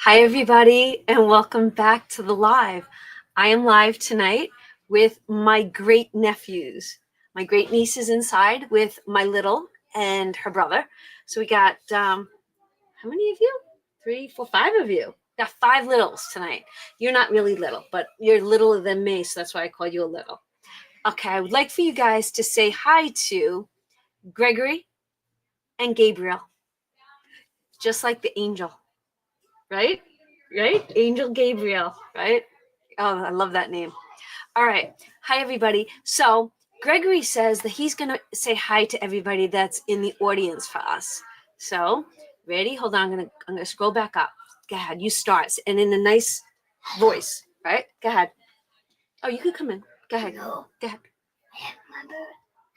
Hi, everybody, and welcome back to the live. I am live tonight with my great nephews. My great niece is inside with my little and her brother. So we got, how many of you? 3, 4, 5 of you. Got 5 littles tonight. You're not really little, but you're littler than me, so that's why I call you a little. Okay, I would like for you guys to say hi to Gregory and Gabriel, just like the angel. Right? Angel Gabriel, right? Oh, I love that name. All right. Hi, everybody. So Gregory says that he's going to say hi to everybody that's in the audience for us. So ready? Hold on. I'm going to scroll back up. Go ahead. You start. And in a nice voice, right? Go ahead. Oh, you can come in. Go ahead. No. Go ahead. Remember,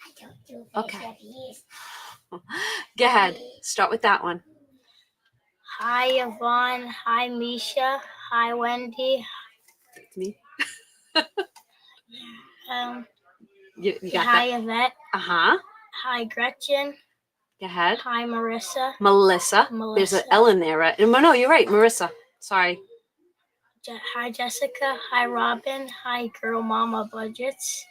I told you Okay. Go ahead. Start with that one. Hi, Yvonne. Hi, Misha. Hi, Wendy. That's me. You got Hi, that? Yvette. Uh-huh. Hi, Gretchen. Go ahead. Hi, Marissa. Melissa. There's an L in there, right? No, you're right. Marissa. Sorry. Hi, Jessica. Hi, Robin. Hi, Girl Mama Budgets.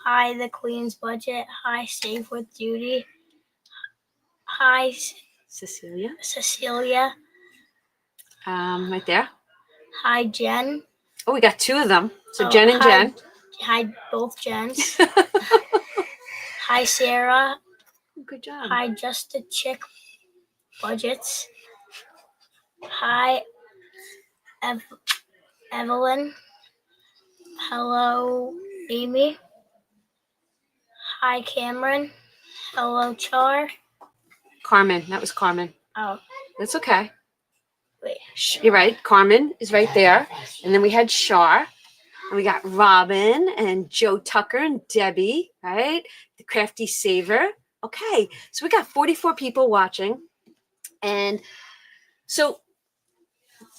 Hi, The Queen's Budget. Hi, Save with Duty. Hi, Cecilia. Right there. Hi, Jen. Oh, we got 2 of them. So Jen and Jen. Hi, both Jens. Hi, Sarah. Good job. Hi, Just a Chick Budgets. Hi, Evelyn. Hello, Amy. Hi, Cameron. Hello, Char. Carmen. That was Carmen. Oh. That's okay. Wait. You're right. Carmen is right there. And then we had Char. And we got Robin and Joe Tucker and Debbie, right? The Crafty Saver. Okay. So we got 44 people watching. And so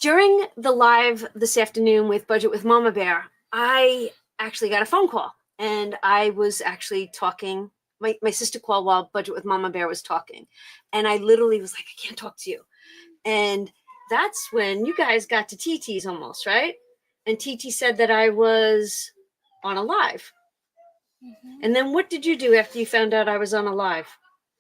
during the live this afternoon with Budget with Mama Bear, I actually got a phone call. And I was actually talking. My sister called while Budget with Mama Bear was talking. And I literally was like, I can't talk to you. And that's when you guys got to TT's almost, right? And TT said that I was on a live. Mm-hmm. And then what did you do after you found out I was on a live?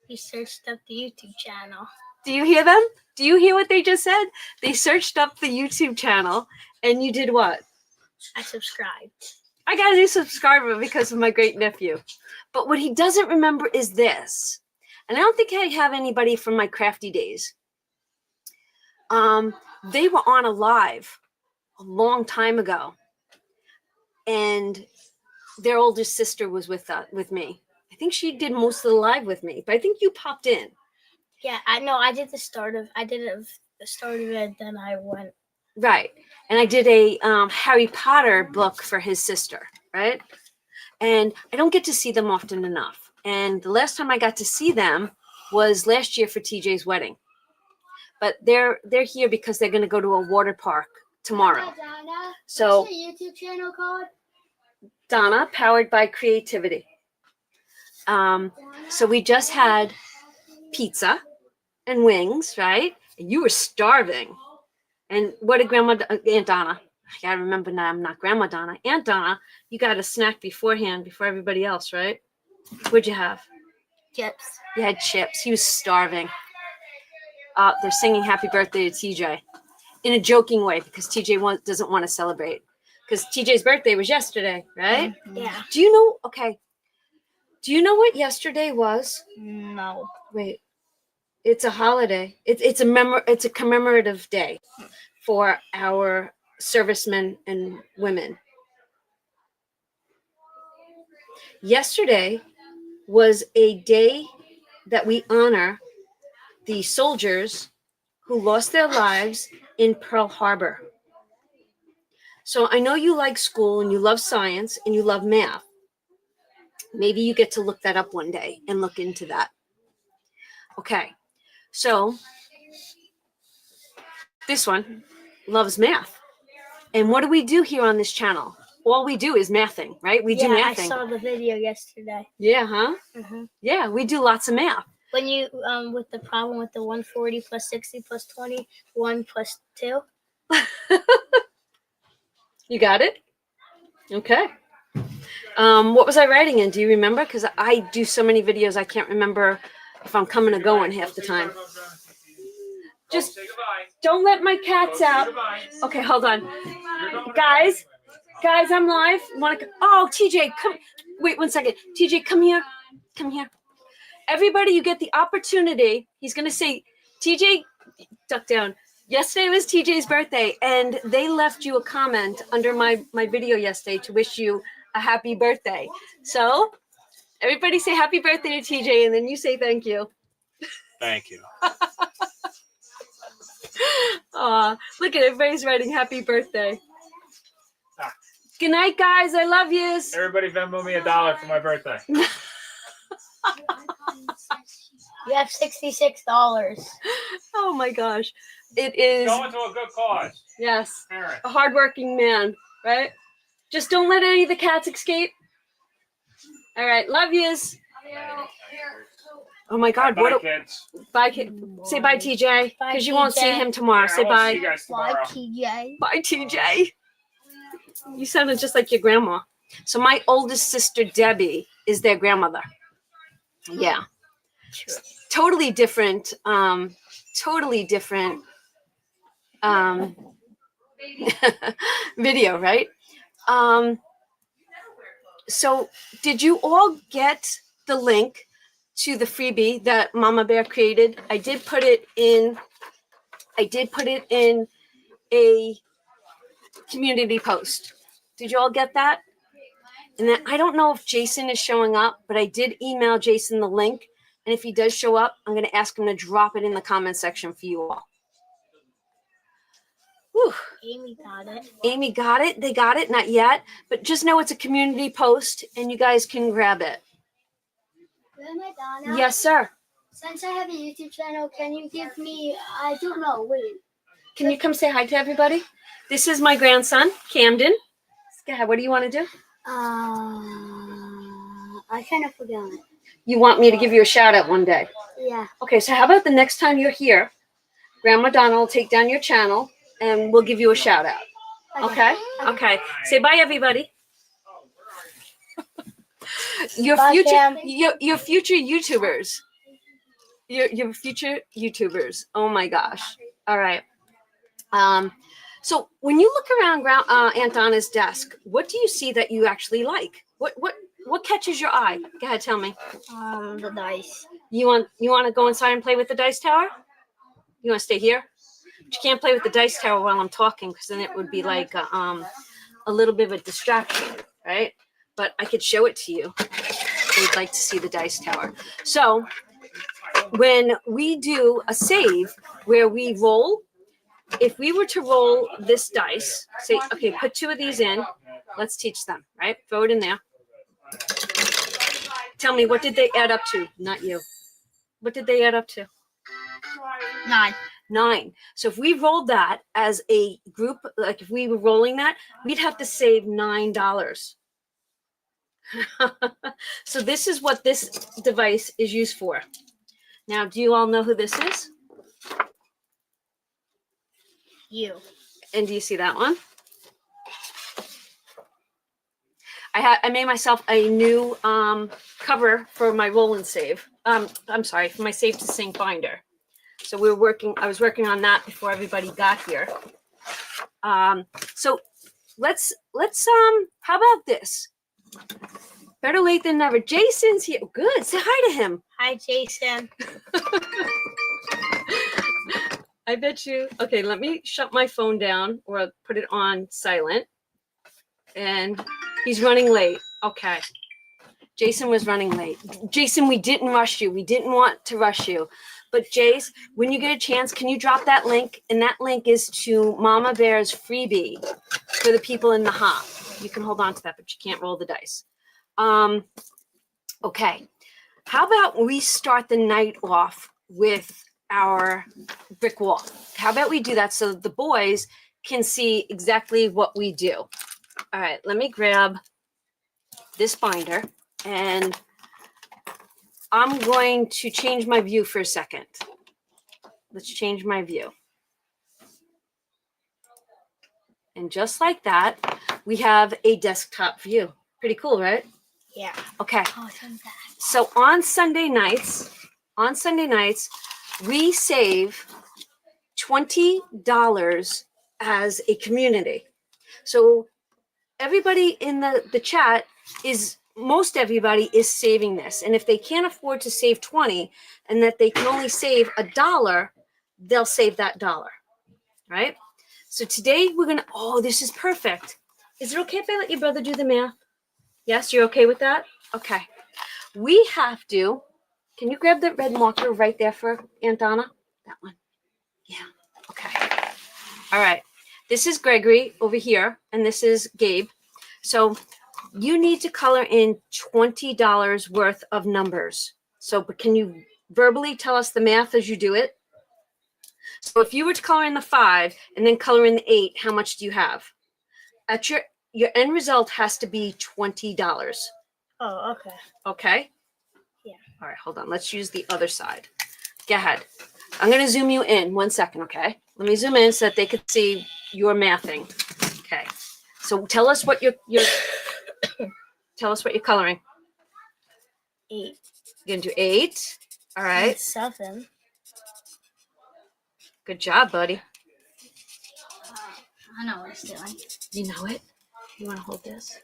We searched up the YouTube channel. Do you hear them? Do you hear what they just said? They searched up the YouTube channel and you did what? I subscribed. I got a new subscriber because of my great nephew. But what he doesn't remember is this. And I don't think I have anybody from my crafty days. They were on a live a long time ago. And their older sister was with me. I think she did most of the live with me, but I think you popped in. Yeah, I did the start of it, then I went. Right. And I did a Harry Potter book for his sister, right? And I don't get to see them often enough. And the last time I got to see them was last year for TJ's wedding. But they're here because they're going to go to a water park tomorrow. Donna, so what's your YouTube channel called? Donna, powered by creativity. So we just had pizza and wings, right? And you were starving. And what did Aunt Donna? I gotta remember now, I'm not Grandma Donna. Aunt Donna, you got a snack beforehand, before everybody else, right? What'd you have? Chips. You had chips. He was starving. They're singing happy birthday to TJ in a joking way because TJ doesn't want to celebrate. Because TJ's birthday was yesterday, right? Mm-hmm. Yeah. Do you know? Okay. Do you know what yesterday was? No. Wait. It's a holiday. It's a commemorative day for our servicemen and women. Yesterday was a day that we honor the soldiers who lost their lives in Pearl Harbor. So I know you like school and you love science and you love math. Maybe you get to look that up one day and look into that. Okay. So this one loves math. And what do we do here on this channel? All we do is mathing, right? We do mathing. I saw the video yesterday. Yeah, huh? Mm-hmm. Yeah, we do lots of math. When you with the problem with the 140 plus 60 plus 20, 1 plus 2. You got it? Okay. What was I writing in? Do you remember? Because I do so many videos, I can't remember if I'm coming or going half the time. Just don't let my cats out. Okay, hold on. Guys, I'm live. Oh, TJ, come. Wait 1 second. TJ, come here. Come here. Everybody, you get the opportunity. He's going to say, TJ, duck down. Yesterday was TJ's birthday, and they left you a comment under my video yesterday to wish you a happy birthday. So everybody say happy birthday to TJ, and then you say thank you. Thank you. Aw, look at everybody's writing happy birthday. Good night, guys. I love yous. Everybody Venmo me $1 for my birthday. You have $66. Oh my gosh. It is Going to a good cause. yes. Parents. A hardworking man, right? Just don't let any of the cats escape. All right, love yous. Oh my God, Bye, kids. Bye, say bye, TJ, because you won't see him tomorrow. Yeah, Say I won't bye. see you guys Bye, tomorrow. TJ. Bye, TJ. You sounded just like your grandma. So my oldest sister, Debbie, is their grandmother. Yeah. Totally different. Totally different video, right? So did you all get the link to the freebie that Mama Bear created? I did put it in a community post. Did you all get that? And then I don't know if Jason is showing up, but I did email Jason the link. And if he does show up, I'm going to ask him to drop it in the comment section for you all. Whew. Amy got it. Amy got it. They got it. Not yet. But just know it's a community post and you guys can grab it. Goodnight, Donna. Yes, sir. Since I have a YouTube channel, can you give me, I don't know, wait. Can you come say hi to everybody? This is my grandson, Camden. Go ahead. What do you want to do? I kind of forgot. You want me to give you a shout out one day? Yeah. Okay, so how about the next time you're here, Grandma Donna will take down your channel and we'll give you a shout out. Okay? Okay. Say bye, everybody. Your Bye, future, Cam. your future YouTubers. Your future YouTubers. Oh my gosh. All right. So when you look around Aunt Donna's desk, what do you see that you actually like? What catches your eye? Go ahead, tell me. The dice. You want to go inside and play with the dice tower? You want to stay here? But you can't play with the dice tower while I'm talking because then it would be like a little bit of a distraction, right? But I could show it to you if you'd like to see the dice tower. So when we do a save where we roll, if we were to roll this dice, say, okay, put 2 of these in. Let's teach them, right? Throw it in there. Tell me, what did they add up to? Not you. What did they add up to? 9. 9. So if we rolled that as a group, like if we were rolling that, we'd have to save $9. So this is what this device is used for. Now, do you all know who this is? You. And do you see that one? I made myself a new cover for my roll and save. I'm sorry, for my save to sync binder. So I was working on that before everybody got here. So let's how about this? Better late than never. Jason's here. Good. Say hi to him. Hi, Jason. I bet you. Okay, let me shut my phone down or put it on silent. And he's running late. Okay. Jason was running late. Jason, we didn't rush you. We didn't want to rush you. But Jace, when you get a chance, can you drop that link? And that link is to Mama Bear's freebie for the people in the hop. You can hold on to that, but you can't roll the dice. Okay. How about we start the night off with our brick wall? How about we do that so the boys can see exactly what we do? All right, let me grab this binder and I'm going to change my view for a second. Let's change my view. And just like that, we have a desktop view. Pretty cool, right? Yeah. Okay. Oh, it's in that. So on Sunday nights, we save $20 as a community. So everybody in the chat most everybody is saving this. And if they can't afford to save 20 and that they can only save $1, they'll save that dollar, right? So today we're gonna, this is perfect. Is it okay if I let your brother do the math? Yes, you're okay with that? Okay. We have to, can you grab that red marker right there for Aunt Donna? That one. Yeah, okay. All right. This is Gregory over here, and this is Gabe. So you need to color in $20 worth of numbers. So, but can you verbally tell us the math as you do it? So if you were to color in the 5 and then color in the 8, how much do you have? At your end result has to be $20. Oh, okay. Okay? Yeah. All right, hold on. Let's use the other side. Go ahead. I'm going to zoom you in 1 second, okay? Let me zoom in so that they could see your mathing. Okay. So tell us what you're tell us what you're coloring. 8. You're going to do 8. All right. And 7. Good job, buddy. I know what it's doing. You know it? You want to hold this?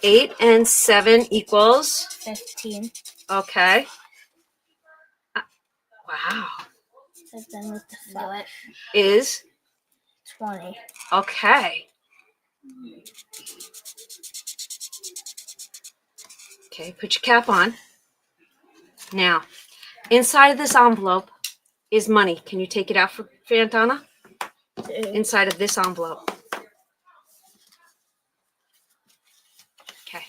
8 and 7 equals? 15. Okay. Wow. And then with the Do 5. it. Is? 20. Okay. Okay, put your cap on. Now, inside of this envelope is money. Can you take it out for Aunt Donna? 2. Inside of this envelope. Okay.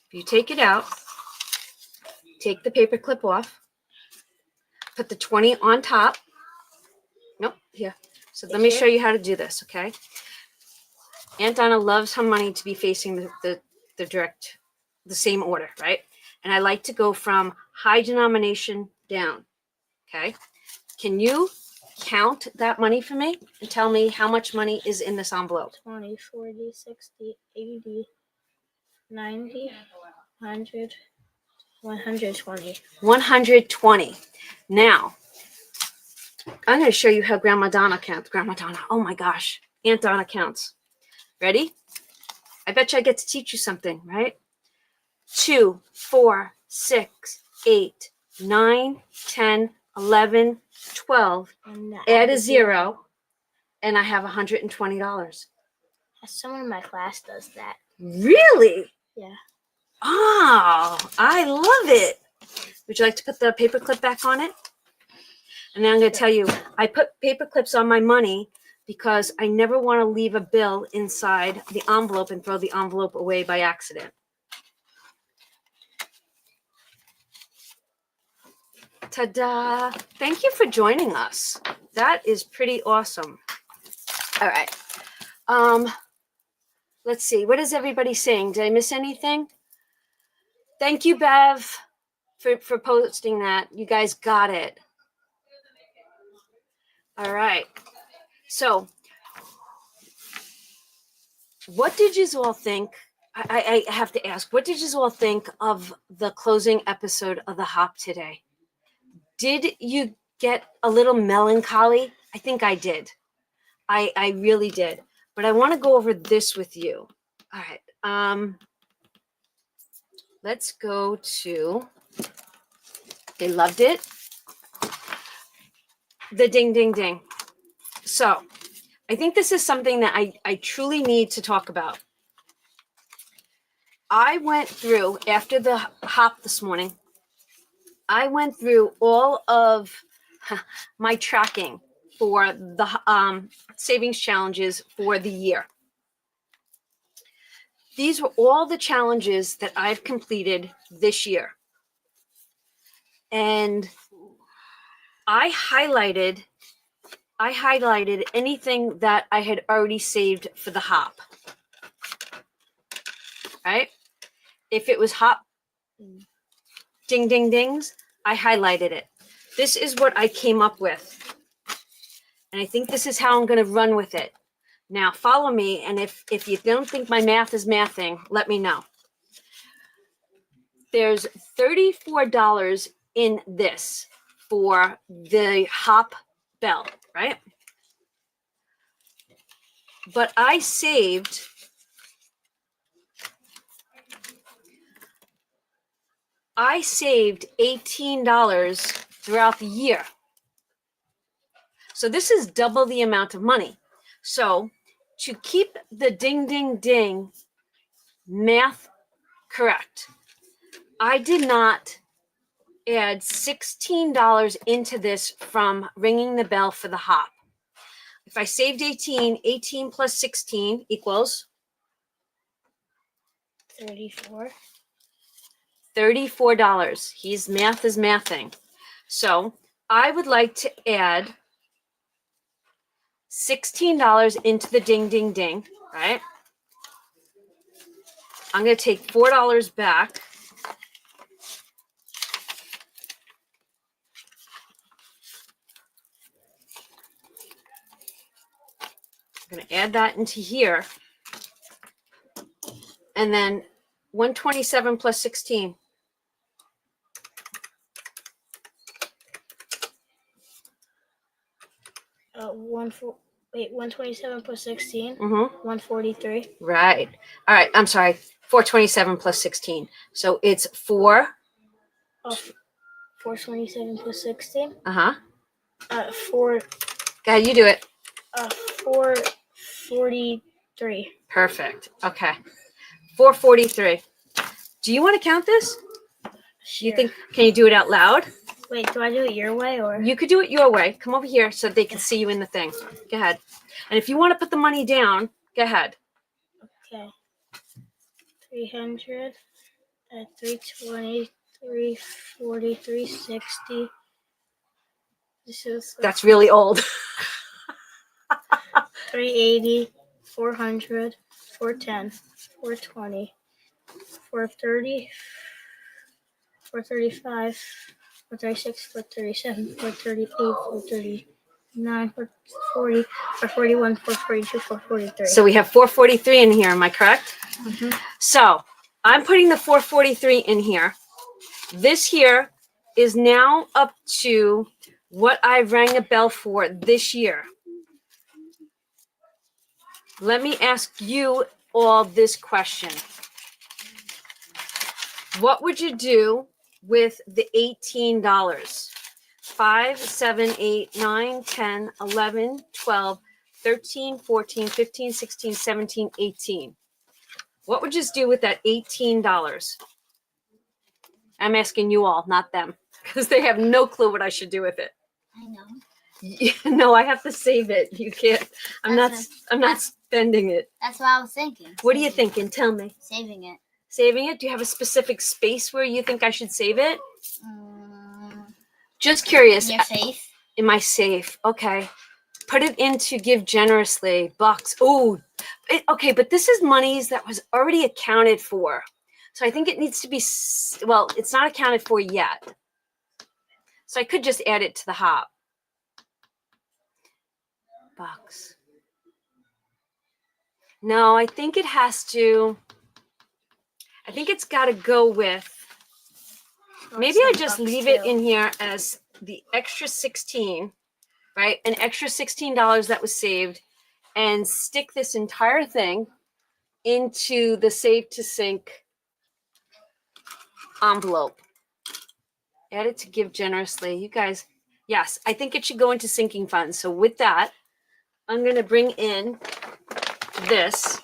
If you take it out, take the paper clip off, put the 20 on top. Nope, here. So let me show you how to do this, okay? Aunt Donna loves her money to be facing the same order, right? And I like to go from high denomination down, okay? Can you count that money for me and tell me how much money is in this envelope? 20, 40, 60, 80, 90, 100, 120. 120. Now, I'm going to show you how Grandma Donna counts. Grandma Donna, oh my gosh, Aunt Donna counts. Ready? I bet you I get to teach you something, right? 2, 4, 6, 8, 9, 10, 11, 12. And Add a 0, and I have $120. Someone in my class does that. Really? Yeah. Oh, I love it. Would you like to put the paper clip back on it? And then I'm going to tell you, I put paper clips on my money because I never want to leave a bill inside the envelope and throw the envelope away by accident. Ta-da! Thank you for joining us. That is pretty awesome. All right. Let's see. What is everybody saying? Did I miss anything? Thank you, Bev, for posting that. You guys got it. All right. So, what did you all think? I have to ask, what did you all think of the closing episode of The Hop today? Did you get a little melancholy? I think I did. I really did. But I want to go over this with you. All right. Let's go to, they loved it. The ding, ding, ding. So I think this is something that I truly need to talk about. I went through, after the hop this morning, I went through all of my tracking for the savings challenges for the year. These were all the challenges that I've completed this year. And I highlighted anything that I had already saved for the hop. Right? If it was hop Ding, ding, dings. I highlighted it. This is what I came up with. And I think this is how I'm going to run with it. Now, follow me. And if you don't think my math is mathing, let me know. There's $34 in this for the hop bell, right? But I saved $18 throughout the year. So this is double the amount of money. So to keep the ding, ding, ding math correct, I did not add $16 into this from ringing the bell for the hop. If I saved 18 plus 16 equals 34. $34. His math is mathing. So I would like to add $16 into the ding, ding, ding, right? I'm going to take $4 back. I'm going to add that into here. And then 127 plus 16. Wait, 127 plus 16. Mm-hmm. 143. Right. All right. I'm sorry. 427 plus 16. So it's 4. 427 plus 16. Uh-huh. 4. Go ahead. You do it. 443. Perfect. Okay. 443. Do you want to count this? Sure. You think, can you do it out loud? Wait, do I do it your way or? You could do it your way. Come over here so they can see you in the thing. Go ahead. And if you want to put the money down, go ahead. Okay. 300, 320, 340, 360. This is That's really old. 380, 400, 410, 420, 430, 435, 436, 437, 438, 439, 440, 441, 442, 443. So we have 443 in here. Am I correct? Mm-hmm. So I'm putting the 443 in here. This here is now up to what I rang a bell for this year. Let me ask you all this question. What would you do with the $18? 5, 7, 8, 9, 10, 11, 12, 13, 14, 15, 16, 17, 18. What would you do with that $18? I'm asking you all, not them, because they have no clue what I should do with it. I know. No, I have to save it. You can't. I'm not spending it. That's what I was thinking. What are you thinking? Tell me. Saving it. Saving it? Do you have a specific space where you think I should save it? Just curious. You're safe. In my safe. Okay. Put it into give generously. Bucks. Oh, okay. But this is monies that was already accounted for. So I think it needs to be, well, it's not accounted for yet. So I could just add it to the hop. Bucks. No, I think it has to, I think it's got to go with, maybe I just leave it in here as the extra 16, right? An extra $16 that was saved, and stick this entire thing into the save to sync envelope. Add it to give generously. You guys, yes, I think it should go into sinking funds. So with that, I'm going to bring in this,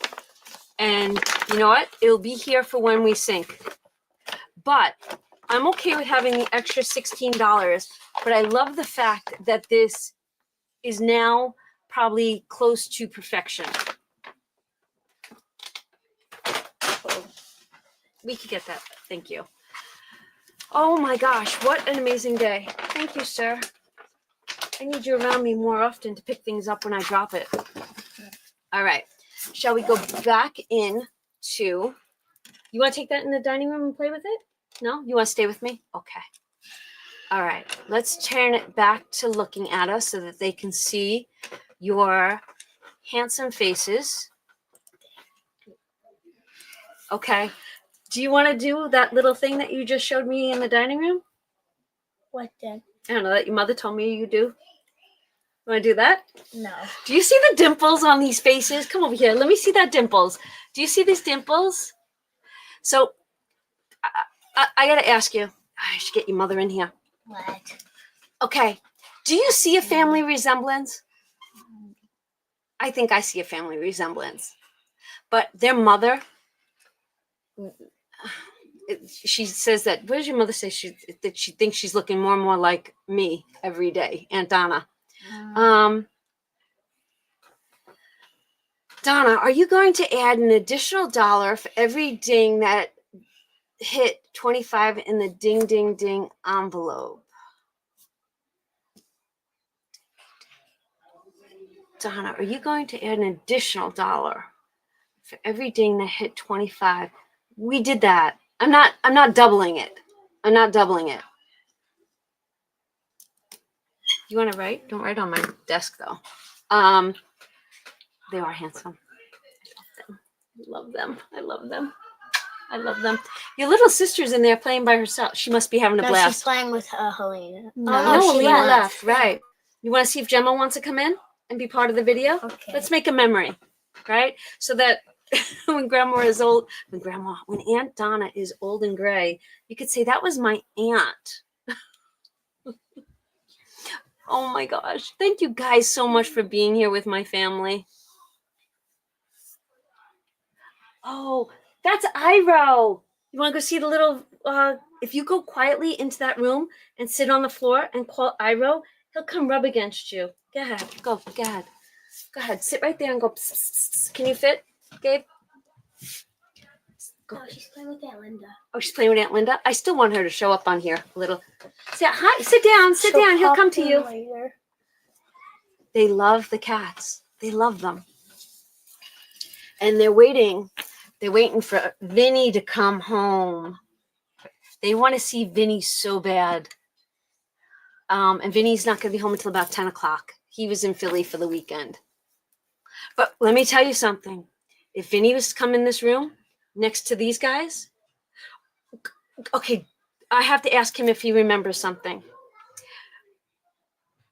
and you know what? It'll be here for when we sink. But I'm okay with having the extra $16, but I love the fact that this is now probably close to perfection. We could get that. Thank you. Oh my gosh, what an amazing day. Thank you, sir. I need you around me more often to pick things up when I drop it. All right. Shall we go back in to, you want to take that in the dining room and play with it? No? You want to stay with me? Okay. All right. Let's turn it back to looking at us so that they can see your handsome faces. Okay. Do you want to do that little thing that you just showed me in the dining room? What then? I don't know, that your mother told me you do. You want to do that? No. Do you see the dimples on these faces? Come over here. Let me see that dimples. Do you see these dimples? So I got to ask you. I should get your mother in here. What? Okay. Do you see a family resemblance? I think I see a family resemblance. But their mother, she says that, what does your mother say? That she thinks she's looking more and more like me every day, Aunt Donna. Donna, are you going to add an additional $1 for every ding that hit 25 in the ding, ding, ding envelope? Donna, are you going to add an additional $1 for every ding that hit 25? We did that. I'm not doubling it. I'm not doubling it. You want to write? Don't write on my desk though. They are handsome. I love them. I love them. I love them. Your little sister's in there playing by herself. She must be having a No, blast. she's playing with Helena. No, she Alina left. Right. You want to see if Gemma wants to come in and be part of the video? Okay. Let's make a memory, right? So that when Aunt Donna is old and gray, you could say that was my aunt. Oh my gosh. Thank you guys so much for being here with my family. Oh, that's Iro. You want to go see the little, if you go quietly into that room and sit on the floor and call Iro, he'll come rub against you. Go ahead. Go ahead. Go ahead. Sit right there and go, pss, pss, pss. Can you fit, Gabe? Go. No, she's playing with Aunt Linda. Oh, she's playing with Aunt Linda? I still want her to show up on here a little. Hi, sit down, sit down. He'll come to you. Later. They love the cats. They love them. And they're waiting for Vinny to come home. They want to see Vinny so bad. And Vinny's not going to be home until about 10 o'clock. He was in Philly for the weekend. But let me tell you something. If Vinny was to come in this room next to these guys, okay, I have to ask him if he remembers something.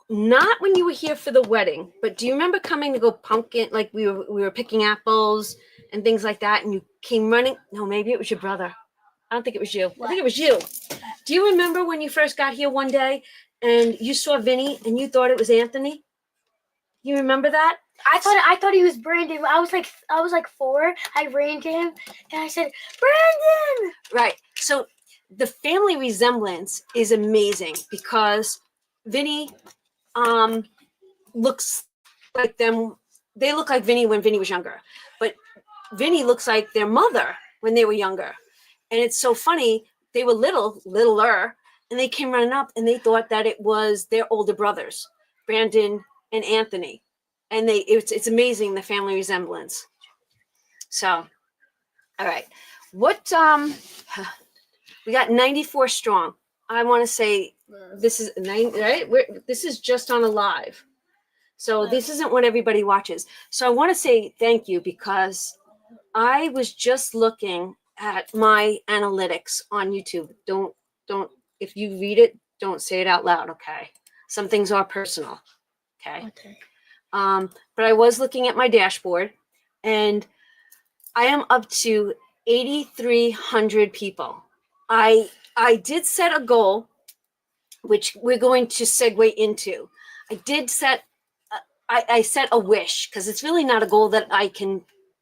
Not when you were here for the wedding, but do you remember coming to go pumpkin, like we were picking apples and things like that, and you came running? No, maybe it was your brother. I don't think it was you. I think it was you. Do you remember when you first got here one day and you saw Vinny and you thought it was Anthony? You remember that? I thought he was Brandon. I was like 4. I ran to him and I said, Brandon! Right. So the family resemblance is amazing because Vinny looks like them. They look like Vinny when Vinny was younger, but Vinny looks like their mother when they were younger. And it's so funny. They were littler, and they came running up and they thought that it was their older brothers, Brandon and Anthony. And it's amazing, the family resemblance. So, all right. What, we got 94 strong. I want to say this is 9, right? This is just on a live. So this isn't what everybody watches. So I want to say thank you because I was just looking at my analytics on YouTube. Don't, if you read it, don't say it out loud. Okay. Some things are personal. Okay. But I was looking at my dashboard and I am up to 8,300 people. I did set a goal, which we're going to segue into. I did set, I set a wish because it's really not a goal that I can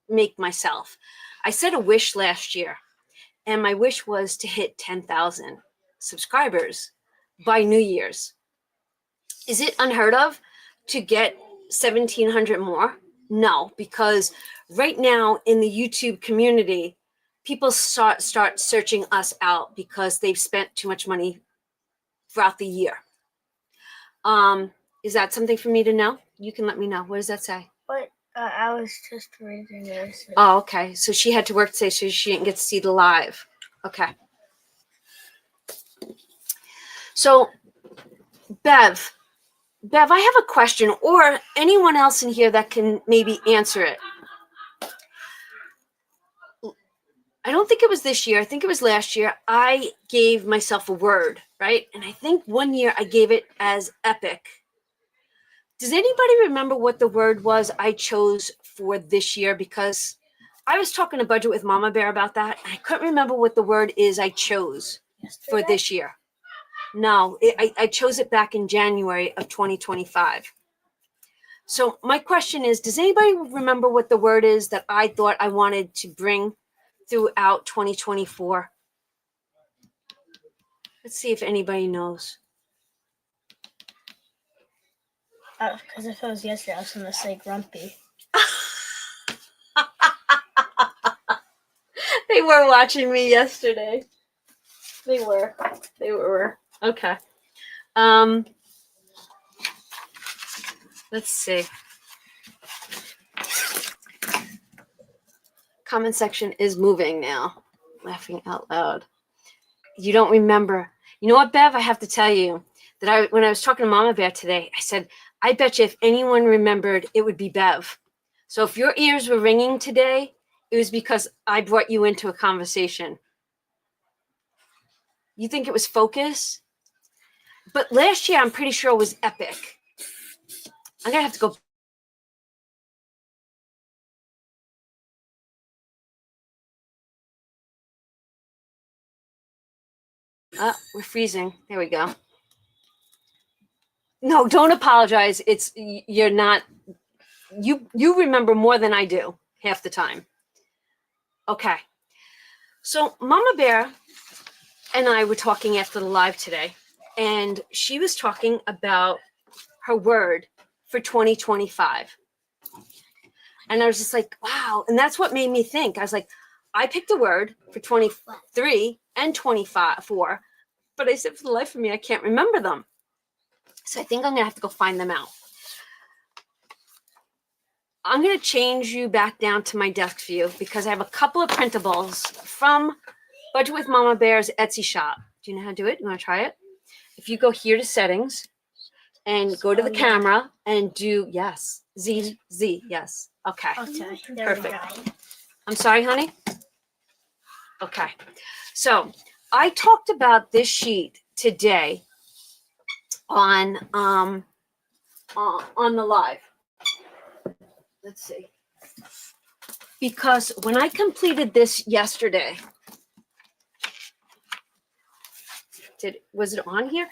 make myself. I set a wish last year and my wish was to hit 10,000 subscribers by New Year's. Is it unheard of to get 1,700 more? No, because right now in the YouTube community, people start searching us out because they've spent too much money throughout the year. Is that something for me to know? You can let me know. What does that say? But I was just reading this. Oh, okay. So she had to work today, so she didn't get to see the live. Okay. So, Bev, I have a question, or anyone else in here that can maybe answer it. I don't think it was this year. I think it was last year. I gave myself a word, right? And I think one year I gave it as epic. Does anybody remember what the word was I chose for this year? Because I was talking to Budget with Mama Bear about that. And I couldn't remember what the word is I chose for this year. No, I chose it back in January of 2025. So my question is, does anybody remember what the word is that I thought I wanted to bring throughout 2024? Let's see if anybody knows. Because if it was yesterday, I was going to say grumpy. They were watching me yesterday. They were. Okay. Let's see. Comment section is moving now. Laughing out loud. You don't remember. You know what, Bev? I have to tell you that when I was talking to Mama Bear today, I said, I bet you if anyone remembered, it would be Bev. So if your ears were ringing today, it was because I brought you into a conversation. You think it was focus? But last year, I'm pretty sure it was epic. I'm going to have to go. We're freezing. There we go. No, don't apologize. You're not. You remember more than I do half the time. Okay. So Mama Bear and I were talking after the live today, and she was talking about her word for 2025. And I was just like, wow. And that's what made me think. I was like, I picked a word for 23 and 24, but I said, for the life of me, I can't remember them. So I think I'm going to have to go find them out. I'm going to change you back down to my desk view because I have a couple of printables from Budget with Mama Bear's Etsy shop. Do you know how to do it? You want to try it? If you go here to settings and go to the camera and do, yes, Z, yes. Okay. Perfect. I'm sorry, honey. Okay. So I talked about this sheet today on the live. Let's see. Because when I completed this yesterday, was it on here?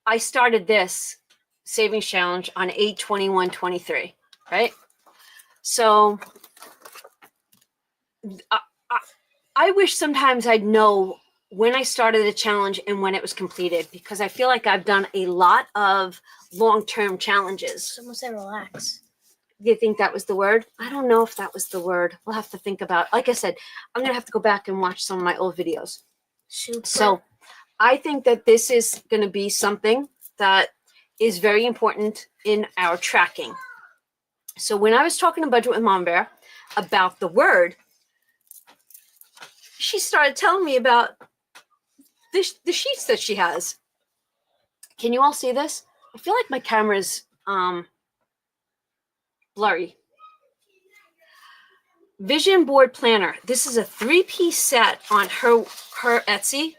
I started this savings challenge on 8/21/23, right? So I wish sometimes I'd know when I started the challenge and when it was completed, because I feel like I've done a lot of long-term challenges. Someone say relax. You think that was the word? I don't know if that was the word. We'll have to think about it. Like I said, I'm going to have to go back and watch some of my old videos. Super. So I think that this is going to be something that is very important in our tracking. So when I was talking to Budget with Mom Bear about the word, she started telling me about the sheets that she has. Can you all see this? I feel like my camera's blurry. Vision board planner. This is a 3-piece set on her Etsy.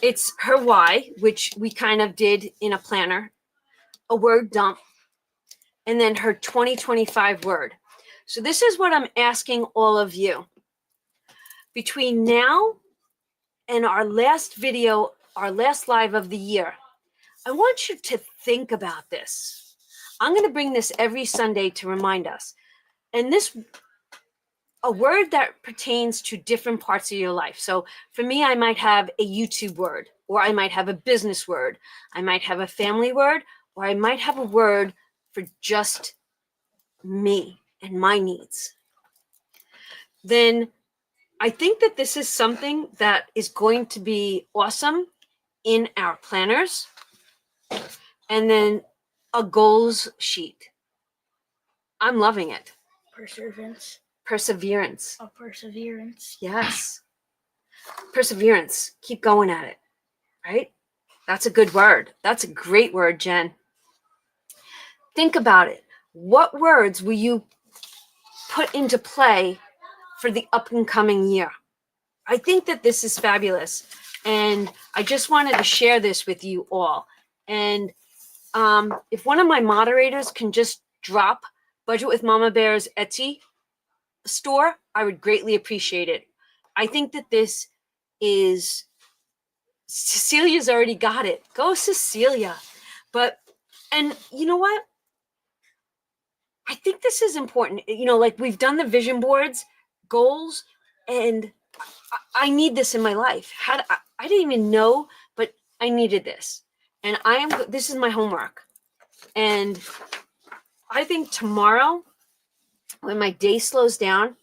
It's her why, which we kind of did in a planner, a word dump, and then her 2025 word. So this is what I'm asking all of you. Between now and our last video, our last live of the year, I want you to think about this. I'm going to bring this every Sunday to remind us. And this, a word that pertains to different parts of your life. So for me, I might have a YouTube word, or I might have a business word. I might have a family word, or I might have a word for just me and my needs. Then I think that this is something that is going to be awesome in our planners. And then a goals sheet. I'm loving it. Perseverance. Perseverance. A perseverance. Yes. perseverance. Keep going at it, right? That's a good word. That's a great word, Jen. Think about it. What words will you put into play for the up and coming year? I think that this is fabulous. And I just wanted to share this with you all. And if one of my moderators can just drop Budget with Mama Bear's Etsy store, I would greatly appreciate it. I think that this is, Cecilia's already got it. Go Cecilia. But, and you know what? I think this is important. You know, like we've done the vision boards, goals, and I need this in my life. I didn't even know, but I needed this. And this is my homework. And I think tomorrow, when my day slows down,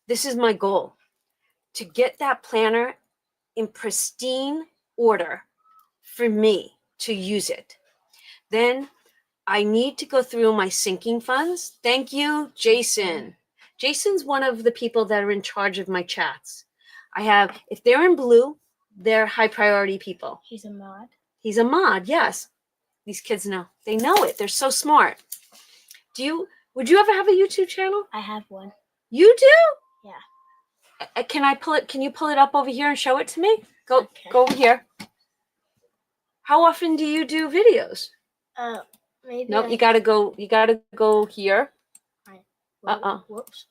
this is my goal, to get that planner in pristine order for me to use it. Then I need to go through my sinking funds. Thank you, Jason. Jason's one of the people that are in charge of my chats. If they're in blue, they're high priority people. He's a mod. He's a mod, yes. These kids know. They know it. They're so smart. Would you ever have a YouTube channel? I have one. You do? Yeah. Can I pull it? Can you pull it up over here and show it to me? Go over here. How often do you do videos? Maybe. Nope, you gotta go here. Whoops.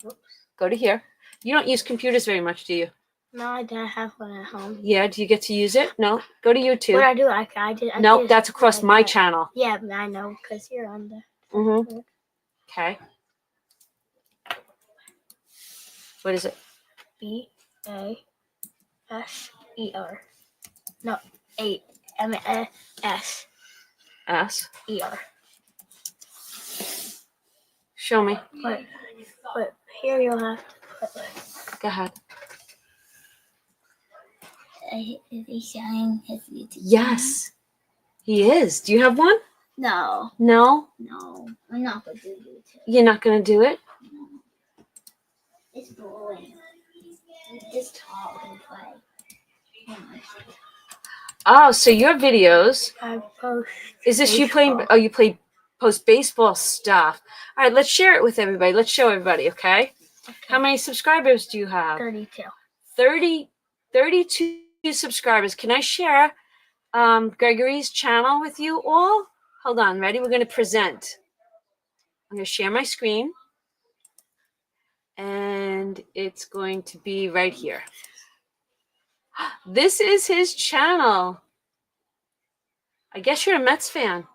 Go to here. You don't use computers very much, do you? No, I have one at home. Yeah, do you get to use it? No. Go to YouTube. What I do, I did. No, that's across my channel. Yeah, I know, because you're on the. Mm-hmm. Okay. What is it? BASER. No, 8 MS. S. ER. Show me. But here you'll have to put. Go ahead. Is he showing his YouTube? Yes, he is. Do you have one? No. No? No. I'm not going to do YouTube. You're not going to do it? No. It's boring. Just talk and play. Oh, so your videos. I post. Is this you playing? Oh, you play post baseball stuff. All right, let's share it with everybody. Let's show everybody, okay? How many subscribers do you have? 32. 32 subscribers. Can I share Gregory's channel with you all? Hold on, ready? We're going to present. I'm going to share my screen. And it's going to be right here. This is his channel. I guess you're a Mets fan.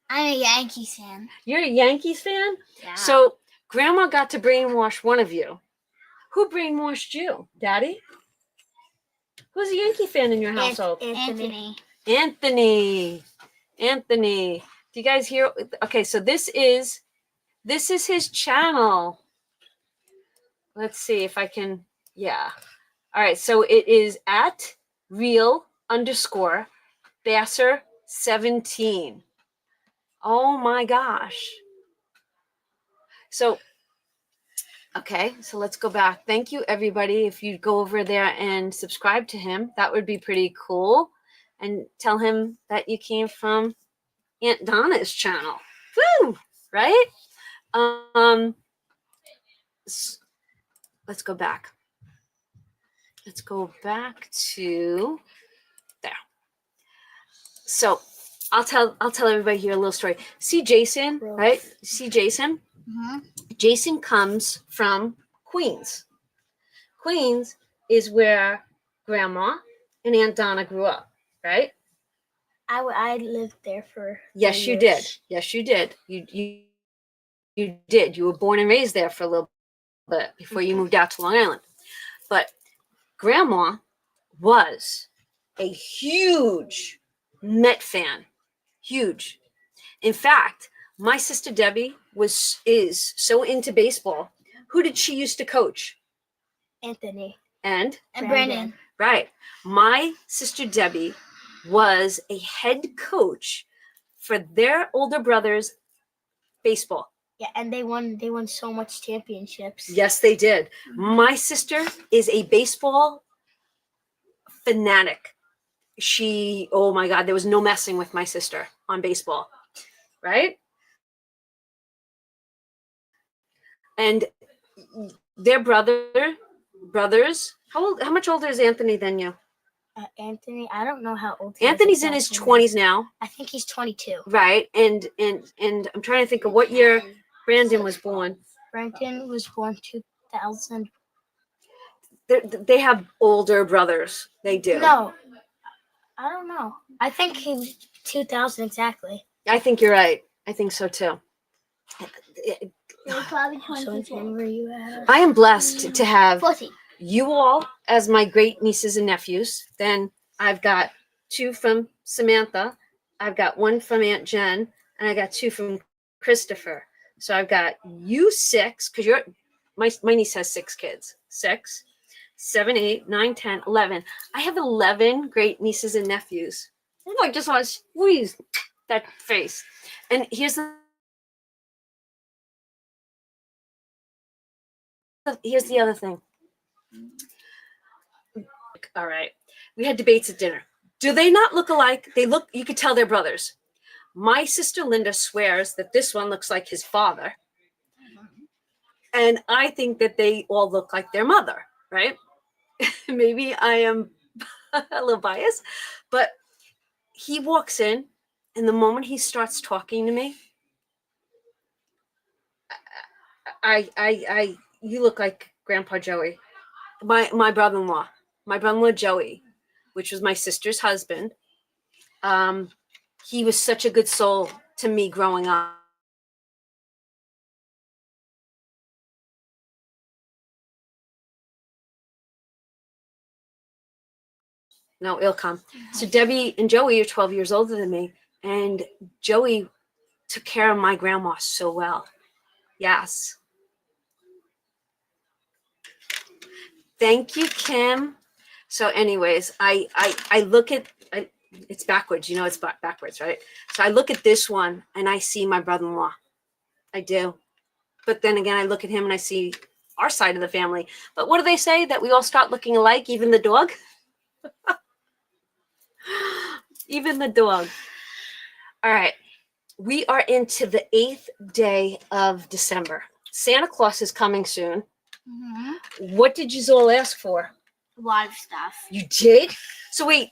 I'm a Yankees fan. You're a Yankees fan? Yeah. So Grandma got to brainwash one of you. Who brainwashed you? Daddy? Who's a Yankee fan in your household? Anthony. Anthony. Do you guys hear? Okay, so this is his channel. Let's see if I can. Yeah. All right. So it is at real_Basser17. Oh my gosh. So, okay. So let's go back. Thank you, everybody. If you go over there and subscribe to him, that would be pretty cool. And tell him that you came from Aunt Donna's channel. Woo! Right? Let's go back. Let's go back to there. So I'll tell everybody here a little story. See Jason, right? See Jason? Mm-hmm. Jason comes from Queens. Queens is where Grandma and Aunt Donna grew up, right? I lived there for. Yes, you years. did. Yes, you did. You did. You were born and raised there for a little bit before you moved out to Long Island. But Grandma was a huge Met fan. Huge. In fact, my sister Debbie is so into baseball. Who did she used to coach? Anthony. And Brandon. right. My sister Debbie was a head coach for their older brother's baseball. Yeah, and they won so much championships. Yes, they did. My sister is a baseball fanatic. Oh my God, there was no messing with my sister on baseball, right? And their brothers, how much older is Anthony than you? Anthony, I don't know how old he Anthony's is in his exactly. 20s now. I think he's 22. Right. And I'm trying to think of what year Brandon was born. Brandon was born 2000. They have older brothers. They do. No, I don't know. I think he's 2000 exactly. I think you're right. I think so too. They're probably So what 24. were you at? I am blessed to have 40. you all as my great nieces and nephews. Then I've got 2 from Samantha. I've got 1 from Aunt Jen, and I got 2 from Christopher. So I've got you 6, because my niece has 6 kids. 6, 7, 8, 9, 10, 11. I have 11 great nieces and nephews. Oh, I just want to squeeze that face. And here's the other thing. All right. We had debates at dinner. Do they not look alike? You could tell they're brothers. My sister Linda swears that this one looks like his father. And I think that they all look like their mother, right? Maybe I am a little biased, but he walks in, and the moment he starts talking to me, you look like Grandpa Joey, my brother-in-law Joey, which was my sister's husband. He was such a good soul to me growing up. No, it'll come. So Debbie and Joey are 12 years older than me, and Joey took care of my grandma so well. Yes. Thank you, Kim. So anyways, I look at it's backwards. You know it's backwards, right? So I look at this one and I see my brother-in-law. I do. But then again, I look at him and I see our side of the family. But what do they say? That we all start looking alike, even the dog? Even the dog. All right. We are into the 8th day of December. Santa Claus is coming soon. Mm-hmm. What did you all ask for? A lot of stuff. You did? So wait.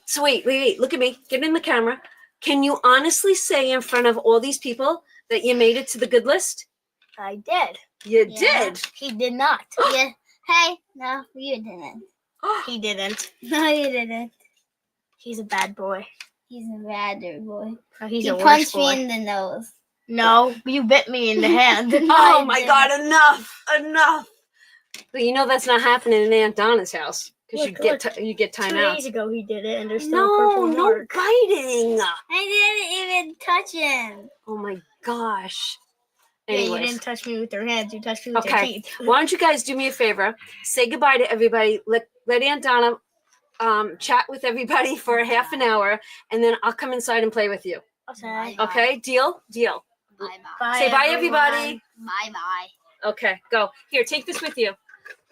Look at me. Get in the camera. Can you honestly say in front of all these people that you made it to the good list? I did. You Yeah. did. He did not. Yeah. Hey, no, you didn't. He didn't. No, you didn't. He's a bad boy. He's a bad boy. No, he's He a worse punched boy. me in the nose. No, you bit me in the hand. Oh my God! Enough. But you know that's not happening in Aunt Donna's house because you get time 2 out. days ago he did it, and there's still a purple No mark. biting. I didn't even touch him. Oh my gosh. Yeah, you Anyways. didn't touch me with your hands. You touched me with your Okay. teeth. Why don't you guys do me a favor? Say goodbye to everybody. Let Aunt Donna chat with everybody for a half an hour, and then I'll come inside and play with you. Okay. Okay? Deal? Bye Bye, Say bye, everyone. everybody. bye. Okay, go. Here, take this with you.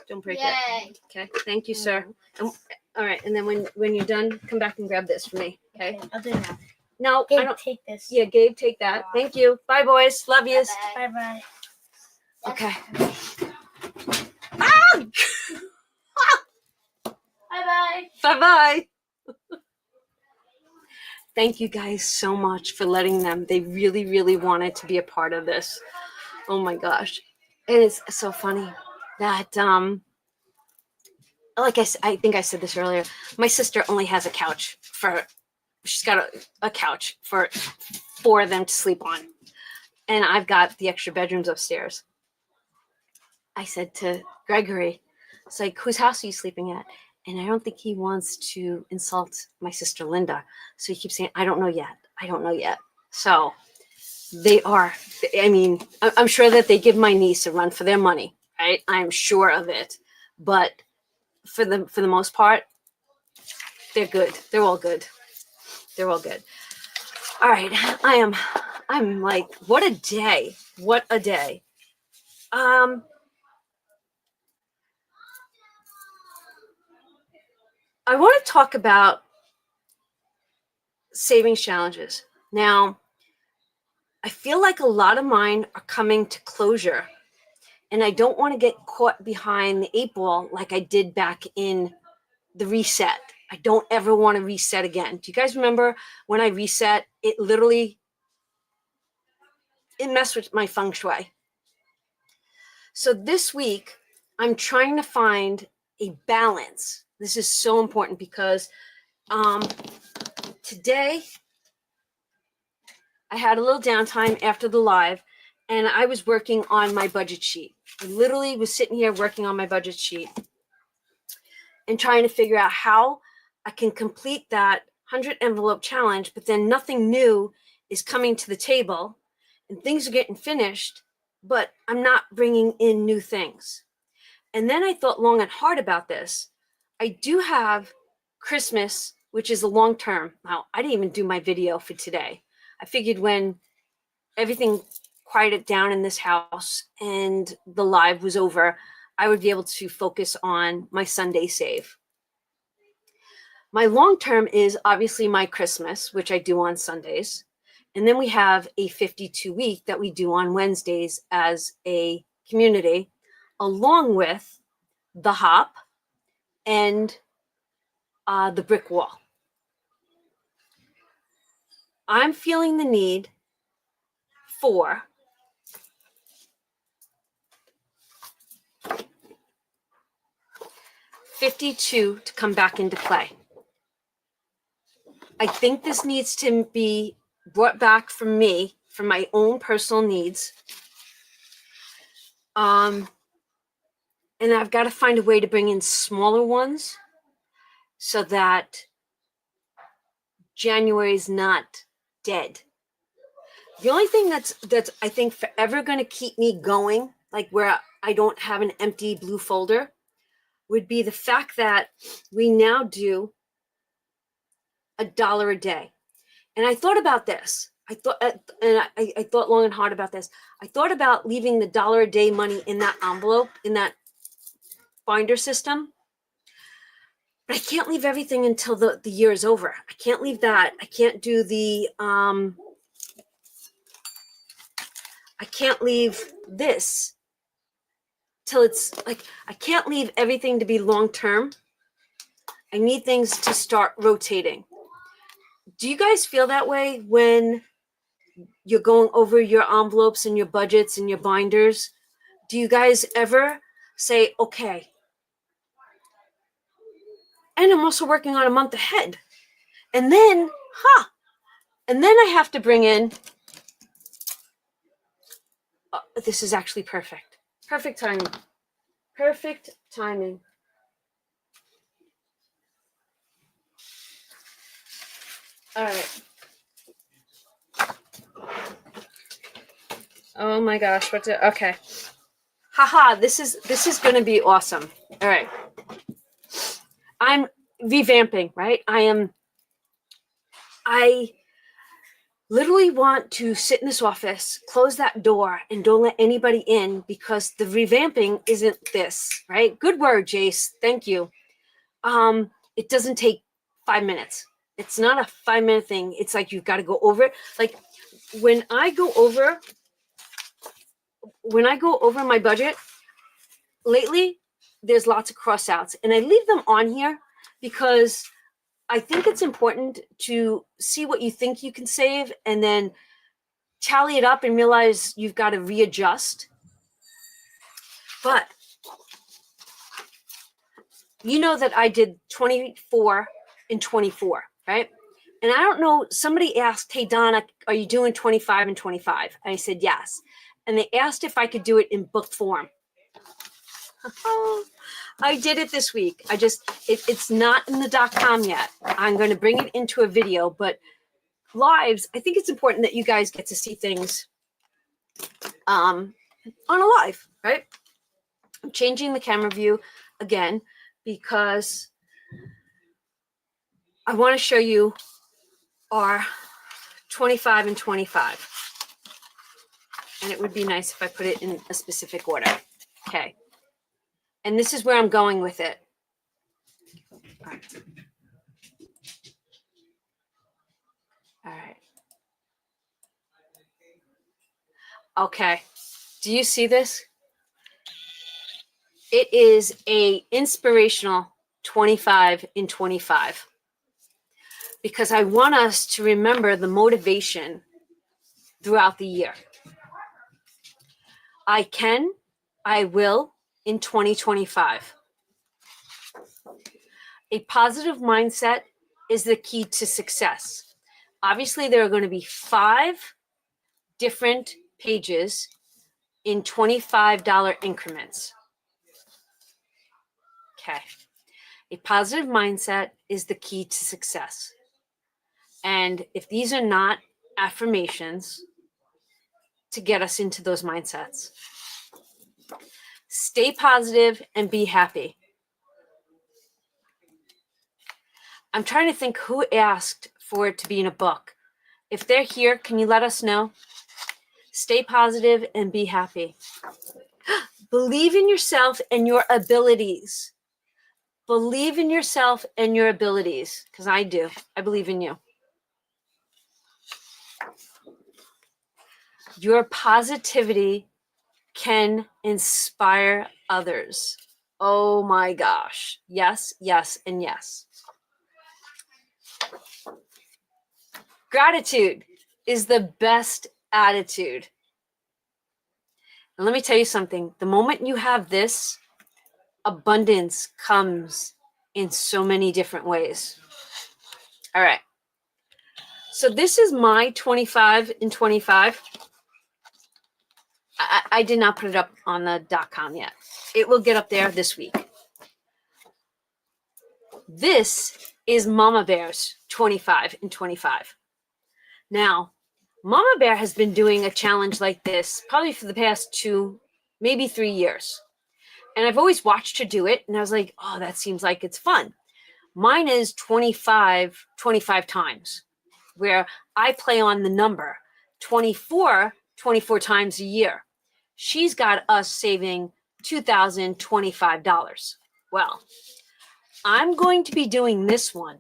Don't break it. Yay. Okay, thank you, sir. All right, and then when you're done, come back and grab this for me. Okay? I'll do that. No, Gabe, I don't. take this. Yeah, Gabe, take that. Thank you. Bye, boys. Love yous. Bye. Bye. Okay. Bye. Bye-bye. Thank you guys so much for letting them. They really, really wanted to be a part of this. Oh my gosh. And it's so funny that, like I think I said this earlier, my sister only has a couch she's got a couch for 4 of them to sleep on. And I've got the extra bedrooms upstairs. I said to Gregory, it's like, whose house are you sleeping at? And I don't think he wants to insult my sister Linda. So he keeps saying, I don't know yet. So they are, I mean, I'm sure that they give my niece a run for their money, right? I'm sure of it. But for the most part, they're good. They're all good. All right. I'm like, what a day. I want to talk about savings challenges. Now, I feel like a lot of mine are coming to closure, and I don't want to get caught behind the 8 ball like I did back in the reset. I don't ever want to reset again. Do you guys remember when I reset? It messed with my feng shui. So this week, I'm trying to find a balance. This is so important because today I had a little downtime after the live, and I was working on my budget sheet. I literally was sitting here working on my budget sheet and trying to figure out how I can complete that 100 envelope challenge, but then nothing new is coming to the table and things are getting finished, but I'm not bringing in new things. And then I thought long and hard about this. I do have Christmas, which is a long term. Now, I didn't even do my video for today. I figured when everything quieted down in this house and the live was over, I would be able to focus on my Sunday save. My long term is obviously my Christmas, which I do on Sundays. And then we have a 52-week that we do on Wednesdays as a community, along with the hop and the brick wall. I'm feeling the need for $52 to come back into play. I think this needs to be brought back from me, for my own personal needs. And I've got to find a way to bring in smaller ones so that January is not dead. The only thing that's I think forever going to keep me going, like where I don't have an empty blue folder, would be the fact that we now do $1 a day. And I thought about this. I thought long and hard about this. I thought about leaving the $1 a day money in that envelope, in that binder system. But I can't leave everything until the year is over. I can't leave that. I can't do the I can't leave this till it's like, I can't leave everything to be long term. I need things to start rotating. Do you guys feel that way when you're going over your envelopes and your budgets and your binders? Do you guys ever say, okay, and I'm also working on a month ahead, and then and then I have to bring in this is actually perfect timing. All right. Oh my gosh, okay. Haha, this is going to be awesome. All right. I'm revamping, right? I literally want to sit in this office, close that door, and don't let anybody in, because the revamping isn't this, right? Good word, Jace. Thank you. It doesn't take 5 minutes. It's not a 5-minute thing. It's like you've got to go over it. Like when I go over my budget lately, there's lots of cross-outs, and I leave them on here because I think it's important to see what you think you can save and then tally it up and realize you've got to readjust. But you know that I did 24 and 24, right? And I don't know, somebody asked, hey, Donna, are you doing 25 and 25? And I said, yes. And they asked if I could do it in book form. I did it this week. It's not in the .com yet. I'm going to bring it into a video, but lives, I think it's important that you guys get to see things on a live, right? I'm changing the camera view again because I want to show you our 25 and 25. And it would be nice if I put it in a specific order. Okay. And this is where I'm going with it. All right. Okay. Do you see this? It is a inspirational 25 in 25 because I want us to remember the motivation throughout the year. I can, I will in 2025. A positive mindset is the key to success. Obviously, there are going to be 5 different pages in $25 increments. Okay. A positive mindset is the key to success. And if these are not affirmations to get us into those mindsets, stay positive and be happy. I'm trying to think who asked for it to be in a book. If they're here, can you let us know? Stay positive and be happy. Believe in yourself and your abilities. Believe in yourself and your abilities, because I do. I believe in you. Your positivity can inspire others. Oh my gosh. Yes, yes, and yes. Gratitude is the best attitude. And let me tell you something. The moment you have this, abundance comes in so many different ways. All right. So this is my 25 in 25. I did not put it up on the .com yet. It will get up there this week. This is Mama Bear's 25 in 25. Now, Mama Bear has been doing a challenge like this probably for the past 2, maybe 3 years. And I've always watched her do it. And I was like, oh, that seems like it's fun. Mine is 25 times, where I play on the number 24 times a year. She's got us saving $2,025. Well, I'm going to be doing this one.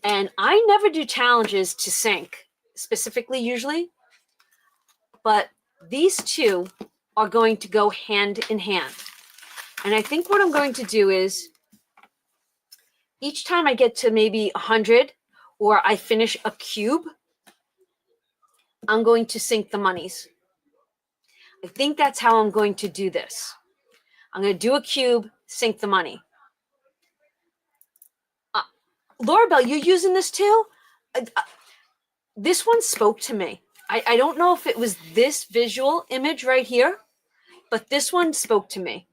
And I never do challenges to sync, specifically usually. But these two are going to go hand in hand. And I think what I'm going to do is each time I get to maybe 100 or I finish a cube, I'm going to sync the monies. I think that's how I'm going to do this. I'm going to do a cube, sync the money. Laura Bell, you using this too? This one spoke to me. I don't know if it was this visual image right here, but this one spoke to me.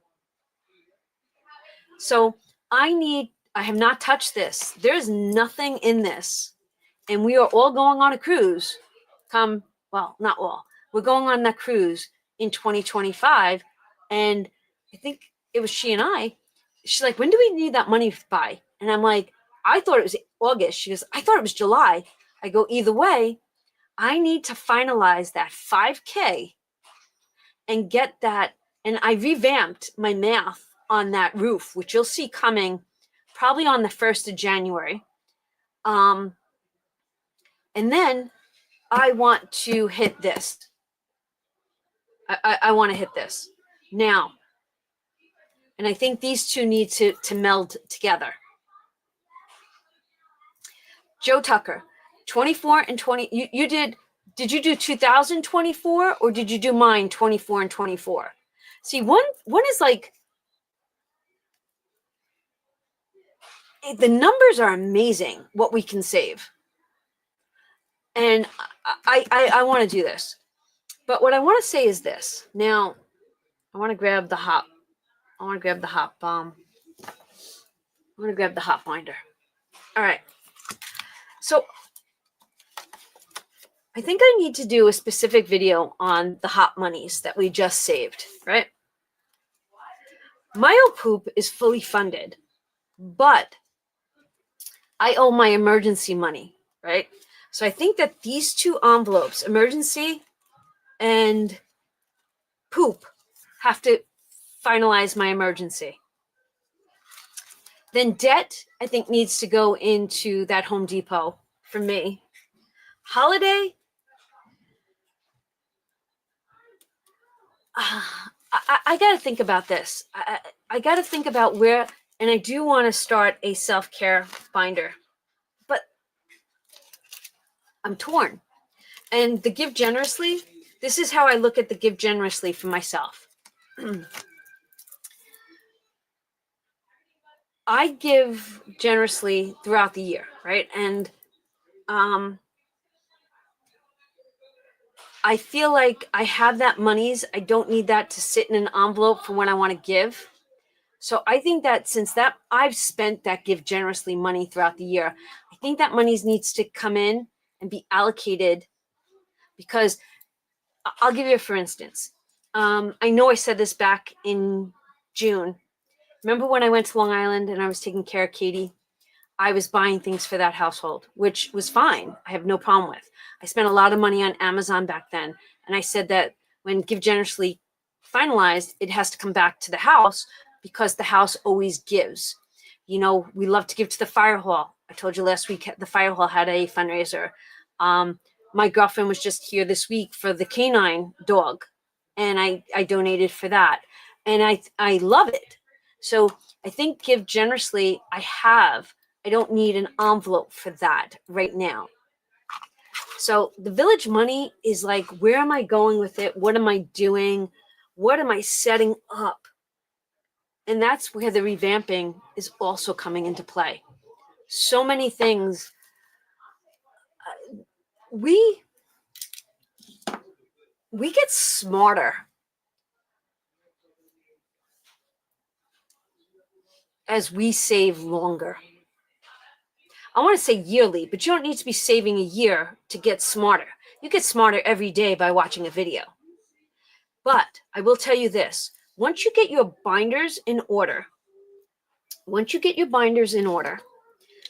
So I have not touched this. There's nothing in this. And we are all going on a cruise. Well, not all. We're going on that cruise in 2025. And I think it was she and I. She's like, when do we need that money by? And I'm like, I thought it was August. She goes, I thought it was July. I go, either way, I need to finalize that 5K and get that. And I revamped my math on that roof, which you'll see coming probably on the 1st of January. And then I want to hit this. I want to hit this now. And I think these two need to meld together. Joe Tucker, 24 and 20. You did you do 2024 or did you do mine 24 and 24? See, one is like, the numbers are amazing what we can save. And I want to do this. But what I want to say is this. Now, I want to grab the hop. I want to grab the hop bomb. I want to grab the hop binder. All right. So I think I need to do a specific video on the hot monies that we just saved, right? My old poop is fully funded, but I owe my emergency money, right? So I think that these two envelopes, emergency and poop, have to finalize my emergency. Then debt, I think, needs to go into that Home Depot for me. Holiday, I got to think about this. I got to think about where, and I do want to start a self-care binder, but I'm torn. And the give generously, this is how I look at the give generously for myself. I give generously throughout the year, right? And I feel like I have that monies. I don't need that to sit in an envelope for when I want to give. So I think that since that I've spent that give generously money throughout the year, I think that money needs to come in and be allocated, because I'll give you a for instance. I know I said this back in June. Remember when I went to Long Island and I was taking care of Katie? I was buying things for that household, which was fine. I have no problem with. I spent a lot of money on Amazon back then. And I said that when Give Generously finalized, it has to come back to the house because the house always gives. You know, we love to give to the fire hall. I told you last week the fire hall had a fundraiser. My girlfriend was just here this week for the canine dog, and I donated for that. And I love it. So I think Give Generously, I don't need an envelope for that right now. So the village money is like, where am I going with it? What am I doing? What am I setting up? And that's where the revamping is also coming into play. So many things. We get smarter as we save longer. I want to say yearly, but you don't need to be saving a year to get smarter. You get smarter every day by watching a video. But I will tell you this, once you get your binders in order,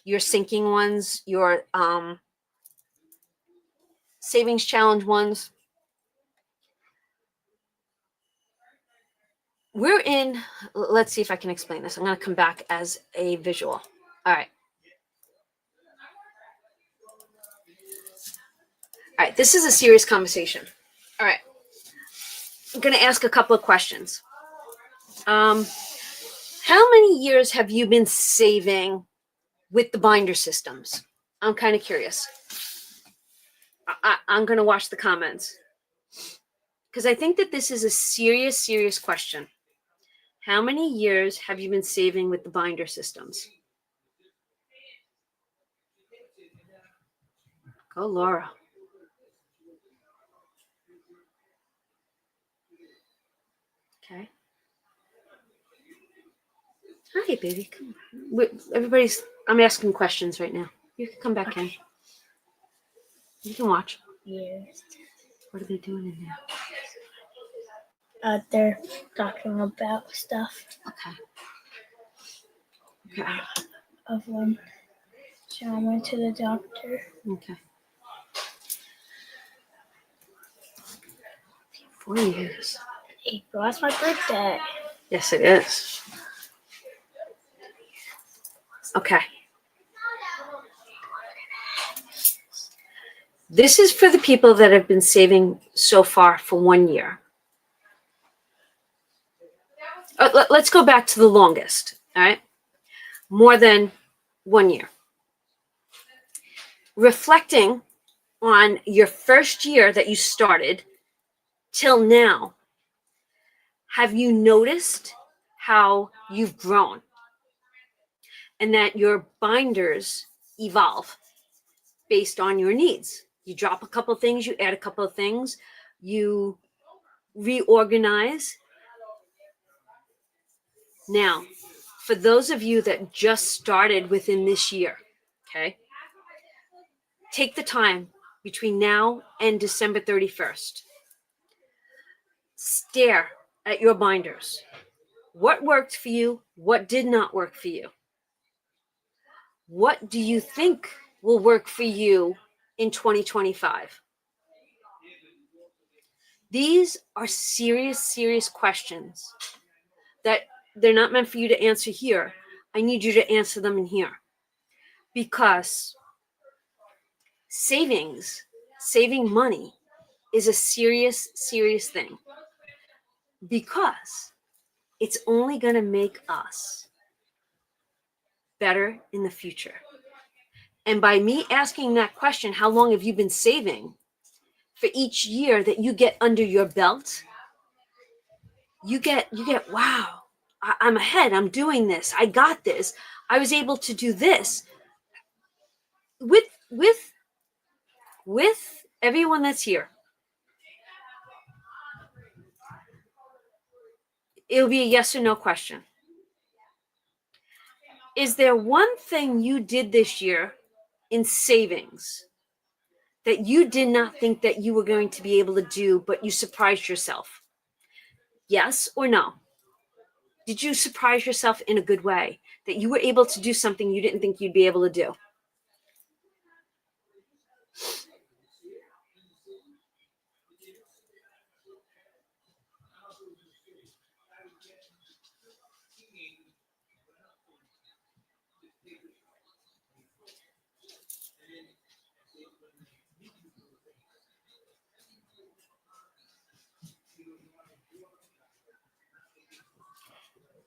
your sinking ones, your savings challenge ones, let's see if I can explain this. I'm going to come back as a visual. All right. All right, this is a serious conversation. All right. I'm going to ask a couple of questions. How many years have you been saving with the binder systems? I'm kind of curious. I'm going to watch the comments, because I think that this is a serious, serious question. How many years have you been saving with the binder systems? Go, Laura. Okay. Hi, baby. Come on. I'm asking questions right now. You can come back in. You can watch. Years. What are they doing in there? They're talking about stuff Okay. of when John went to the doctor. Okay. 4 years. April, that's my birthday. Yes, it is. Okay. This is for the people that have been saving so far for 1 year. Let's go back to the longest, all right? More than 1 year. Reflecting on your first year that you started till now, have you noticed how you've grown and that your binders evolve based on your needs? You drop a couple of things, you add a couple of things, you reorganize. Now, for those of you that just started within this year, okay, take the time between now and December 31st. Stare at your binders. What worked for you? What did not work for you? What do you think will work for you in 2025? These are serious, serious questions that they're not meant for you to answer here. I need you to answer them in here, because saving money is a serious, serious thing. because it's only going to make us better in the future. And by me asking that question, how long have you been saving, for each year that you get under your belt, you get, wow, I'm ahead. I'm doing this. I got this. I was able to do this with everyone that's here. It'll be a yes or no question. Is there one thing you did this year in savings that you did not think that you were going to be able to do, but you surprised yourself? Yes or no? Did you surprise yourself in a good way that you were able to do something you didn't think you'd be able to do?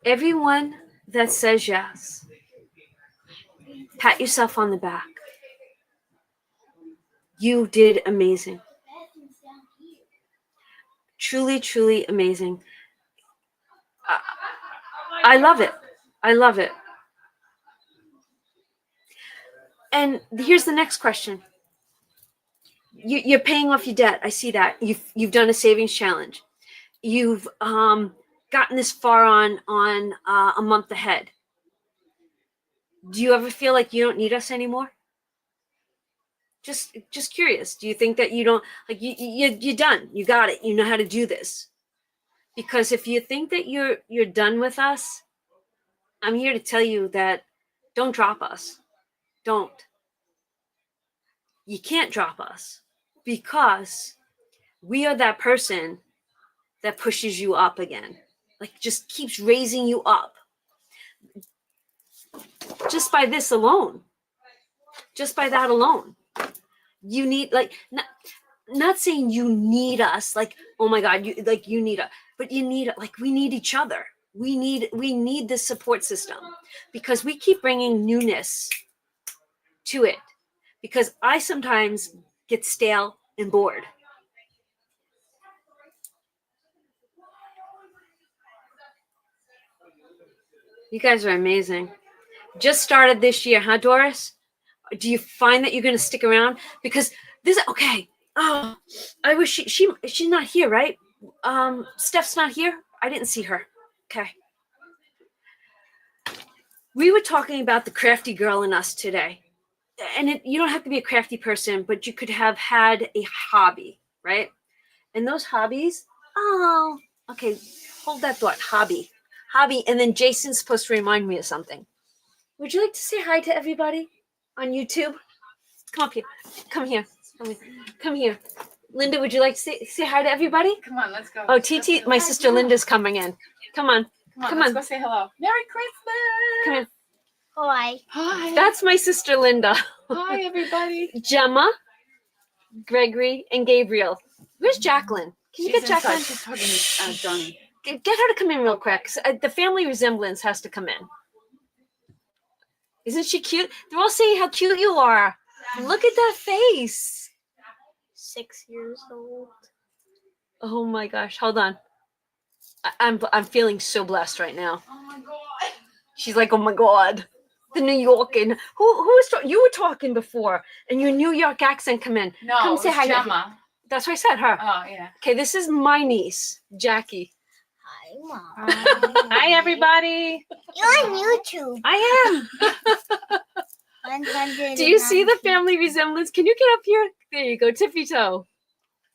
Everyone that says yes, pat yourself on the back. You did amazing. Truly, truly amazing. I love it. I love it. And here's the next question. You're paying off your debt. I see that. You've done a savings challenge. You've gotten this far on a month ahead. Do you ever feel like you don't need us anymore? Just curious. Do you think that you don't, like, you're done? You got it. You know how to do this. Because if you think that you're done with us, I'm here to tell you that don't drop us. Don't. You can't drop us, because we are that person that pushes you up again. Like, just keeps raising you up. Just by this alone. Just by that alone. You need, like, not saying you need us, like, oh my God, you need us, but you need, like, we need each other. We need this support system, because we keep bringing newness to it, because I sometimes get stale and bored. You guys are amazing. Just started this year, huh, Doris? Do you find that you're going to stick around? Because this, okay. Oh, I wish she's not here, right? Steph's not here. I didn't see her. Okay. We were talking about the crafty girl in us today. And you don't have to be a crafty person, but you could have had a hobby, right? And those hobbies, oh, okay, hold that thought, hobby. And then Jason's supposed to remind me of something. Would you like to say hi to everybody on YouTube? Come up here. Come here. Come here. Linda, would you like to say hi to everybody? Come on, let's go. Oh, TT, my sister Linda's coming in. Come on. Let's go say hello. Merry Christmas. Come here. Hi. Hi. That's my sister Linda. Hi, everybody. Gemma, Gregory, and Gabriel. Where's Jacqueline? Can you get Jacqueline? She's talking to Donna. Get her to come in real quick. The family resemblance has to come in. Isn't she cute? They're all saying how cute you are. Look at that face. 6 years old. Oh my gosh. Hold on. I'm feeling so blessed right now. Oh my God. She's like, oh my God. The New York, and who was you were talking before, and your New York accent come in. No, come say hi. Gemma. That's what I said, her. Oh, yeah. Okay, this is my niece, Jackie. Hi, Mom. Hi, everybody. You're on YouTube. I am. Do you see the family resemblance? Can you get up here? There you go, tippy toe.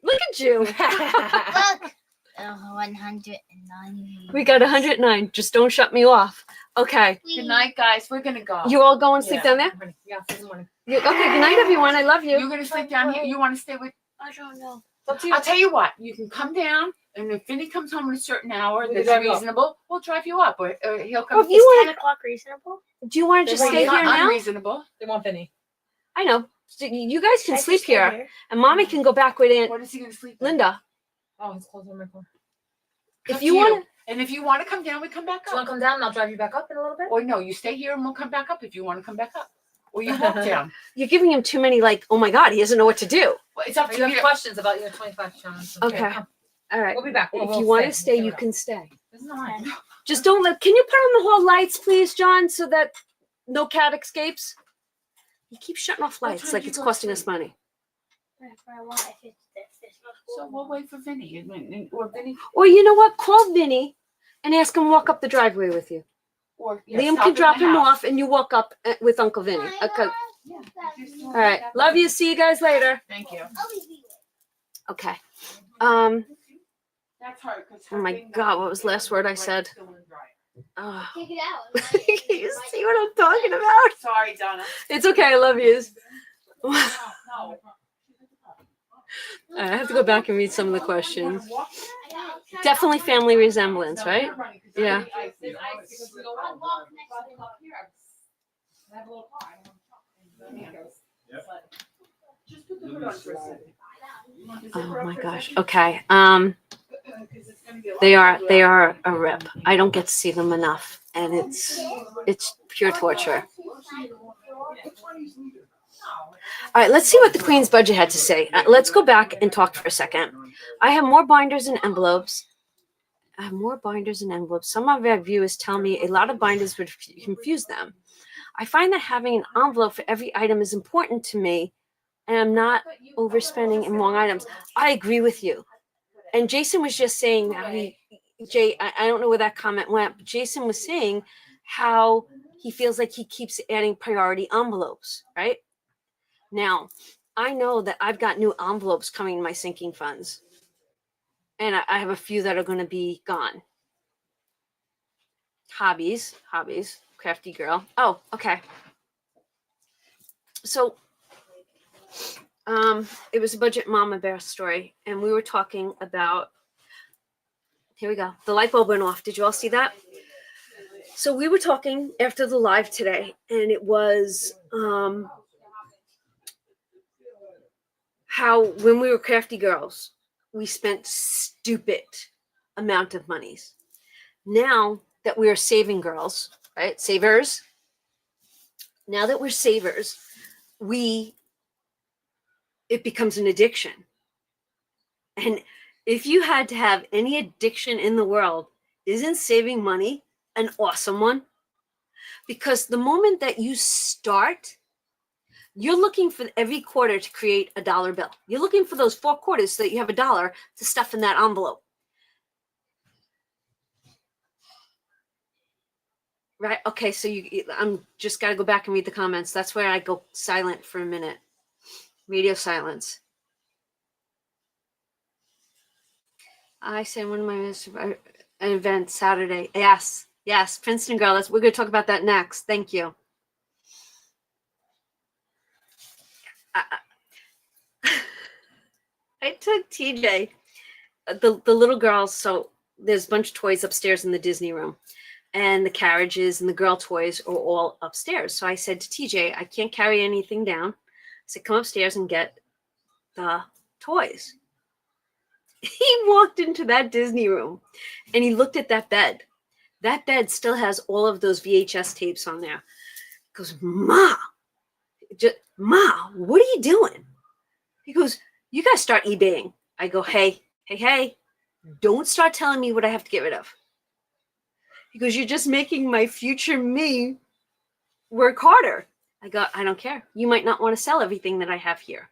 Look at you. Look. 109. We got 109. Just don't shut me off. Okay. Good night, guys. We're going to go. You all go and sleep down there? Yeah, good morning. Okay, good night, everyone. I love you. You're going to sleep down here? You want to stay with? I don't know. I'll tell you what. You can come down, and if Vinny comes home at a certain hour We that's can drive you up. reasonable, we'll drive you up. Or he'll come. Well, if Is you 10 want, o'clock reasonable? do you want to just Well, stay it's here not now? unreasonable. They want Vinny. I know. So you guys can Should I sleep just stay here, and Mommy can go back with Aunt What is he going to sleep in? Linda. Oh, his clothes are in my car. If you want to, And if you want to come down, we come back Do you want up. to come down and I'll drive you back up in a little bit? Or no, you stay here and we'll come back up if you want to come back up. Or you walk down. you're giving him too many, like, oh my God, he doesn't know what to do. Well, it's up Or to you you. have questions about your 25 challenge? Okay. Come. All right. We'll be back. If We'll you want to stay, stay, you we'll can stay. This is mine. Just don't let, can you put on the hall lights, please, John, so that no cat escapes? You keep shutting off What lights time like do you it's go to costing us sleep? money. So we'll wait for Vinny. Or Vinny. Or you know what? Call Vinny and ask him to walk up the driveway with you. Or Liam stop can in the drop him house. off and you walk up with Uncle Vinny. Okay. Yeah. All right. Love you. See you guys later. Thank you. Okay. That's hard. Oh my God, what was the last word I said? Oh. Take it out. You see what I'm talking about? Sorry, Donna. It's okay. I love you. No. I have to go back and read some of the questions. Definitely family resemblance, right? Yeah. Oh my gosh. Okay. They are a rip. I don't get to see them enough, and it's pure torture. All right, let's see what the Queen's budget had to say. Let's go back and talk for a second. I have more binders and envelopes. Some of our viewers tell me a lot of binders would confuse them. I find that having an envelope for every item is important to me, and I'm not overspending in wrong items. I agree with you. And Jason was just saying how I don't know where that comment went, but Jason was saying how he feels like he keeps adding priority envelopes, right? Now, I know that I've got new envelopes coming in my sinking funds. And I have a few that are going to be gone. Hobbies, crafty girl. Oh, okay. So, it was a budget mama bear story, and we were talking about, here we go. The light bulb went off. Did you all see that? So we were talking after the live today, and it was, how when we were crafty girls, we spent stupid amount of monies. Now that we are saving girls, right? Savers. Now that we're savers, it becomes an addiction. And if you had to have any addiction in the world, isn't saving money an awesome one? Because the moment that you start, you're looking for every quarter to create a dollar bill. You're looking for those 4 quarters so that you have $1 to stuff in that envelope. Right? Okay, so I'm just got to go back and read the comments. That's where I go silent for a minute. Radio silence. I said one of my an event Saturday. Yes, Princeton girl. We're going to talk about that next. Thank you. I took TJ, the little girls. So there's a bunch of toys upstairs in the Disney room, and the carriages and the girl toys are all upstairs. So I said to TJ, I can't carry anything down. I said, come upstairs and get the toys. He walked into that Disney room and he looked at that bed. That bed still has all of those VHS tapes on there. He goes, Ma, what are you doing? He goes, you guys start eBaying. I go, hey, don't start telling me what I have to get rid of. He goes, you're just making my future me work harder. I go, I don't care. You might not want to sell everything that I have here.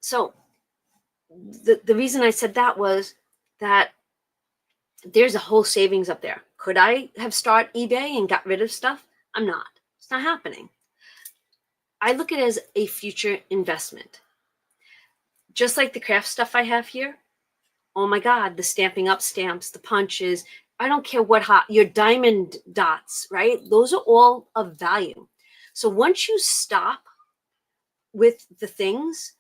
So the reason I said that was that there's a whole savings up there. Could I have started eBay and got rid of stuff? I'm not. It's not happening. I look at it as a future investment. Just like the craft stuff I have here. Oh my God, the Stampin' Up stamps, the punches. I don't care what your diamond dots, right? Those are all of value. So once you stop with the things,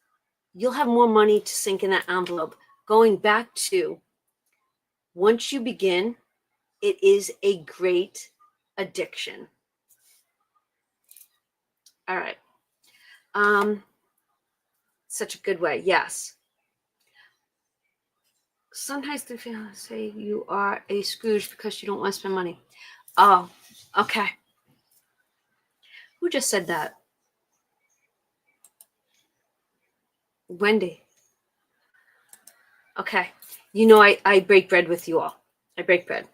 you'll have more money to sink in that envelope. Going back to, once you begin, it is a great addiction. All right. Such a good way. Yes. sometimes they say you are a Scrooge because you don't want to spend money. Oh, okay. Who just said that? Wendy. Okay. You know, I break bread with you all. I break bread.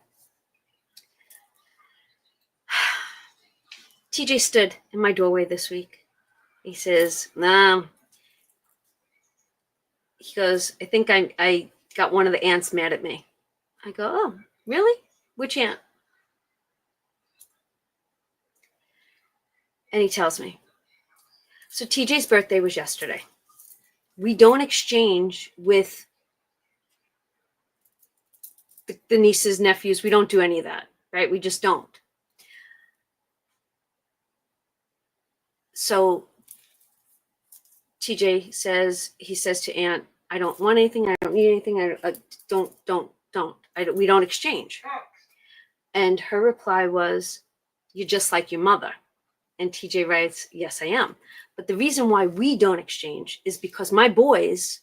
TJ stood in my doorway this week. He says, he goes, I think I got one of the aunts mad at me. I go, oh, really? Which aunt? And he tells me. So TJ's birthday was yesterday. We don't exchange with the nieces, nephews. We don't do any of that, right? We just don't. So TJ says, he says to Aunt, I don't want anything. I don't need anything. We don't exchange. And her reply was, you're just like your mother. And TJ writes, yes, I am. But the reason why we don't exchange is because my boys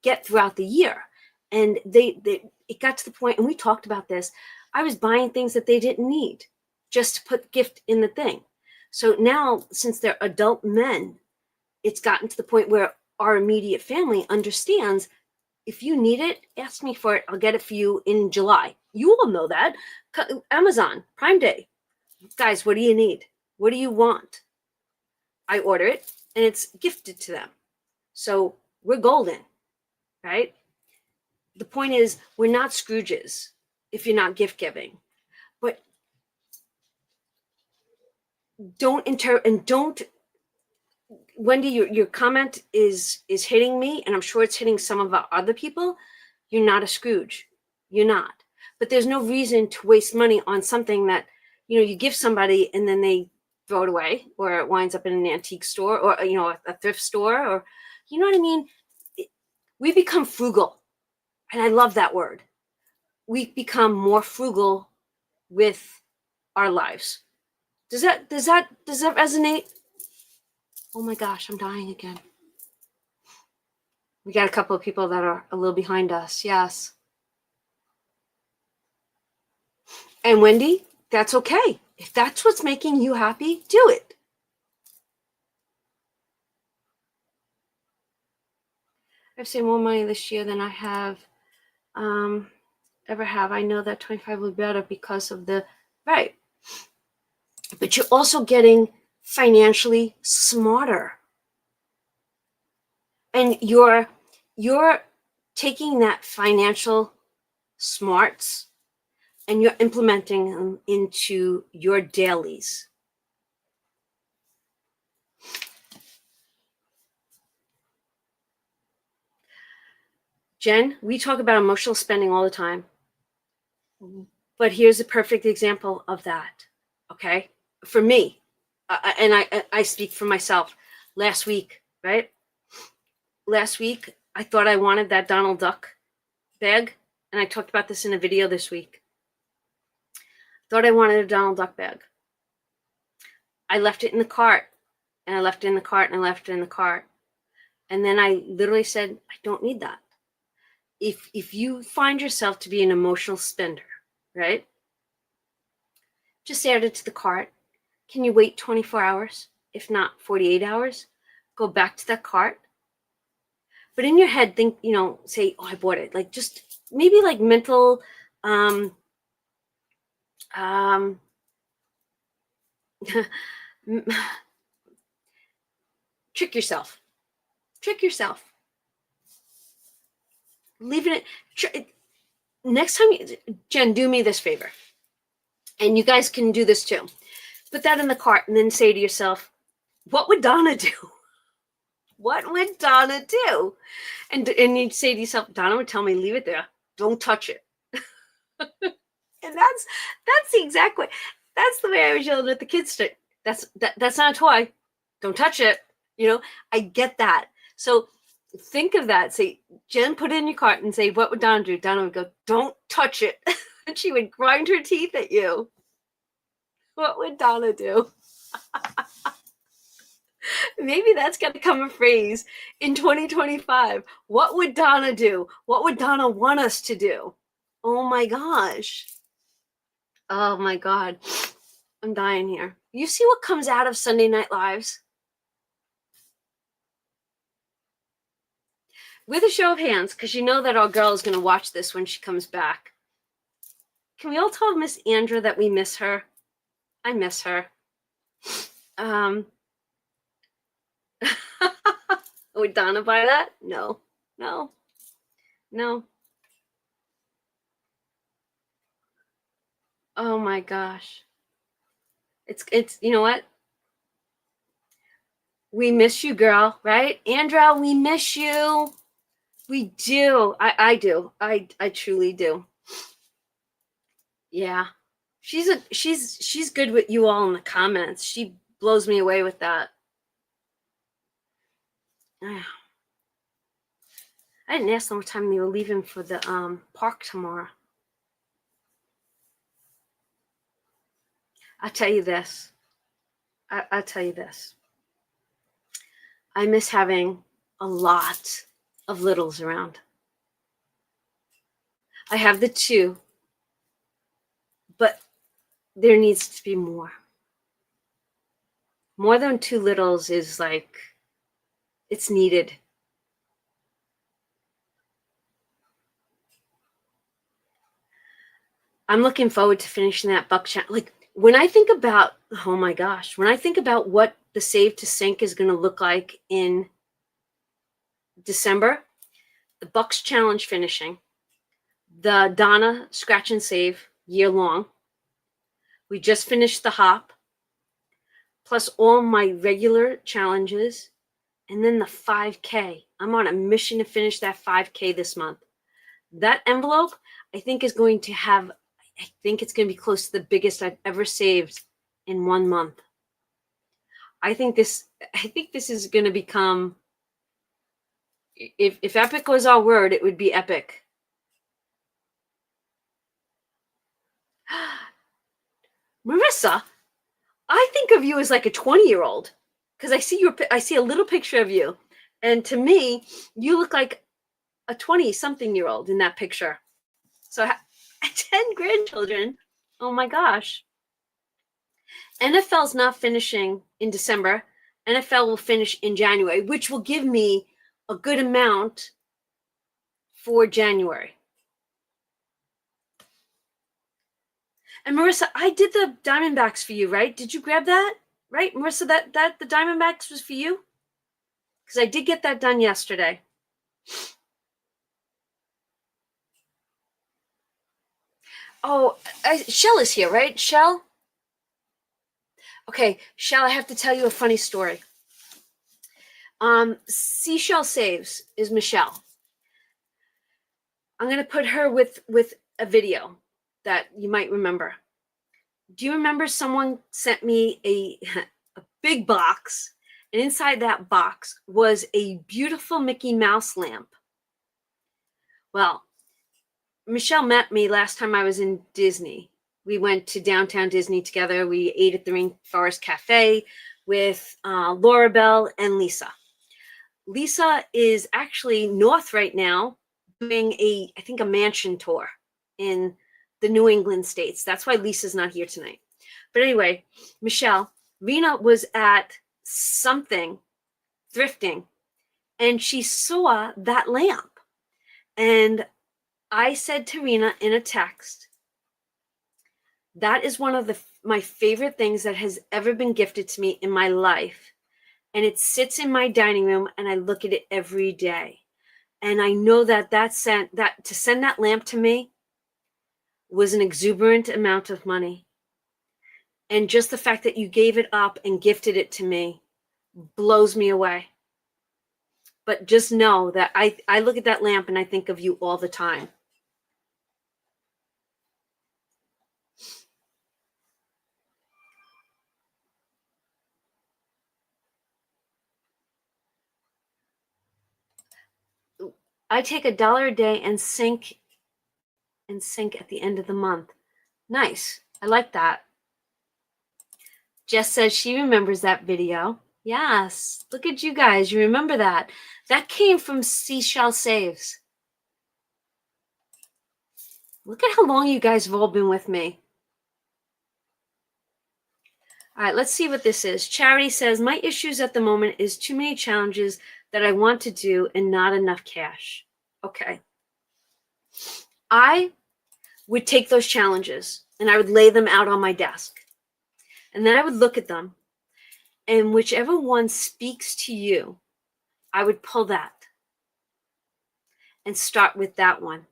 get throughout the year. And it got to the point, and we talked about this, I was buying things that they didn't need just to put gift in the thing. So now, since they're adult men, it's gotten to the point where our immediate family understands, if you need it, ask me for it. I'll get it for you in July. You all know that. Amazon, Prime Day. Guys, what do you need? What do you want? I order it, and it's gifted to them. So we're golden, right? The point is, we're not Scrooges if you're not gift giving. But Wendy, your comment is hitting me, and I'm sure it's hitting some of our other people. You're not a Scrooge. You're not. But there's no reason to waste money on something that, you give somebody and then they throw it away, or it winds up in an antique store, or, a thrift store, or, you know what I mean? We become frugal. And I love that word. We become more frugal with our lives. Does that resonate? Oh my gosh, I'm dying again. We got a couple of people that are a little behind us. Yes. And Wendy, that's okay. If that's what's making you happy, do it. I've saved more money this year than I have ever have. I know that 25 will be better because of the right. But you're also getting financially smarter. And you're taking that financial smarts and you're implementing them into your dailies. Jen, we talk about emotional spending all the time. But here's a perfect example of that, okay? For me, and I speak for myself. Last week, right? Last week, I thought I wanted that Donald Duck bag, and I talked about this in a video this week. Thought I wanted a Donald Duck bag. I left it in the cart, and I left it in the cart, and I left it in the cart. And then I literally said, I don't need that. If you find yourself to be an emotional spender, right? Just add it to the cart. Can you wait 24 hours? If not 48 hours, go back to that cart. But in your head, think, say, oh, I bought it. Like just maybe like mental, trick yourself. Leave it. Next time, Jen, do me this favor. And you guys can do this too. Put that in the cart and then say to yourself, what would Donna do? What would Donna do? And you'd say to yourself, Donna would tell me, leave it there. Don't touch it. And that's the exact way. That's the way I was yelling at the kids. That's not a toy. Don't touch it. I get that. So think of that. Say, Jen, put it in your cart and say, what would Donna do? Donna would go, don't touch it. And she would grind her teeth at you. What would Donna do? Maybe that's going to become a phrase in 2025. What would Donna do? What would Donna want us to do? Oh my gosh. Oh my God. I'm dying here. You see what comes out of Sunday Night Lives? With a show of hands, because you know that our girl is going to watch this when she comes back. Can we all tell Miss Andra that we miss her? I miss her. Would Donna buy that? No. Oh my gosh. It's you know what? We miss you, girl, right? Andra, we miss you. We do. I do. I truly do. Yeah. She's good with you all in the comments. She blows me away with that. I didn't ask them what time they were leaving for the park tomorrow. I'll tell you this. I'll tell you this. I miss having a lot of littles around. I have the 2, but there needs to be more. More than 2 littles is like, it's needed. I'm looking forward to finishing that buck challenge. Like, when I think about, oh my gosh, when I think about what the Save to Sink is going to look like in December, the Bucks challenge finishing, the Donna scratch and save year long. We just finished the hop, plus all my regular challenges, and then the 5K. I'm on a mission to finish that 5K this month. That envelope, I think, is going to have, I think it's going to be close to the biggest I've ever saved in 1 month. I think this is going to become, if epic was our word, it would be epic. Marissa, I think of you as like a 20-year-old because I see a little picture of you, and to me, you look like a 20-something-year-old in that picture. So 10 grandchildren. Oh my gosh. NFL's not finishing in December. NFL will finish in January, which will give me a good amount for January. And Marissa, I did the Diamondbacks for you, right? Did you grab that? Right, Marissa, that the Diamondbacks was for you? Because I did get that done yesterday. Oh, Shell is here, right? Shell? Okay, Shell, I have to tell you a funny story. Seashell Saves is Michelle. I'm going to put her with a video that you might remember. Do you remember someone sent me a big box, and inside that box was a beautiful Mickey Mouse lamp? Well, Michelle met me last time I was in Disney. We went to downtown Disney together. We ate at the Rainforest Cafe with Laura Bell and Lisa. Lisa is actually north right now doing I think a mansion tour in the New England states. That's why Lisa's not here tonight. But anyway, Michelle, Rena was at something thrifting, and she saw that lamp. And I said to Rena in a text, that is one of my favorite things that has ever been gifted to me in my life. And it sits in my dining room, and I look at it every day. And I know that to send that lamp to me was an exuberant amount of money. And just the fact that you gave it up and gifted it to me blows me away. But just know that I look at that lamp and I think of you all the time. I take $1 a day and sink at the end of the month. Nice. I like that. Jess says she remembers that video. Yes. Look at you guys. You remember that. That came from Seashell Saves. Look at how long you guys have all been with me. All right, let's see what this is. Charity says, my issues at the moment is too many challenges that I want to do and not enough cash. Okay. I would take those challenges and I would lay them out on my desk. And then I would look at them. And whichever one speaks to you, I would pull that and start with that one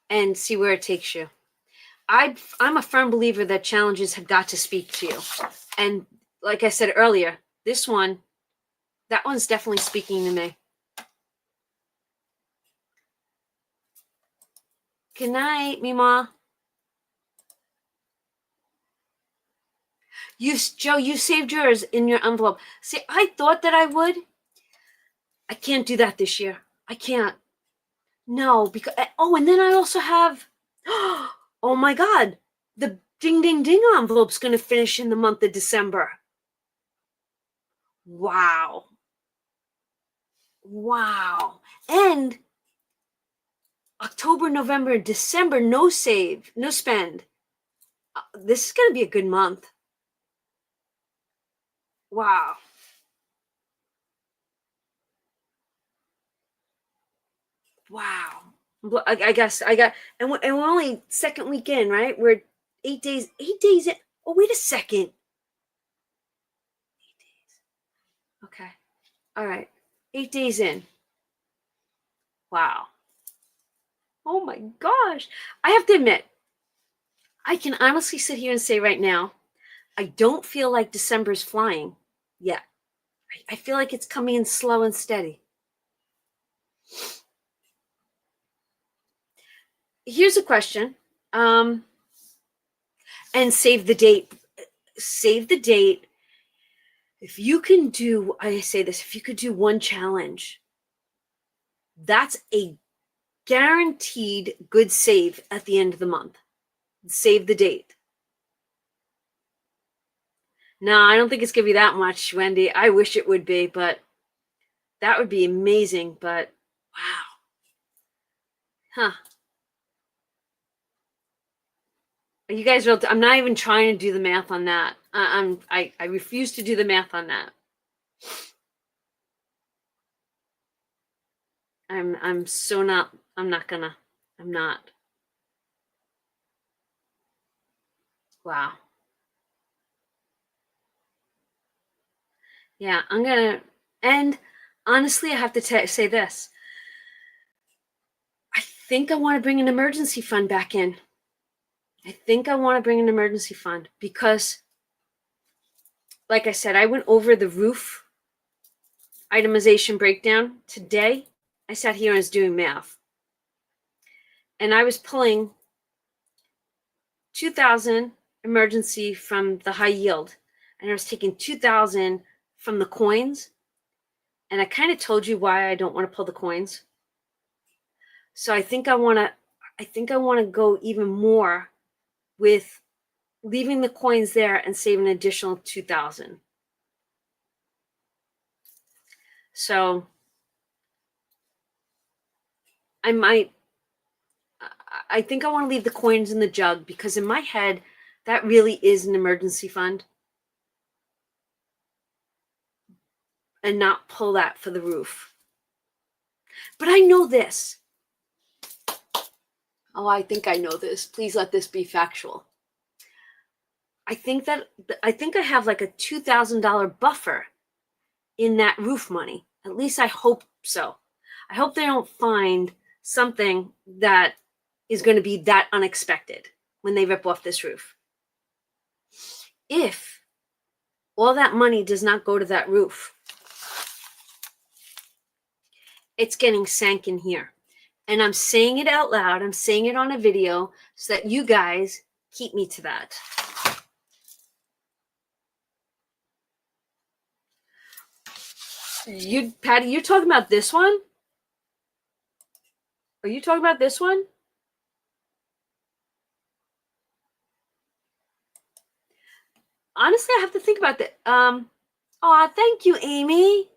and see where it takes you. I'm a firm believer that challenges have got to speak to you. And like I said earlier, this one, that one's definitely speaking to me. Good night, Mima. Joe, you saved yours in your envelope. See, I thought that I would. I can't do that this year. I can't. No, because, oh, and then I also have, oh my God, the ding, ding, ding envelope's going to finish in the month of December. Wow. Wow. And October, November, December, no save, no spend. This is going to be a good month. Wow. Wow. I guess I got, and we're only second weekend, right? We're 8 days in. Oh, wait a second. 8 days. Okay. All right. 8 days in. Wow. Oh my gosh. I have to admit, I can honestly sit here and say right now, I don't feel like December's flying yet. I feel like it's coming in slow and steady. Here's a question. And save the date. Save the date. If you can do, I say this, if you could do one challenge, that's a guaranteed good save at the end of the month. Save the date. No, I don't think it's going to be that much, Wendy. I wish it would be, but that would be amazing. But wow. Huh. You guys are, I'm not even trying to do the math on that. I refuse to do the math on that. I'm not. Wow. Yeah, and honestly, I have to say this. I think I want to bring an emergency fund back in. I think I want to bring an emergency fund because, like I said, I went over the roof itemization breakdown today. I sat here and was doing math. And I was pulling 2,000 emergency from the high yield. And I was taking 2,000 from the coins. And I kind of told you why I don't want to pull the coins. So I think I want to go even more with leaving the coins there and saving an additional 2,000. So I think I want to leave the coins in the jug because in my head, that really is an emergency fund. And not pull that for the roof. But I know this. Oh, I think I know this. Please let this be factual. I think I have like a $2,000 buffer in that roof money. At least I hope so. I hope they don't find something that is going to be that unexpected when they rip off this roof. If all that money does not go to that roof, it's getting sank in here. And I'm saying it out loud. I'm saying it on a video so that you guys keep me to that. Patty, you're talking about this one? Are you talking about this one? honestly, I have to think about that. Oh, thank you, Amy.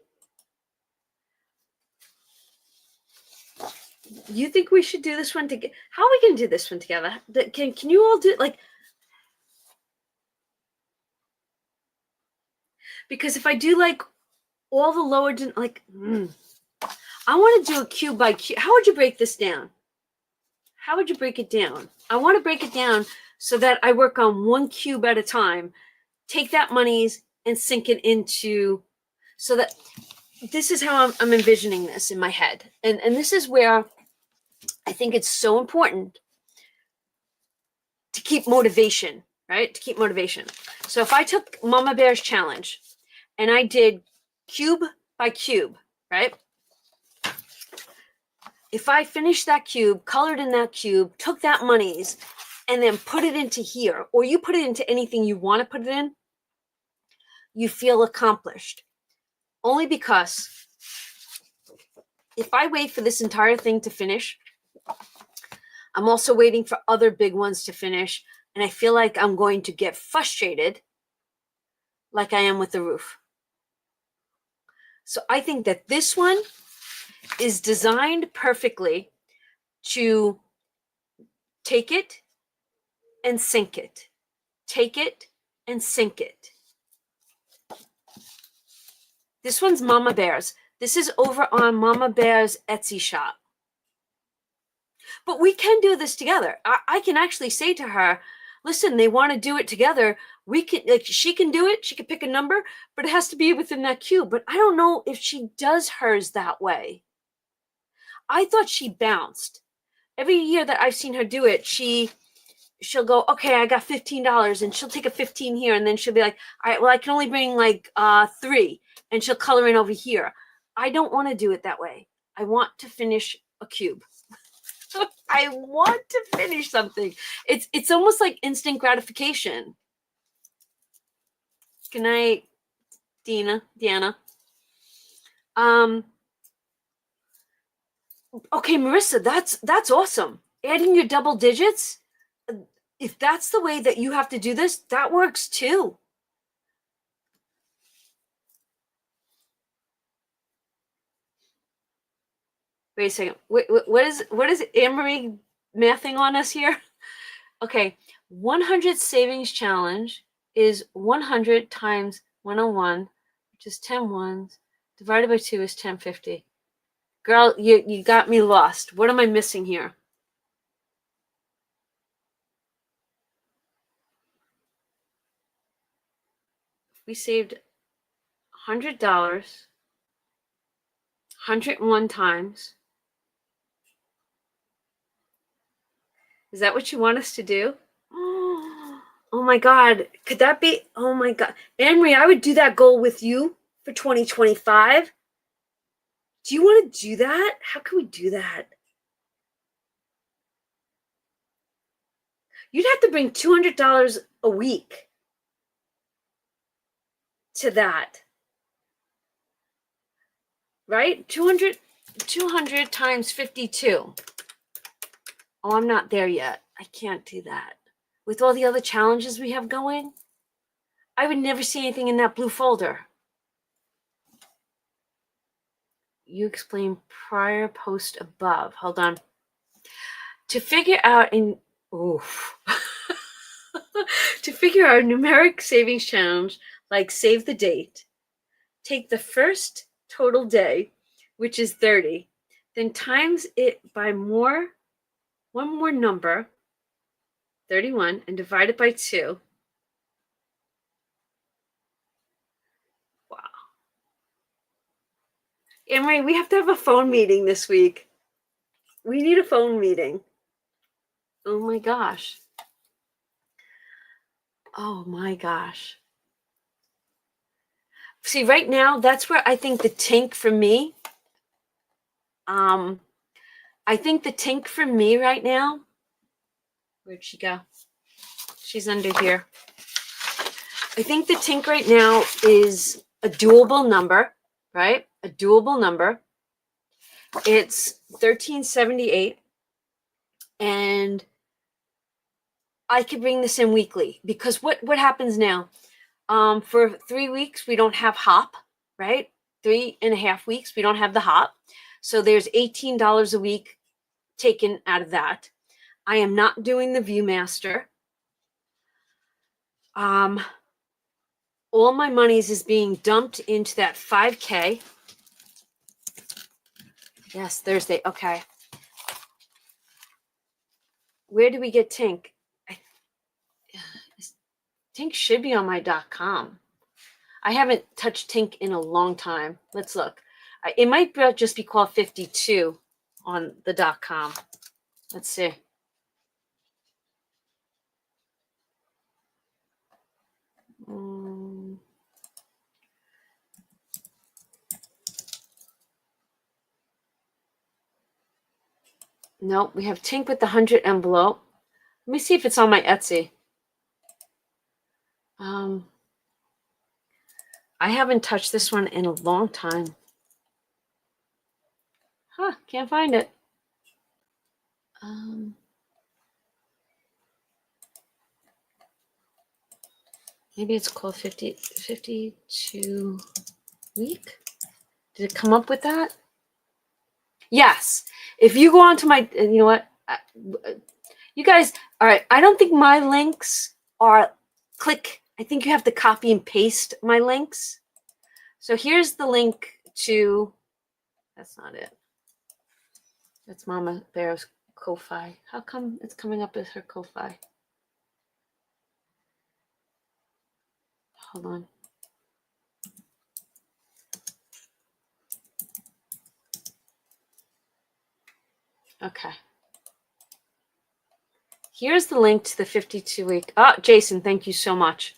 You think we should do this one together? How are we going to do this one together? Can you all do it? Like, because if I do like all the lower, like, I want to do a cube by cube. How would you break this down? How would you break it down? I want to break it down so that I work on one cube at a time, take that monies and sink it into, so that this is how I'm envisioning this in my head. And this is where I think it's so important to keep motivation, right? To keep motivation. So if I took Mama Bear's challenge and I did cube by cube, right? If I finished that cube, colored in that cube, took that monies, and then put it into here, or you put it into anything you want to put it in, you feel accomplished. Only because if I wait for this entire thing to finish, I'm also waiting for other big ones to finish, and I feel like I'm going to get frustrated like I am with the roof. So I think that this one is designed perfectly to take it and sink it. Take it and sink it. This one's Mama Bear's. This is over on Mama Bear's Etsy shop. But we can do this together. I can actually say to her, listen, they want to do it together. We can, like, she can do it. She can pick a number, but it has to be within that cube. But I don't know if she does hers that way. I thought she bounced. Every year that I've seen her do it, she'll go, okay, I got $15, and she'll take a 15 here, and then she'll be like, all right, well, I can only bring like 3, and she'll color in over here. I don't want to do it that way. I want to finish a cube. I want to finish something. It's almost like instant gratification. Good night, Deanna. Okay, Marissa, that's awesome. Adding your double digits, if that's the way that you have to do this, that works too. Wait a second. What is Anne-Marie mathing on us here? Okay, 100 savings challenge is 100 times 101, which is 10 ones, divided by 2 is 1050. Girl, you got me lost. What am I missing here? We saved $100, 101 times. Is that what you want us to do? Oh my God. Could that be? Oh my God. Anne-Marie, I would do that goal with you for 2025. Do you want to do that? How can we do that? You'd have to bring $200 a week to that. Right? 200 times 52. Oh, I'm not there yet. I can't do that. With all the other challenges we have going, I would never see anything in that blue folder. You explain prior post above. Hold on. To figure out to figure out a numeric savings challenge, like save the date, take the first total day, which is 30, then times it by one more number, 31, and divide it by 2. Wow. Anne-Marie, we have to have a phone meeting this week. We need a phone meeting. Oh my gosh. Oh my gosh. See, right now, that's where I think the tink for me, I think the tink for me right now, where'd she go? She's under here. I think the tink right now is a doable number, right? A doable number. It's 1378, and I could bring this in weekly, because what happens now? For 3 weeks, we don't have hop, right? 3.5 weeks, we don't have the hop. So there's $18 a week taken out of that. I am not doing the Viewmaster. All my monies is being dumped into that 5K. Yes, Thursday. Okay. Where do we get Tink? Tink should be on my .com. I haven't touched Tink in a long time. Let's look. It might just be called 52 on the .com. Let's see. Nope, we have Tink with the 100 envelope. Let me see if it's on my Etsy. I haven't touched this one in a long time. Huh, can't find it. Maybe it's called 52 week. Did it come up with that? Yes. If you go onto my, you know what? You guys, all right. I don't think my links are click. I think you have to copy and paste my links. So here's the link to, that's not it. That's Mama Bear's Ko-Fi. How come it's coming up as her Ko-Fi? Hold on. Okay. Here's the link to the 52 week. Oh, Jason, thank you so much.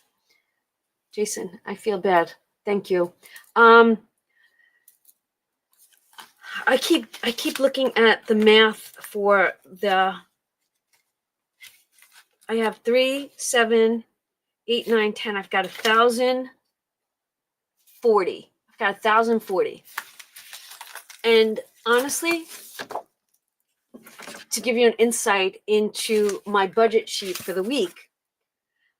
Jason, I feel bad. Thank you. I keep looking at the math for the. I have 3, 7, 8, 9, 10. I've got 1,040. I've got 1,040. And honestly, to give you an insight into my budget sheet for the week.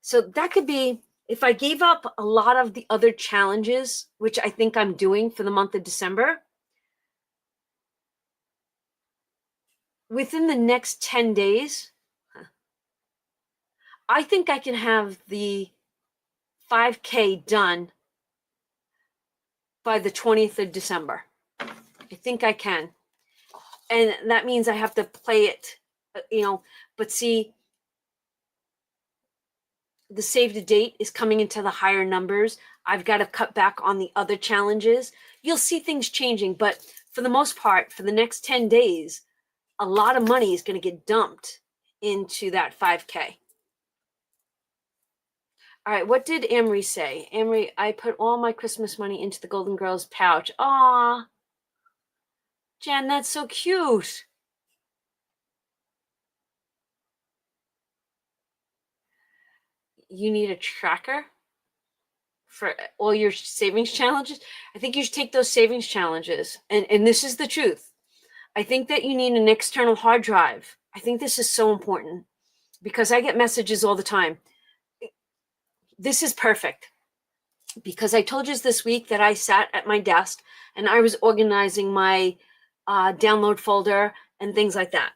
So that could be if I gave up a lot of the other challenges, which I think I'm doing for the month of December, within the next 10 days, I think I can have the 5K done by the 20th of December. I think I can. And that means I have to play it, but see, the save to date is coming into the higher numbers. I've got to cut back on the other challenges. You'll see things changing, but for the most part, for the next 10 days, a lot of money is going to get dumped into that 5K. All right, what did Amory say? Amory, I put all my Christmas money into the Golden Girls pouch. Aw, Jen, that's so cute. You need a tracker for all your savings challenges? I think you should take those savings challenges. And this is the truth. I think that you need an external hard drive. I think this is so important because I get messages all the time. This is perfect because I told you this week that I sat at my desk and I was organizing my download folder and things like that.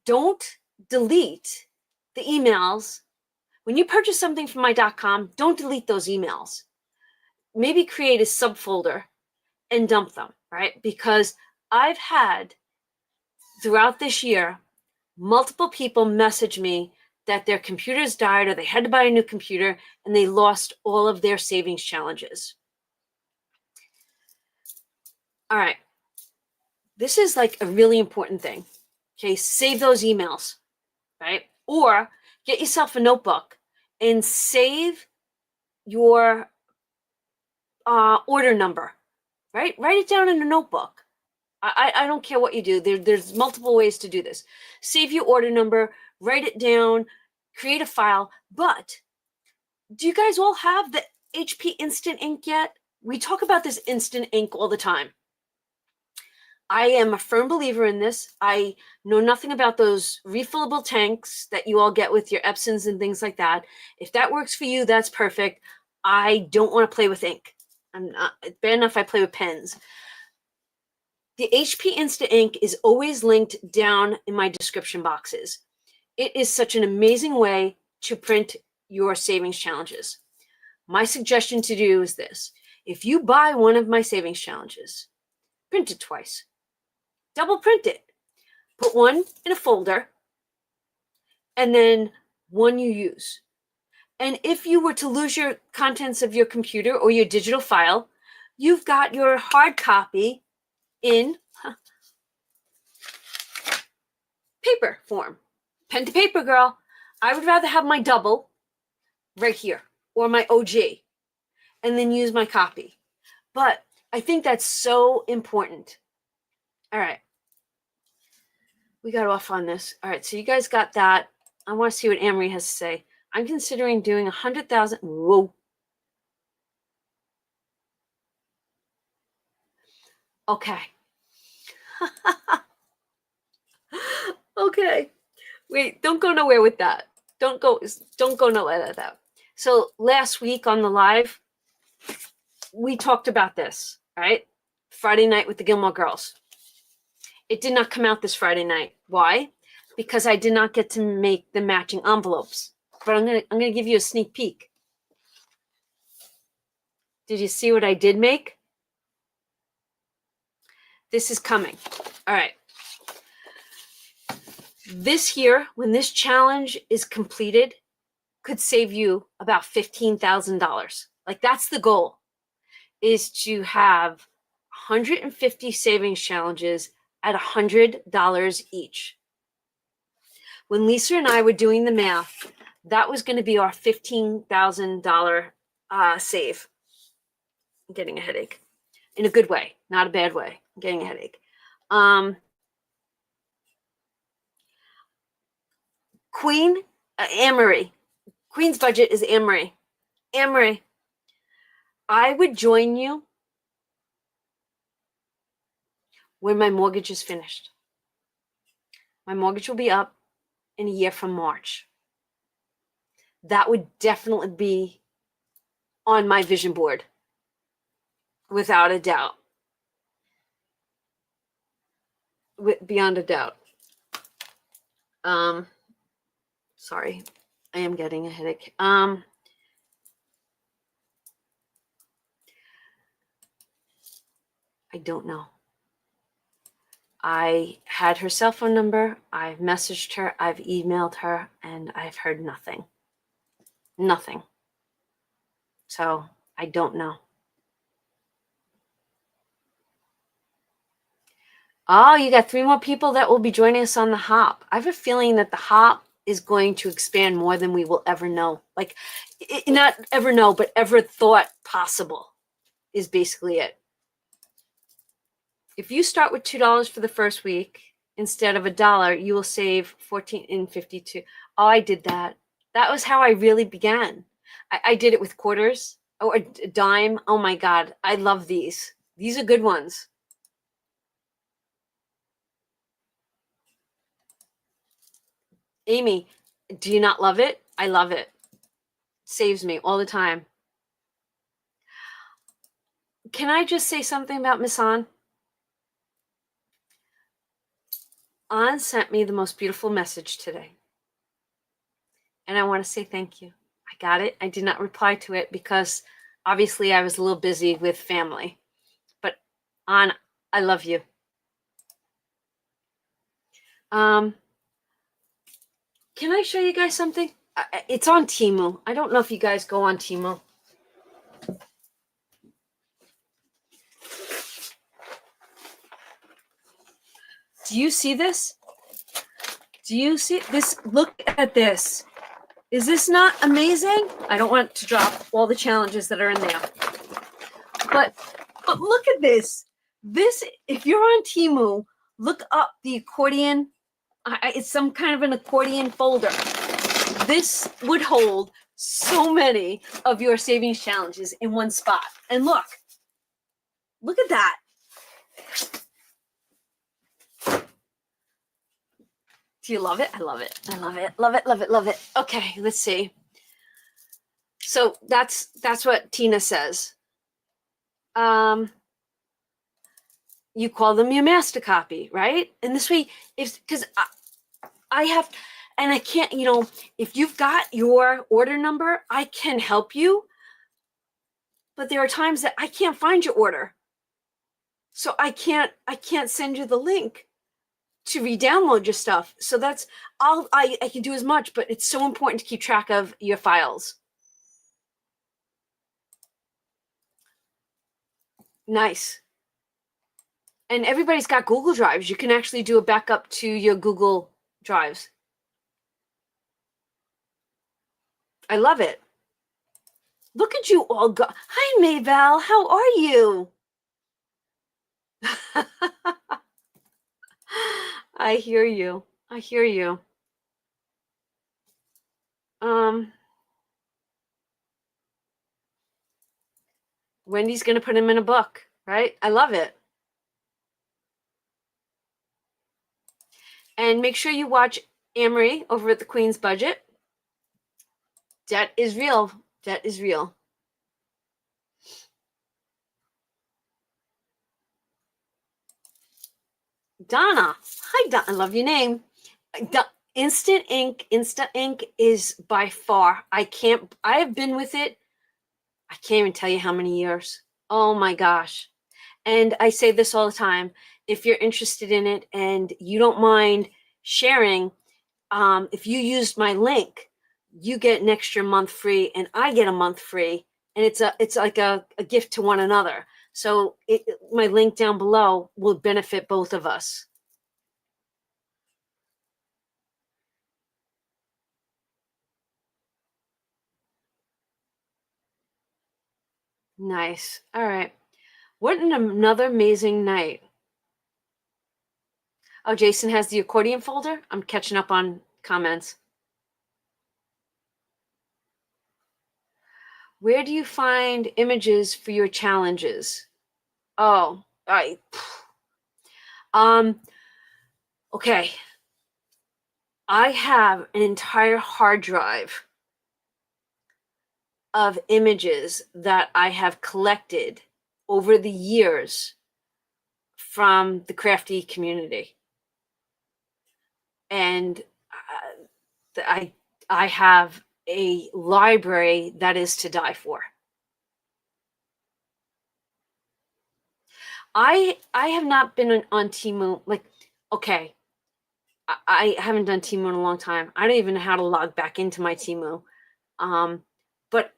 Don't delete the emails. When you purchase something from my.com, don't delete those emails. Maybe create a subfolder and dump them, right? Because I've had throughout this year, multiple people message me that their computers died or they had to buy a new computer and they lost all of their savings challenges. All right. This is like a really important thing. Okay, save those emails, right? Or get yourself a notebook and save your order number, right? Write it down in a notebook. I don't care what you do. There's multiple ways to do this. Save your order number, write it down, create a file. But do you guys all have the HP Instant Ink yet? We talk about this Instant Ink all the time. I am a firm believer in this. I know nothing about those refillable tanks that you all get with your Epsons and things like that. If that works for you, that's perfect. I don't want to play with ink. I'm not bad enough I play with pens. The HP Insta Ink is always linked down in my description boxes. It is such an amazing way to print your savings challenges. My suggestion to do is this. If you buy one of my savings challenges, print it twice. Double print it. Put one in a folder and then one you use. And if you were to lose your contents of your computer or your digital file, you've got your hard copy in paper form. Pen to paper, girl. I would rather have my double right here or my OG and then use my copy. But I think that's so important. All right. We got off on this. All right. So you guys got that. I want to see what Amory has to say. I'm considering doing 100,000. Whoa. Okay. Okay. Wait, don't go nowhere with that. Don't go nowhere with that. So last week on the live, we talked about this, right? Friday night with the Gilmore Girls. It did not come out this Friday night. Why? Because I did not get to make the matching envelopes. But I'm gonna give you a sneak peek. Did you see what I did make? This is coming. All right. This here, when this challenge is completed, could save you about $15,000. Like that's the goal, is to have 150 savings challenges at $100 each. When Lisa and I were doing the math, that was going to be our $15,000 save. I'm getting a headache in a good way, not a bad way. I'm getting a headache. Queen, Amory. Queen's budget is Amory. Amory, I would join you when my mortgage is finished. My mortgage will be up in a year from March. That would definitely be on my vision board, without a doubt. Beyond a doubt. Sorry, I am getting a headache. I don't know. I had her cell phone number. I've messaged her. I've emailed her, and I've heard nothing. Nothing. So I don't know. Oh, you got 3 more people that will be joining us on the hop. I have a feeling that the hop is going to expand more than we will ever know. Like, not ever know, but ever thought possible is basically it. If you start with $2 for the first week instead of $1, you will save $14.52. Oh, I did that. That was how I really began. I did it with quarters or a dime. Oh my God, I love these. These are good ones. Amy, do you not love it? I love it. Saves me all the time. Can I just say something about Miss An? An sent me the most beautiful message today. And I want to say thank you. I got it. I did not reply to it because obviously I was a little busy with family. But An, I love you. Can I show you guys something? It's on Temu. I don't know if you guys go on Temu. Do you see this? Do you see this? Look at this. Is this not amazing? I don't want to drop all the challenges that are in there. But look at this. This, if you're on Temu, look up the accordion. It's some kind of an accordion folder. This would hold so many of your savings challenges in one spot. And look at that. Do you love it? I love it. I love it. Love it, love it, love it. Okay, let's see. So that's what Tina says. You call them your master copy, right? And this way, if because I have, and I can't, if you've got your order number, I can help you. But there are times that I can't find your order, so I can't send you the link to re-download your stuff. So that's I can do as much, but it's so important to keep track of your files. Nice. And everybody's got Google Drives. You can actually do a backup to your Google Drives. I love it. Look at you all go. Hi, Maybell. How are you? I hear you. I hear you. Wendy's going to put him in a book, right? I love it. And make sure you watch Amory over at the Queen's Budget. Debt is real. Debt is real. Donna. Hi, Donna. I love your name. Instant Ink is by far, I have been with it. I can't even tell you how many years. Oh my gosh. And I say this all the time. If you're interested in it and you don't mind sharing, if you used my link, you get an extra month free and I get a month free. And it's like a gift to one another. So my link down below will benefit both of us. Nice. All right. What another amazing night. Oh, Jason has the accordion folder. I'm catching up on comments. Where do you find images for your challenges? Oh, okay. I have an entire hard drive of images that I have collected over the years from the crafty community. And I have a library that is to die for. I have not been on Temu, like, okay, I haven't done Temu in a long time. I don't even know how to log back into my Temu. But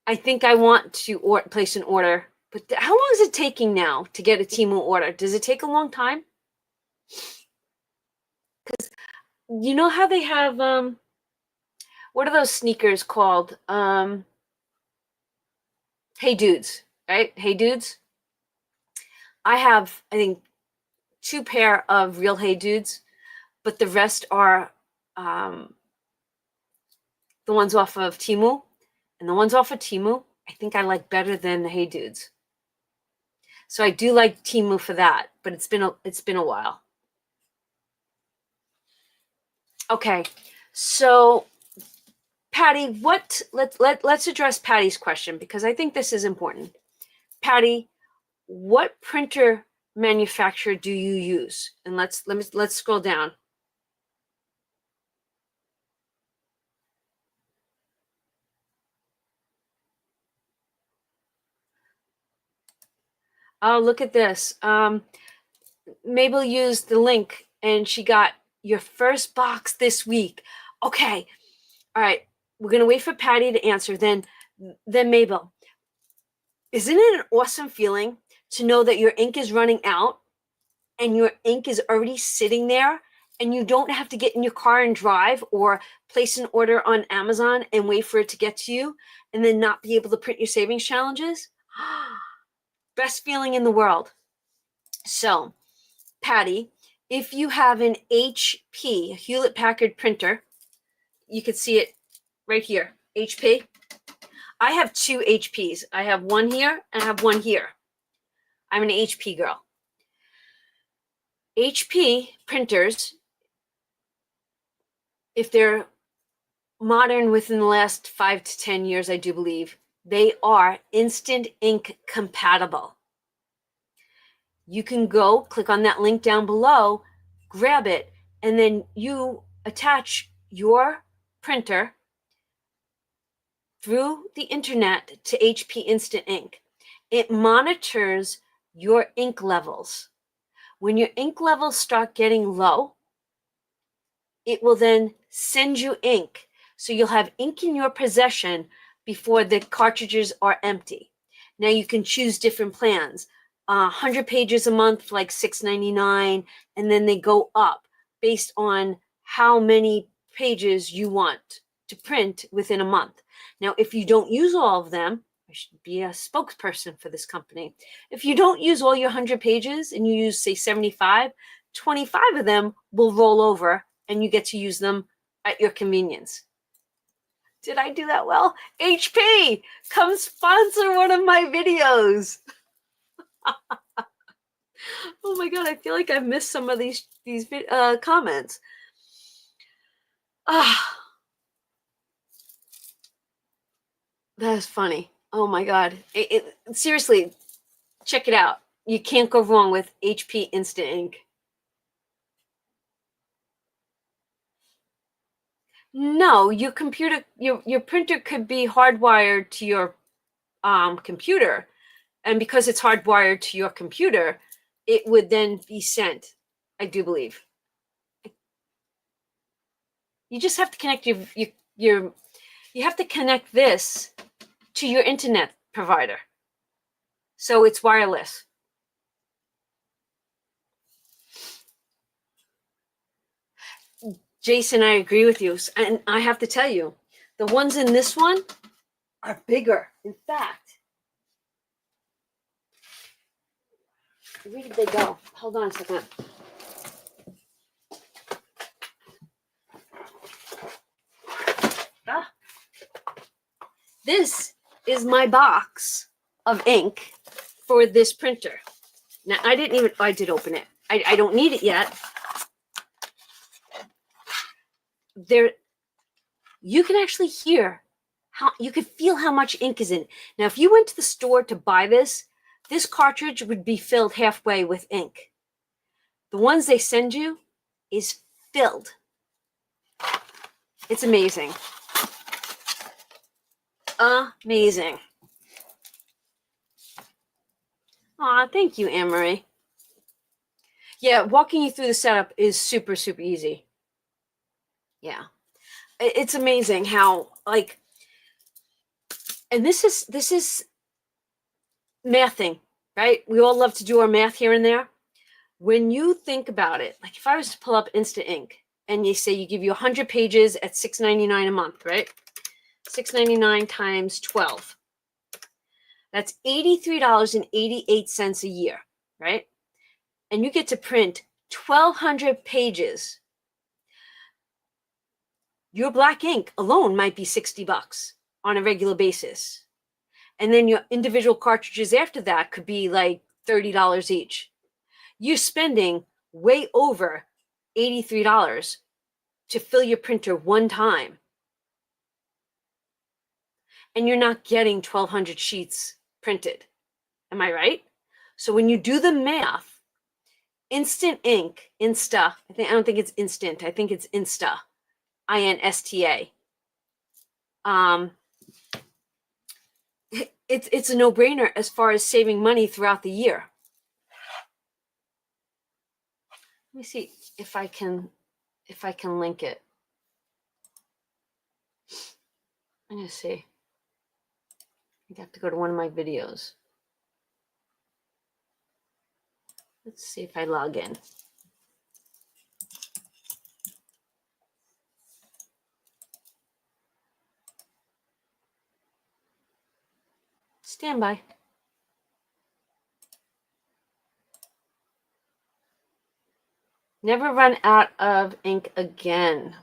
I think I want to place an order. But how long is it taking now to get a Temu order? Does it take a long time? Because you know how they have, what are those sneakers called? Hey Dudes, right? Hey Dudes. I have, I think, 2 pair of real Hey Dudes, but the rest are the ones off of Temu. And the ones off of Temu, I think I like better than the Hey Dudes. So I do like Temu for that, but it's been a while. Okay, so Patty, let's address Patty's question because I think this is important. Patty, what printer manufacturer do you use? And let's scroll down. Oh, look at this. Mabel used the link and she got your first box this week. Okay. All right. We're going to wait for Patty to answer. Then Mabel, isn't it an awesome feeling to know that your ink is running out and your ink is already sitting there and you don't have to get in your car and drive or place an order on Amazon and wait for it to get to you and then not be able to print your savings challenges? Best feeling in the world. So, Patty, if you have an HP, a Hewlett-Packard printer, you can see it right here, HP. I have 2 HPs. I have one here and I have one here. I'm an HP girl. HP printers, if they're modern within the last 5 to 10 years, I do believe. They are instant ink compatible. You can go click on that link down below, grab it, and then you attach your printer through the internet to HP Instant Ink. It monitors your ink levels. When your ink levels start getting low, it will then send you ink. So you'll have ink in your possession before the cartridges are empty. Now you can choose different plans. 100 pages a month for like $6.99, and then they go up based on how many pages you want to print within a month. Now, if you don't use all of them, I should be a spokesperson for this company. If you don't use all your 100 pages and you use, say, 75, 25 of them will roll over and you get to use them at your convenience. Did I do that well? HP, come sponsor one of my videos. Oh my God, I feel like I've missed some of these comments. That is funny. Oh my God. Seriously, check it out. You can't go wrong with HP Instant Ink. No, your computer, your printer could be hardwired to your computer, and because it's hardwired to your computer, it would then be sent. I do believe. You just have to connect you have to connect this to your internet provider, so it's wireless. Jason, I agree with you. And I have to tell you, the ones in this one are bigger. In fact, where did they go? Hold on a second. This is my box of ink for this printer. Now, I did open it. I don't need it yet. You can actually hear you can feel how much ink is in it. Now, if you went to the store to buy this cartridge would be filled halfway with ink. The ones they send you is filled. It's amazing. Amazing. Aw, thank you, Anne-Marie. Yeah, walking you through the setup is super, super easy. Yeah. It's amazing how, like, and this is mathing, right? We all love to do our math here and there. When you think about it, like if I was to pull up Instant Ink and you say you give you 100 pages at $6.99 a month, right? $6.99 times 12. That's $83.88 a year, right? And you get to print 1,200 pages. Your black ink alone might be $60 on a regular basis. And then your individual cartridges after that could be like $30 each. You're spending way over $83 to fill your printer one time. And you're not getting 1,200 sheets printed. Am I right? So when you do the math, Instant Ink, Insta, I don't think it's instant, I think it's Insta, INSTA. It's a no-brainer as far as saving money throughout the year. Let me see if I can link it. I'm gonna see. I have to go to one of my videos. Let's see if I log in. Stand by. Never run out of ink again.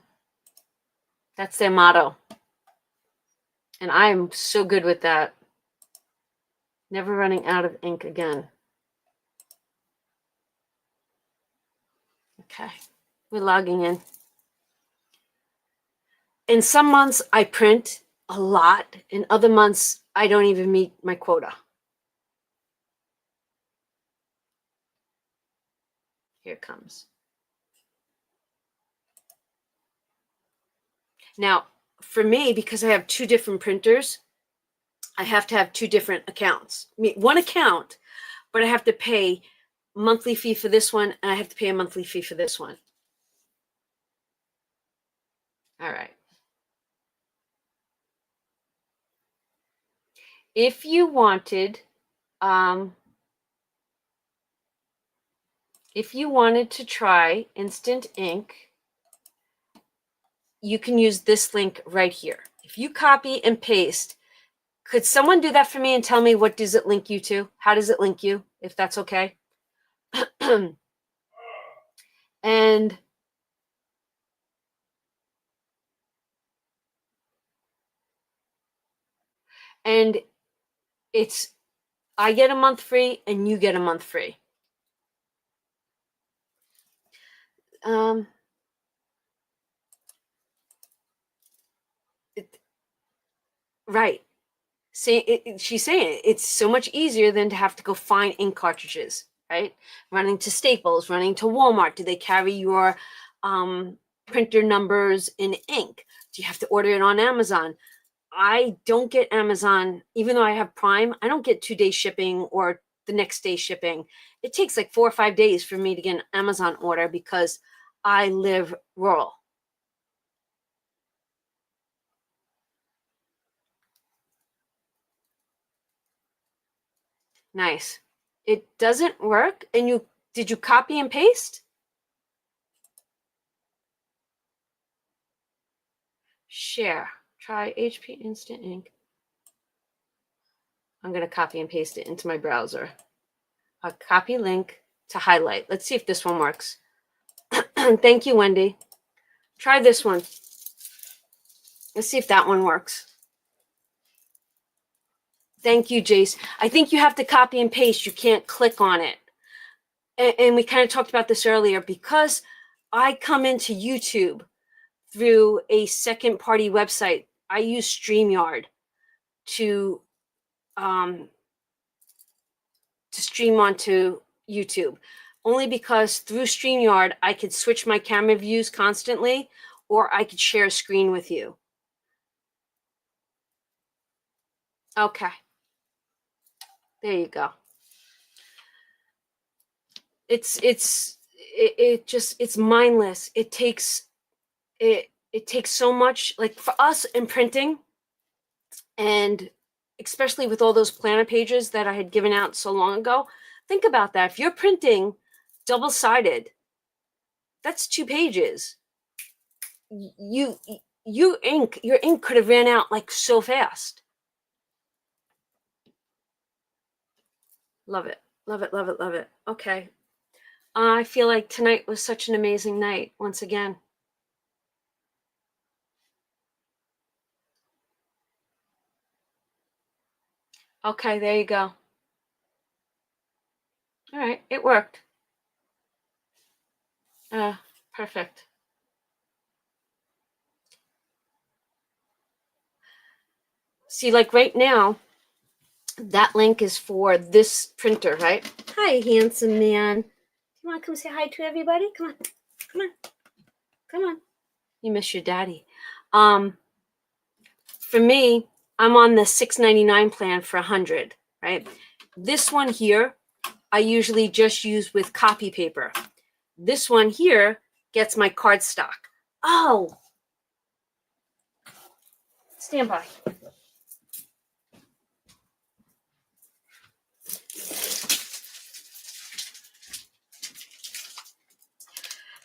That's their motto. And I am so good with that. Never running out of ink again. Okay, we're logging in. in some months I print a lot. In other months, I don't even meet my quota. Here it comes. Now, for me, because I have 2 different printers, I have to have 2 different accounts. I mean, one account, but I have to pay monthly fee for this one, and I have to pay a monthly fee for this one. All right. If you wanted, to try Instant Ink, you can use this link right here. If you copy and paste, could someone do that for me and tell me what does it link you to? How does it link you, if that's okay? And it's, I get a month free and you get a month free. Right. She's saying it's so much easier than to have to go find ink cartridges, right? Running to Staples, running to Walmart. Do they carry your printer numbers in ink? Do you have to order it on Amazon? I don't get Amazon, even though I have Prime, I don't get 2-day shipping or the next day shipping. It takes like 4 or 5 days for me to get an Amazon order because I live rural. Nice. It doesn't work. And did you copy and paste? Share. Try HP Instant Ink. I'm going to copy and paste it into my browser. A copy link to highlight. Let's see if this one works. Thank you, Wendy. Try this one. Let's see if that one works. Thank you, Jace. I think you have to copy and paste. You can't click on it. And we kind of talked about this earlier. Because I come into YouTube through a second-party website, I use StreamYard to stream onto YouTube. Only because through StreamYard, I could switch my camera views constantly, or I could share a screen with you. Okay. There you go. It's mindless. It takes so much, like for us in printing, and especially with all those planner pages that I had given out so long ago. Think about that. If you're printing double-sided, that's 2 pages. Your ink could have ran out like so fast. Love it. Love it, love it, love it. Okay. I feel like tonight was such an amazing night once again. Okay, there you go. All right, it worked. Perfect. See, like right now, that link is for this printer, right? Hi, handsome man. You want to come say hi to everybody? Come on. Come on. Come on. You miss your daddy. For me, I'm on the $6.99 plan for 100, right? This one here, I usually just use with copy paper. This one here gets my cardstock. Oh. Stand by.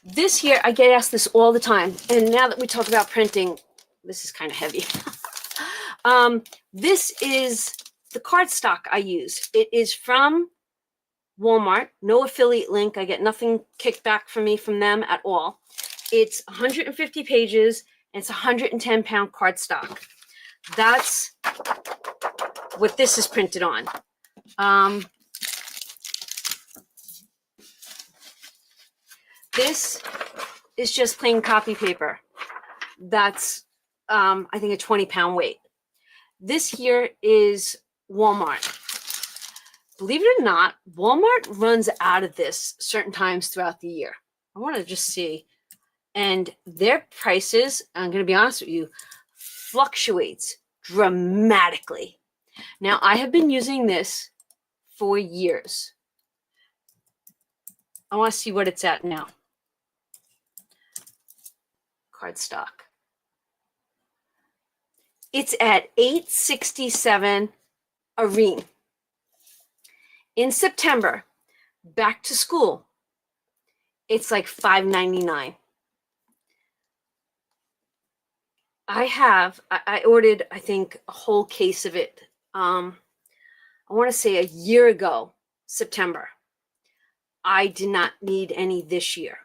This here, I get asked this all the time. And now that we talk about printing, this is kind of heavy. This is the cardstock I use. It is from Walmart. No affiliate link. I get nothing kicked back from me from them at all. It's 150 pages, and it's 110-pound cardstock. That's what this is printed on. This is just plain copy paper. That's I think a 20-pound weight. This here is Walmart. Believe it or not, Walmart runs out of this certain times throughout the year. I want to just see. And their prices, I'm going to be honest with you, fluctuates dramatically. Now, I have been using this for years. I want to see what it's at now. Cardstock. It's at $8.67 a ream. In September, back to school, it's like $5.99. I ordered, I think, a whole case of it. I want to say a year ago, September. I did not need any this year.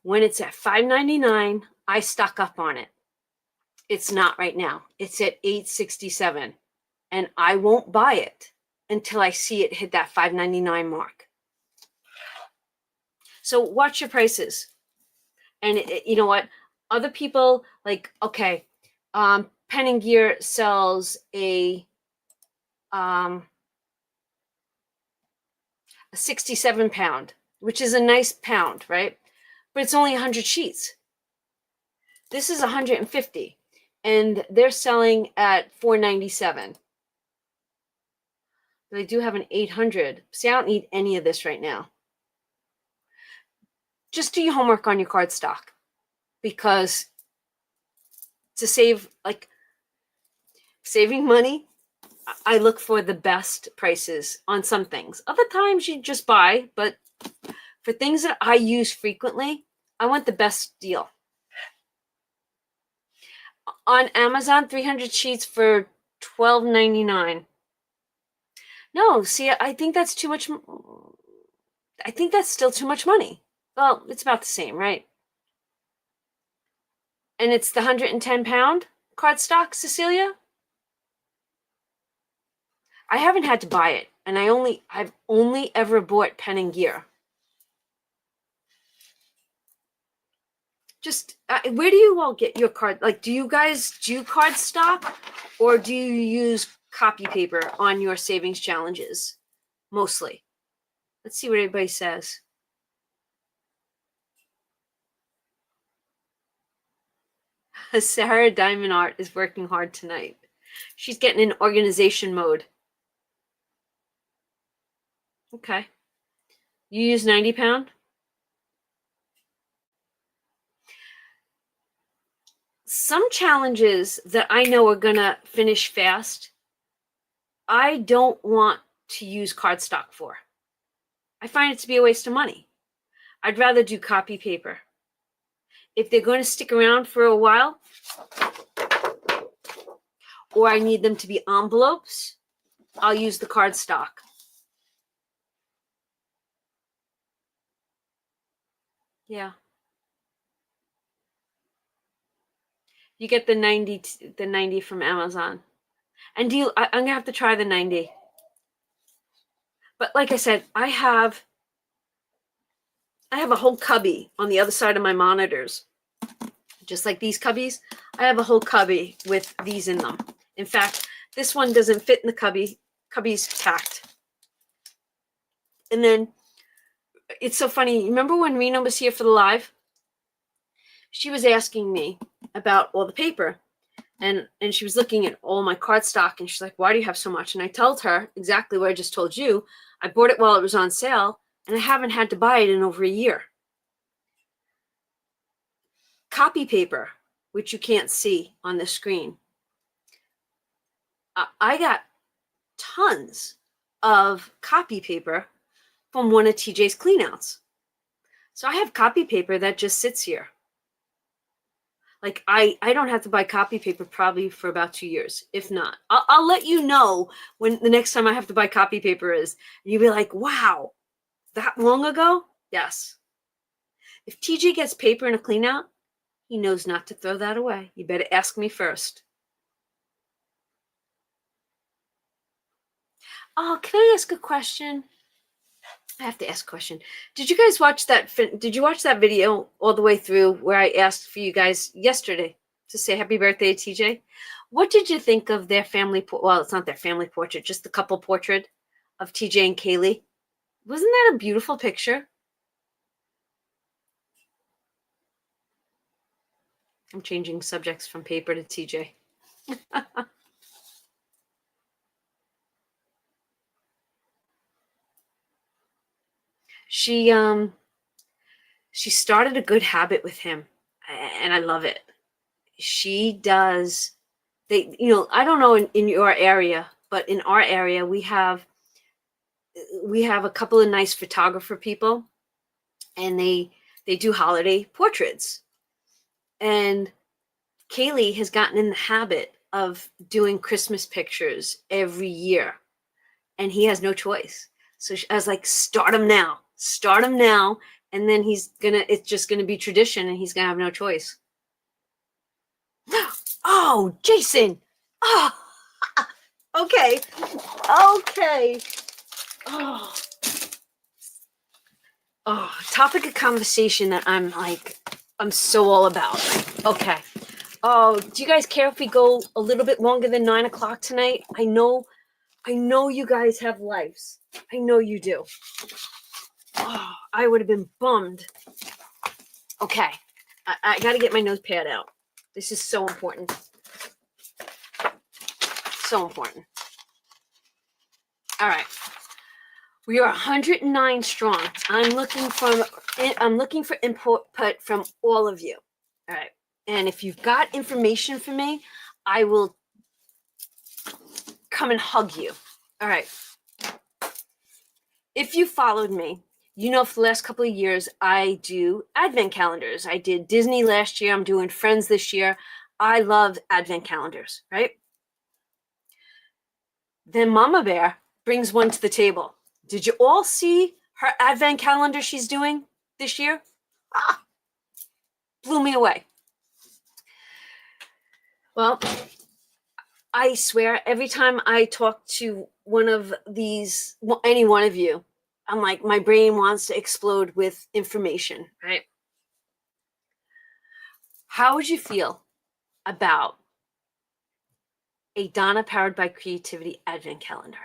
When it's at $5.99, I stock up on it. It's not right now. It's at $8.67, and I won't buy it until I see it hit that $5.99 mark. So watch your prices. And you know what? Other people, like, okay, Pen and Gear sells a 67-pound, which is a nice pound, right? But it's only 100 sheets. This is 150, and they're selling at $4.97. They do have an 800. See, I don't need any of this right now. Just do your homework on your cardstock, because to save, like, saving money, I look for the best prices on some things. Other times you just buy, but for things that I use frequently, I want the best deal. On Amazon, 300 sheets for $12.99. No, see, I think that's too much. I think that's still too much money. Well, it's about the same, right? And it's the 110-pound cardstock, Cecilia? I haven't had to buy it, and I've only ever bought Pen and Gear. Just where do you all get your card? Like, do you guys do cardstock, or do you use copy paper on your savings challenges? Mostly. Let's see what everybody says. Sarah Diamond Art is working hard tonight. She's getting in organization mode. Okay. You use 90-pound? Some challenges that I know are going to finish fast, I don't want to use cardstock for. I find it to be a waste of money. I'd rather do copy paper. If they're going to stick around for a while, or I need them to be envelopes, I'll use the cardstock. Yeah. You get the 90 from Amazon. And I'm going to have to try the 90. But like I said, I have a whole cubby on the other side of my monitors. Just like these cubbies, I have a whole cubby with these in them. In fact, this one doesn't fit in the cubby. Cubby's packed. And then it's so funny. Remember when Rena was here for the live? She was asking me about all the paper. And she was looking at all my cardstock, and she's like, why do you have so much? And I told her exactly what I just told you. I bought it while it was on sale, and I haven't had to buy it in over a year. Copy paper, which you can't see on the screen. I got tons of copy paper from one of TJ's cleanouts. So I have copy paper that just sits here. Like, I don't have to buy copy paper probably for about 2 years, if not. I'll let you know when the next time I have to buy copy paper is. And you'll be like, wow, that long ago? Yes. If TJ gets paper in a clean out, he knows not to throw that away. You better ask me first. Oh, can I ask a question? I have to ask a question. Did you guys watch that? Did you watch that video all the way through where I asked for you guys yesterday? to say happy birthday to TJ. What did you think of their family? Well, it's not their family portrait, just the couple portrait of TJ and Kaylee. Wasn't that a beautiful picture? I'm changing subjects from paper to TJ. She started a good habit with him, and I love it. She does. I don't know in your area, but in our area we have a couple of nice photographer people, and they do holiday portraits. And Kaylee has gotten in the habit of doing Christmas pictures every year, and he has no choice. So I was like, start him now, and then it's just gonna be tradition, and he's gonna have no choice. Oh, Jason. Oh, okay. Oh, topic of conversation that I'm so all about. Okay. Oh, do you guys care if we go a little bit longer than 9 o'clock tonight? I know you guys have lives. I know you do. Oh, I would have been bummed. Okay. I got to get my notepad out. This is so important. So important. All right. We are 109 strong. I'm looking for input from all of you. All right. And if you've got information for me, I will come and hug you. All right. If you followed me, you know for the last couple of years, I do advent calendars. I did Disney last year. I'm doing Friends this year. I love advent calendars, right? Then Mama Bear brings one to the table. Did you all see her advent calendar she's doing this year? Blew me away. Well, I swear every time I talk to any one of you, I'm like, my brain wants to explode with information, right? How would you feel about a Donna Powered by Creativity advent calendar,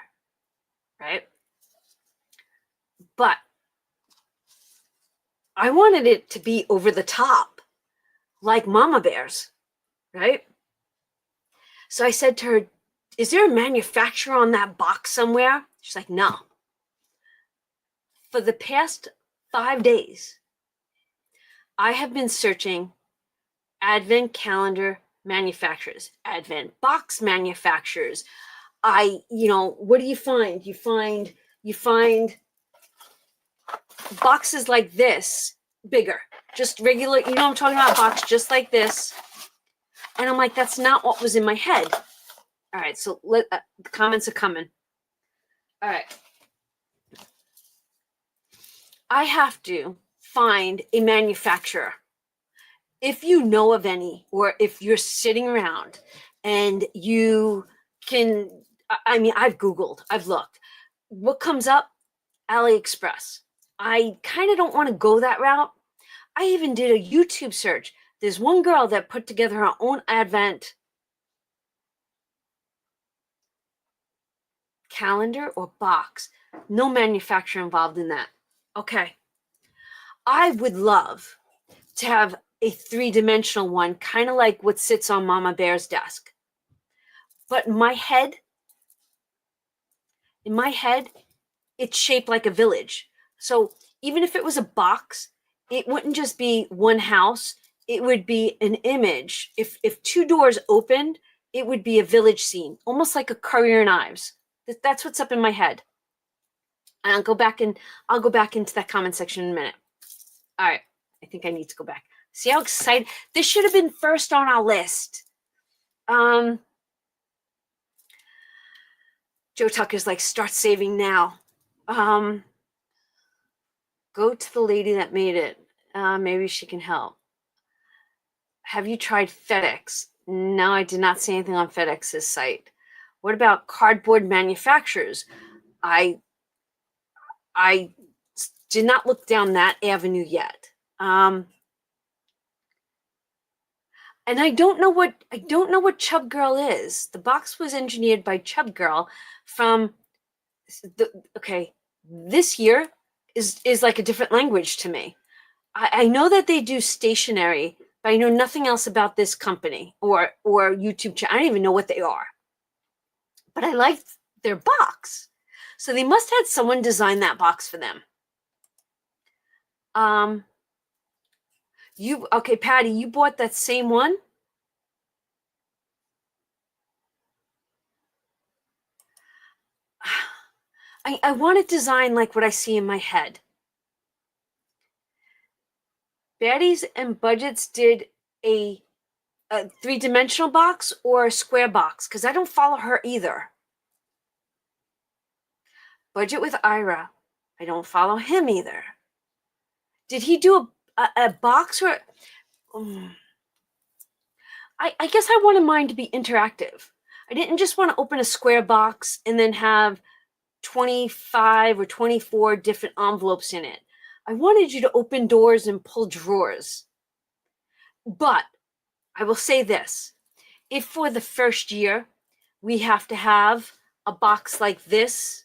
right? But I wanted it to be over the top, like Mama Bear's, right? So I said to her, is there a manufacturer on that box somewhere? She's like, no. For the past 5 days, I have been searching advent calendar manufacturers, advent box manufacturers. What do you find? You find boxes like this, bigger, just regular, you know what I'm talking about, box just like this. And I'm like, that's not what was in my head. All right, so the comments are coming. All right. I have to find a manufacturer. If you know of any, or if you're sitting around and you can, I've Googled, I've looked. What comes up? AliExpress. I kind of don't want to go that route. I even did a YouTube search. There's one girl that put together her own advent calendar or box. No manufacturer involved in that. Okay. I would love to have a 3-dimensional one, kind of like what sits on Mama Bear's desk. But in my head, it's shaped like a village. So even if it was a box, it wouldn't just be one house. It would be an image. If 2 doors opened, it would be a village scene, almost like a Currier and Ives. That's what's up in my head. And I'll go back into that comment section in a minute. All right. I think I need to go back. See how excited. This should have been first on our list. Joe Tucker's like, start saving now. Go to the lady that made it. Maybe she can help. Have you tried FedEx? No, I did not see anything on FedEx's site. What about cardboard manufacturers? I did not look down that avenue yet. And I don't know what Chub Girl is. The box was engineered by Chub Girl from this year is like a different language to me. I know that they do stationery, but I know nothing else about this company or YouTube channel. I don't even know what they are. But I liked their box. So they must have had someone design that box for them. Patty, you bought that same one? I want to design like what I see in my head. Baddies and Budgets did a three-dimensional box or a square box, because I don't follow her either. Budget with Ira, I don't follow him either. Did he do a box or? I guess I wanted mine to be interactive. I didn't just want to open a square box and then have 25 or 24 different envelopes in it. I wanted you to open doors and pull drawers. But I will say this. If for the first year we have to have a box like this,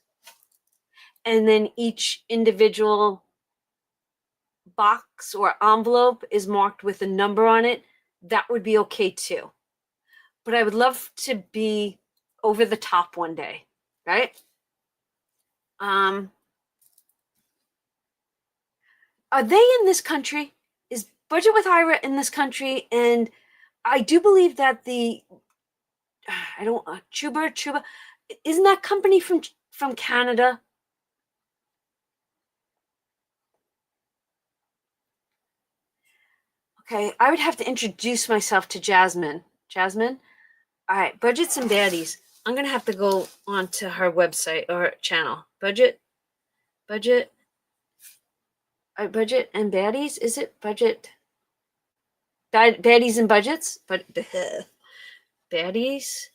and then each individual box or envelope is marked with a number on it, that would be okay too. But I would love to be over the top one day, right? Are they in this country? Is Budget with Ira in this country? And I do believe that Chuba, isn't that company from Canada? Okay, I would have to introduce myself to Jasmine. Jasmine? All right, Budgets and Baddies. I'm going to have to go onto her website or channel. Budget and Baddies? Is it Budget? Baddies and Budgets? Baddies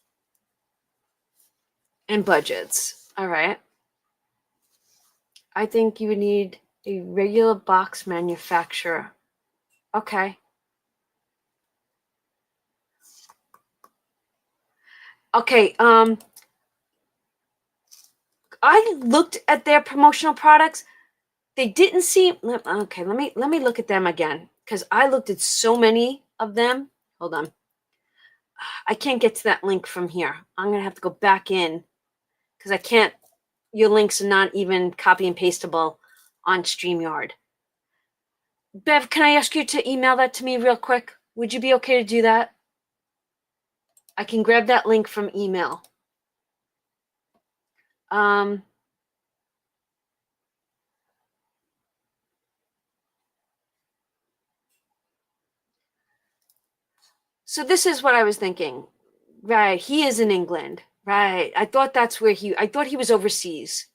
and Budgets. All right. I think you would need a regular box manufacturer. Okay. Okay, I looked at their promotional products. They didn't seem okay. Let me look at them again, because I looked at so many of them. Hold on. I can't get to that link from here. I'm gonna have to go back in because I can't. Your links are not even copy and pasteable on StreamYard. Bev, can I ask you to email that to me real quick? Would you be okay to do that? I can grab that link from email. So this is what I was thinking. Right, he is in England. Right, I thought that's where I thought he was overseas.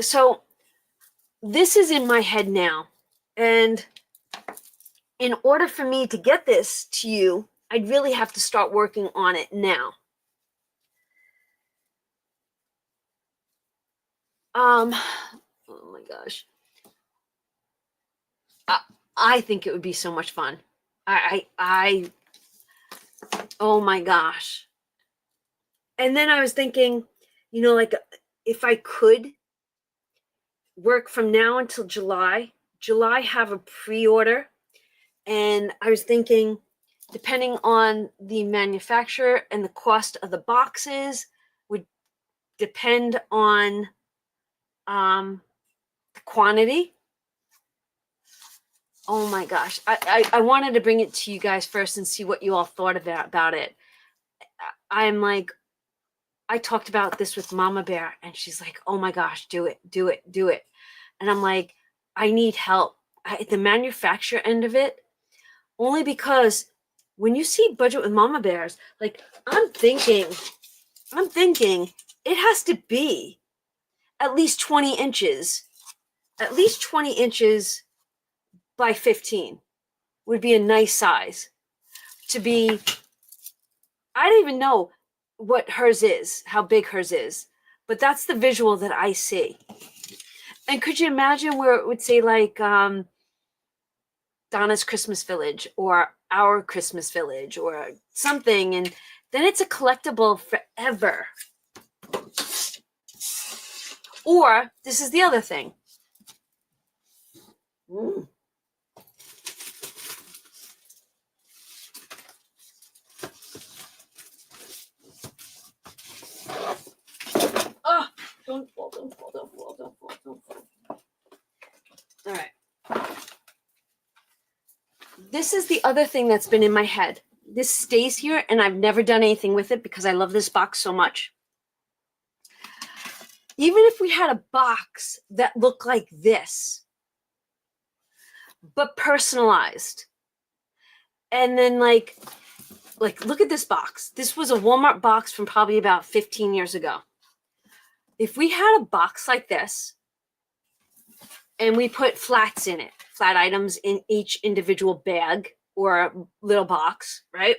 So this is in my head now. And in order for me to get this to you, I'd really have to start working on it now. Oh my gosh. I think it would be so much fun. Oh my gosh. And then I was thinking, like if I could work from now until July have a pre-order. And I was thinking, depending on the manufacturer and the cost of the boxes would depend on the quantity. Oh my gosh. I wanted to bring it to you guys first and see what you all thought about it. I'm like, I talked about this with Mama Bear and she's like, oh my gosh, do it. And I'm like, I need help at the manufacturer end of it, only because when you see Budget with Mama Bears, like I'm thinking it has to be at least 20 inches by 15 would be a nice size to be. I don't even know what hers is, how big hers is, but that's the visual that I see. And could you imagine where it would say like Donna's Christmas Village or Our Christmas Village or something, and then it's a collectible forever. Or this is the other thing. Oh, don't fall, don't fall, don't fall, don't fall, don't fall. All right. This is the other thing that's been in my head. This stays here, and I've never done anything with it because I love this box so much. Even if we had a box that looked like this, but personalized, and then like look at this box. This was a Walmart box from probably about 15 years ago. If we had a box like this, and we put flats in it, flat items in each individual bag or little box, right?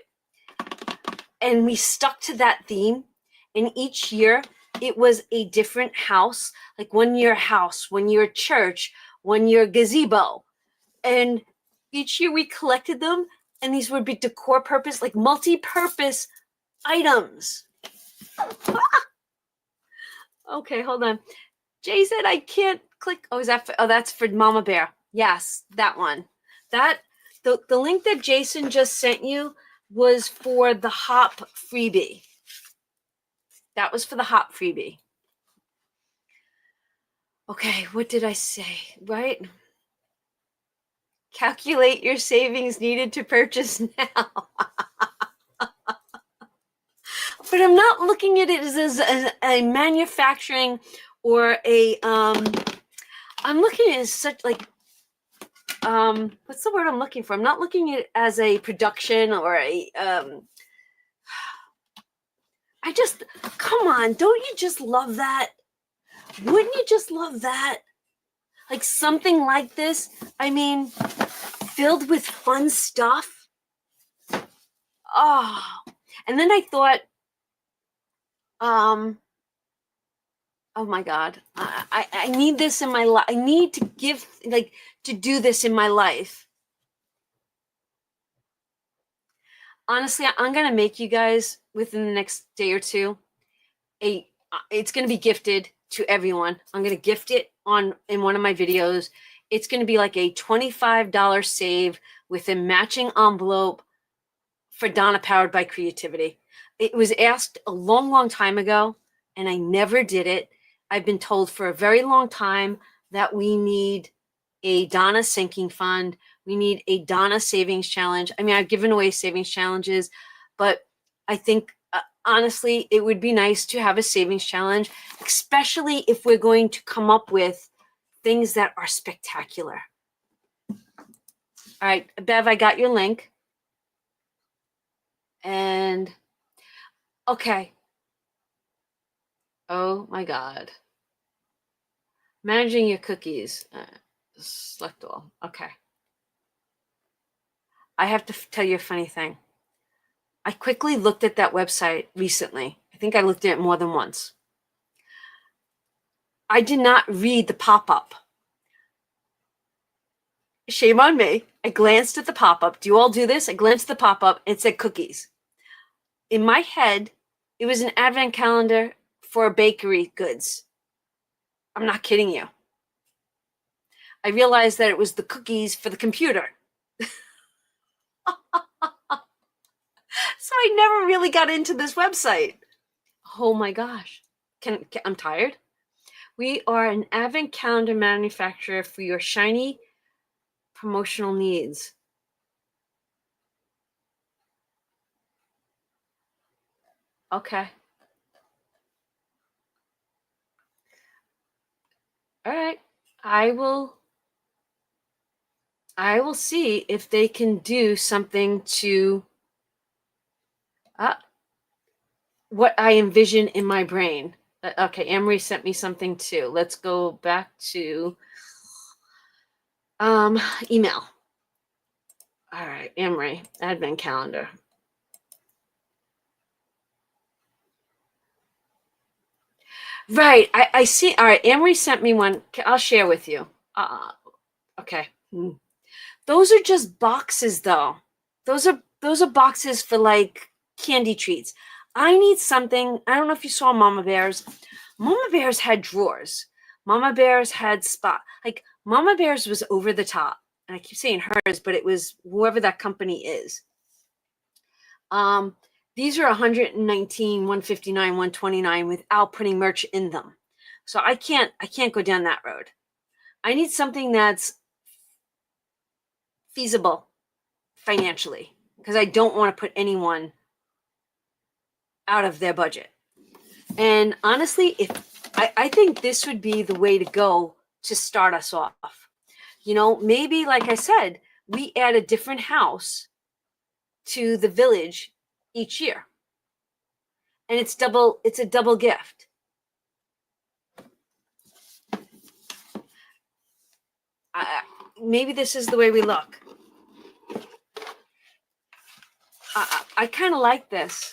And we stuck to that theme, and each year it was a different house, like 1 year house, 1 year church, 1 year gazebo. And each year we collected them, and these would be decor purpose, like multi-purpose items. Okay, hold on. Jay said I can't click. Oh, is that for, oh, that's for Mama Bear. Yes, that one. That the link that Jason just sent you was for the hop freebie. That was for the hop freebie. Okay, what did I say? Right? Calculate your savings needed to purchase now. But I'm not looking at it as a manufacturing or a I'm looking at it as such like what's the word I'm looking for? I'm not looking at it as a production or a I just, come on, don't you just love that? Wouldn't you just love that? Like something like this, I mean, filled with fun stuff. Oh, and then I thought, oh my God, I need this in my life. I need to give, like, to do this in my life. Honestly, I'm going to make you guys within the next day or two. It's going to be gifted to everyone. I'm going to gift it in one of my videos. It's going to be like a $25 save with a matching envelope for Donna Powered by Creativity. It was asked a long, long time ago, and I never did it. I've been told for a very long time that we need a Donna sinking fund. We need a Donna savings challenge. I mean, I've given away savings challenges, but I think honestly, it would be nice to have a savings challenge, especially if we're going to come up with things that are spectacular. All right, Bev, I got your link. And okay. Oh my God. Managing your cookies. Select all. Okay. I have to tell you a funny thing. I quickly looked at that website recently. I think I looked at it more than once. I did not read the pop-up. Shame on me. I glanced at the pop-up. Do you all do this? I glanced at the pop-up. It said cookies. In my head, it was an advent calendar for bakery goods. I'm not kidding you. I realized that it was the cookies for the computer. So I never really got into this website. Oh my gosh. I'm tired. We are an advent calendar manufacturer for your shiny promotional needs. Okay. All right. I will see if they can do something to what I envision in my brain. Okay, Emery sent me something too. Let's go back to email. All right, Emery, advent calendar. Right, I see. All right, Emery sent me one. I'll share with you. Okay. Those are just boxes though. Those are boxes for like candy treats. I need something. I don't know if you saw Mama Bear's. Mama Bear's had drawers. Mama Bear's had spot. Like Mama Bear's was over the top. And I keep saying hers, but it was whoever that company is. These are 119, 159, 129 without putting merch in them. So I can't go down that road. I need something that's feasible financially because I don't want to put anyone out of their budget. And honestly, if I think this would be the way to go to start us off. You know, maybe like I said, we add a different house to the village each year. And it's a double gift. Maybe this is the way we look. I kind of like this.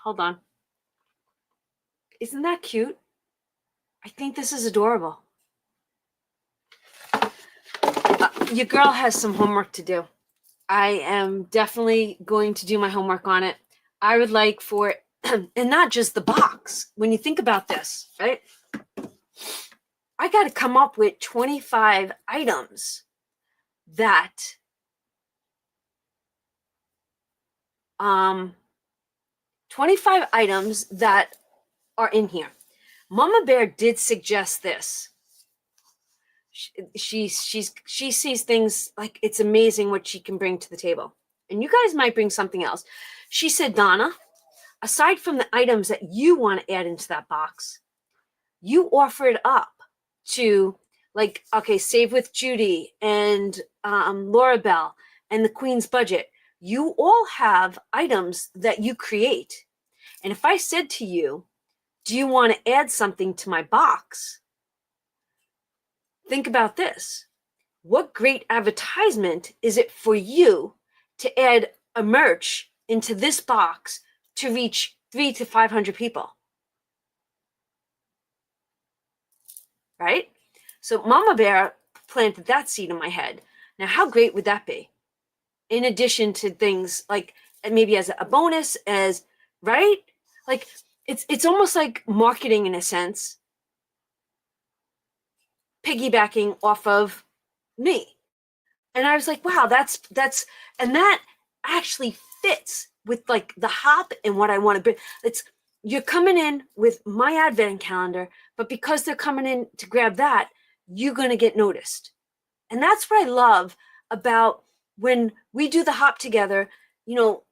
Hold on. Isn't that cute? I think this is adorable. Your girl has some homework to do. I am definitely going to do my homework on it. I would like for, and not just the box. When you think about this, right? I got to come up with 25 items that 25 items that are in here. Mama Bear did suggest this. She sees things like it's amazing what she can bring to the table. And you guys might bring something else. She said, Donna, aside from the items that you want to add into that box, you offer it up to like, okay, Save with Judy and Laura Bell and the Queen's Budget. You all have items that you create. And if I said to you, do you want to add something to my box? Think about this. What great advertisement is it for you to add a merch into this box to reach 300 to 500 people? Right? So Mama Bear planted that seed in my head. Now, how great would that be? In addition to things like maybe as a bonus, as right? Like it's almost like marketing in a sense, piggybacking off of me. And I was like, wow, that's and that actually fits with like the hop and what I want to bring. It's you're coming in with my advent calendar, but because they're coming in to grab that, you're going to get noticed. And that's what I love about when we do the hop together. You know,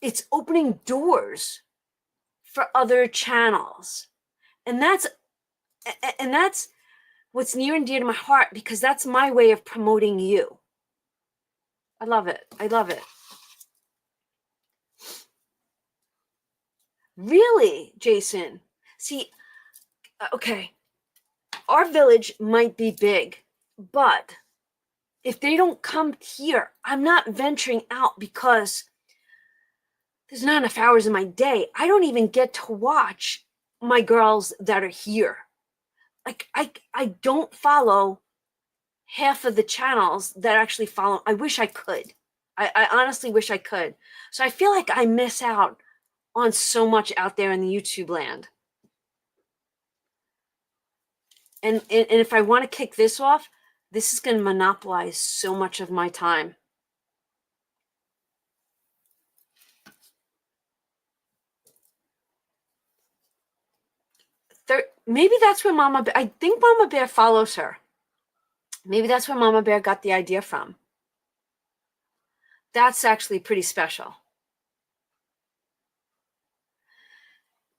it's opening doors for other channels. And that's what's near and dear to my heart, because that's my way of promoting you. I love it. I love it. Really, Jason? See, okay, our village might be big, but if they don't come here, I'm not venturing out because there's not enough hours in my day. I don't even get to watch my girls that are here. Like I don't follow half of the channels that actually follow. I wish I could. I honestly wish I could. So I feel like I miss out on so much out there in the YouTube land. And if I want to kick this off, this is going to monopolize so much of my time. Maybe that's where Mama Bear, I think Mama Bear follows her. Maybe that's where Mama Bear got the idea from. That's actually pretty special.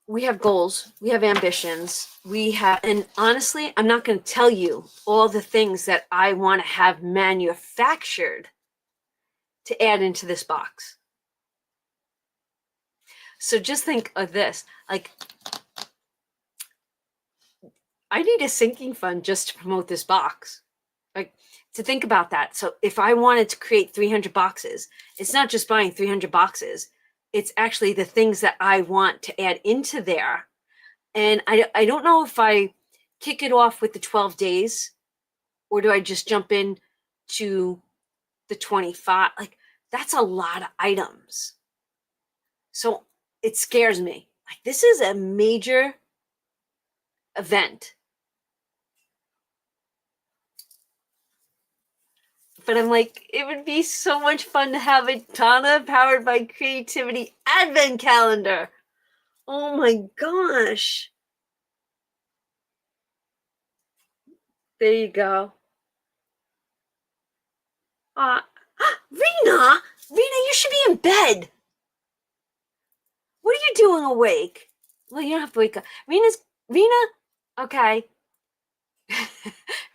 We have goals, we have ambitions, and honestly, I'm not going to tell you all the things that I want to have manufactured to add into this box. So just think of this, like, I need a sinking fund just to promote this box. Like, to think about that. So if I wanted to create 300 boxes, it's not just buying 300 boxes. It's actually the things that I want to add into there. And I don't know if I kick it off with the 12 days or do I just jump in to the 25. Like, that's a lot of items. So it scares me. Like, this is a major event. But I'm like, it would be so much fun to have a Donna powered by creativity advent calendar. Oh my gosh. There you go. Rena, you should be in bed. What are you doing awake? Well, you don't have to wake up. Rena, okay.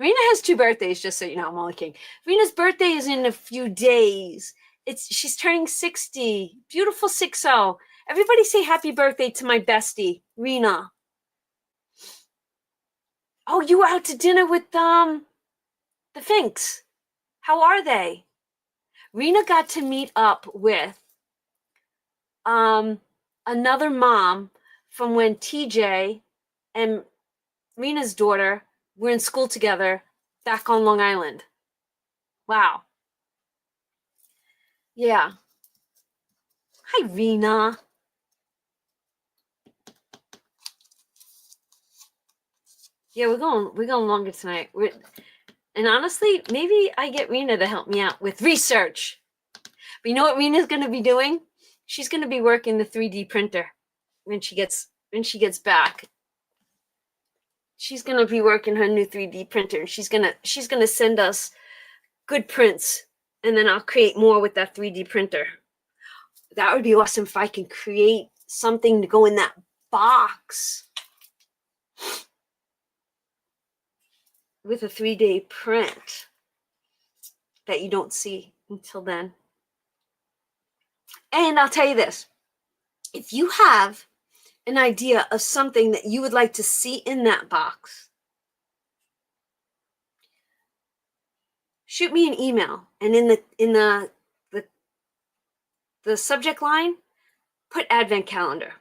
Rena has 2 birthdays, just so you know. I'm only kidding. Rena's birthday is in a few days. She's turning 60. Beautiful 60. Everybody say happy birthday to my bestie, Rena. Oh, you were out to dinner with the Finks. How are they? Rena got to meet up with another mom from when TJ and Rena's daughter were in school together back on Long Island. Wow. Yeah. Hi, Rena. Yeah, we're going longer tonight. And honestly, maybe I get Rena to help me out with research. But you know what Rena's going to be doing? She's going to be working the 3D printer when she gets back. She's going to be working her new 3D printer, and she's going to send us good prints, and then I'll create more with that 3D printer. That would be awesome if I can create something to go in that box with a 3D print that you don't see until then. And I'll tell you this. If you have an idea of something that you would like to see in that box, shoot me an email, and in the subject line, put advent calendar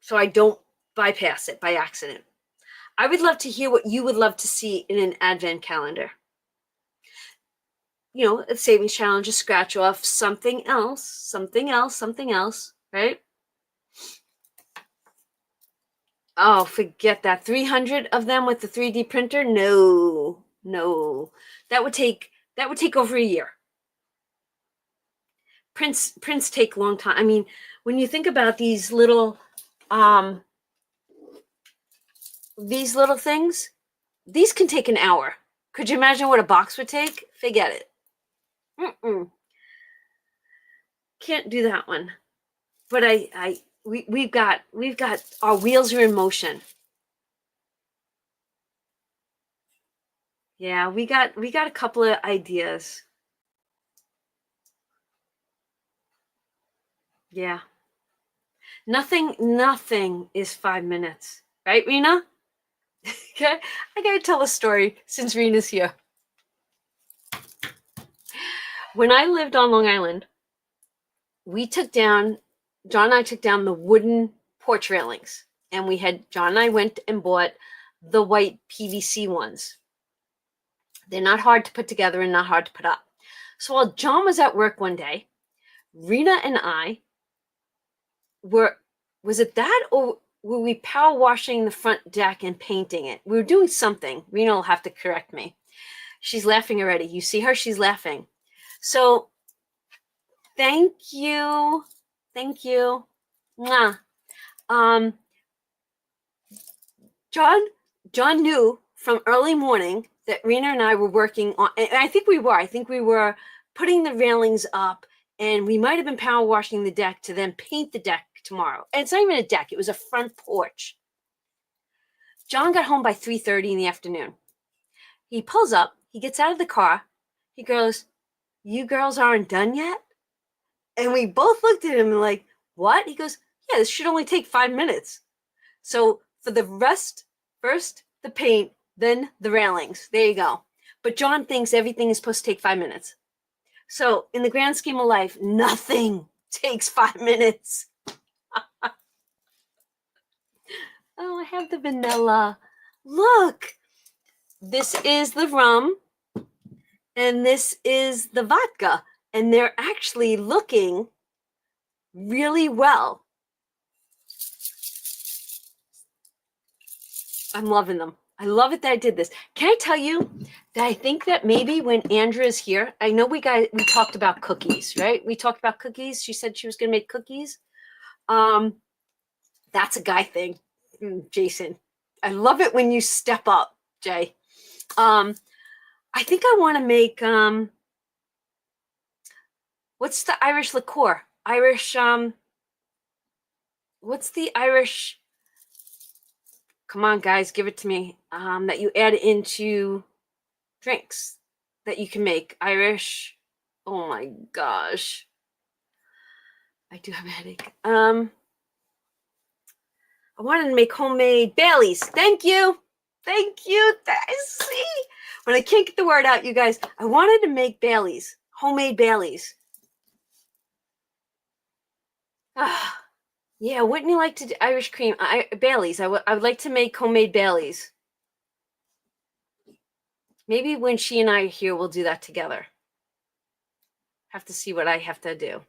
so I don't bypass it by accident. I would love to hear what you would love to see in an advent calendar. You know, a savings challenge, a scratch off, something else, right? Oh, forget that. 300 of them with the 3D printer? No. That would take over a year. Prints take a long time. I mean, when you think about these little things, these can take an hour. Could you imagine what a box would take? Forget it. Can't do that one. But we've got our wheels are in motion. Yeah, we got a couple of ideas. Yeah. Nothing is 5 minutes. Right, Rena? Okay. I gotta tell a story since Rena's here. When I lived on Long Island, John and I took down the wooden porch railings, and John and I went and bought the white PVC ones. They're not hard to put together and not hard to put up. So while John was at work one day, Rena and I was it that, or were we power washing the front deck and painting it? We were doing something. Rena will have to correct me. She's laughing already. You see her? She's laughing. So thank you. Mwah. John knew from early morning that Rena and I were working on, and I think we were putting the railings up, and we might have been power washing the deck to then paint the deck tomorrow. And it's not even a deck, it was a front porch. John got home by 3:30 in the afternoon. He pulls up, he gets out of the car, he goes, "You girls aren't done yet?" And we both looked at him and like, "What?" He goes, "Yeah, this should only take 5 minutes." So for the rest, first the paint, then the railings. There you go. But John thinks everything is supposed to take 5 minutes. So in the grand scheme of life, nothing takes 5 minutes. Oh, I have the vanilla. Look, this is the rum. and this is the vodka, and they're actually looking really well. I'm loving them. I love it that I did this. Can I tell you that I think that maybe when Andrea's here, I know we talked about cookies, right? We talked about cookies. She said she was going to make cookies. That's a guy thing, Jason. I love it when you step up, Jay. I think I want to make what's the Irish liqueur? What's the Irish? Come on, guys, give it to me. That you add into drinks that you can make. Irish. Oh my gosh. I do have a headache. I wanted to make homemade Baileys. Thank you. Thank you. See? When I can't get the word out, you guys, I wanted to make Baileys. Homemade Baileys. Yeah, wouldn't you like to do Irish cream? Baileys. I would like to make homemade Baileys. Maybe when she and I are here, we'll do that together. Have to see what I have to do.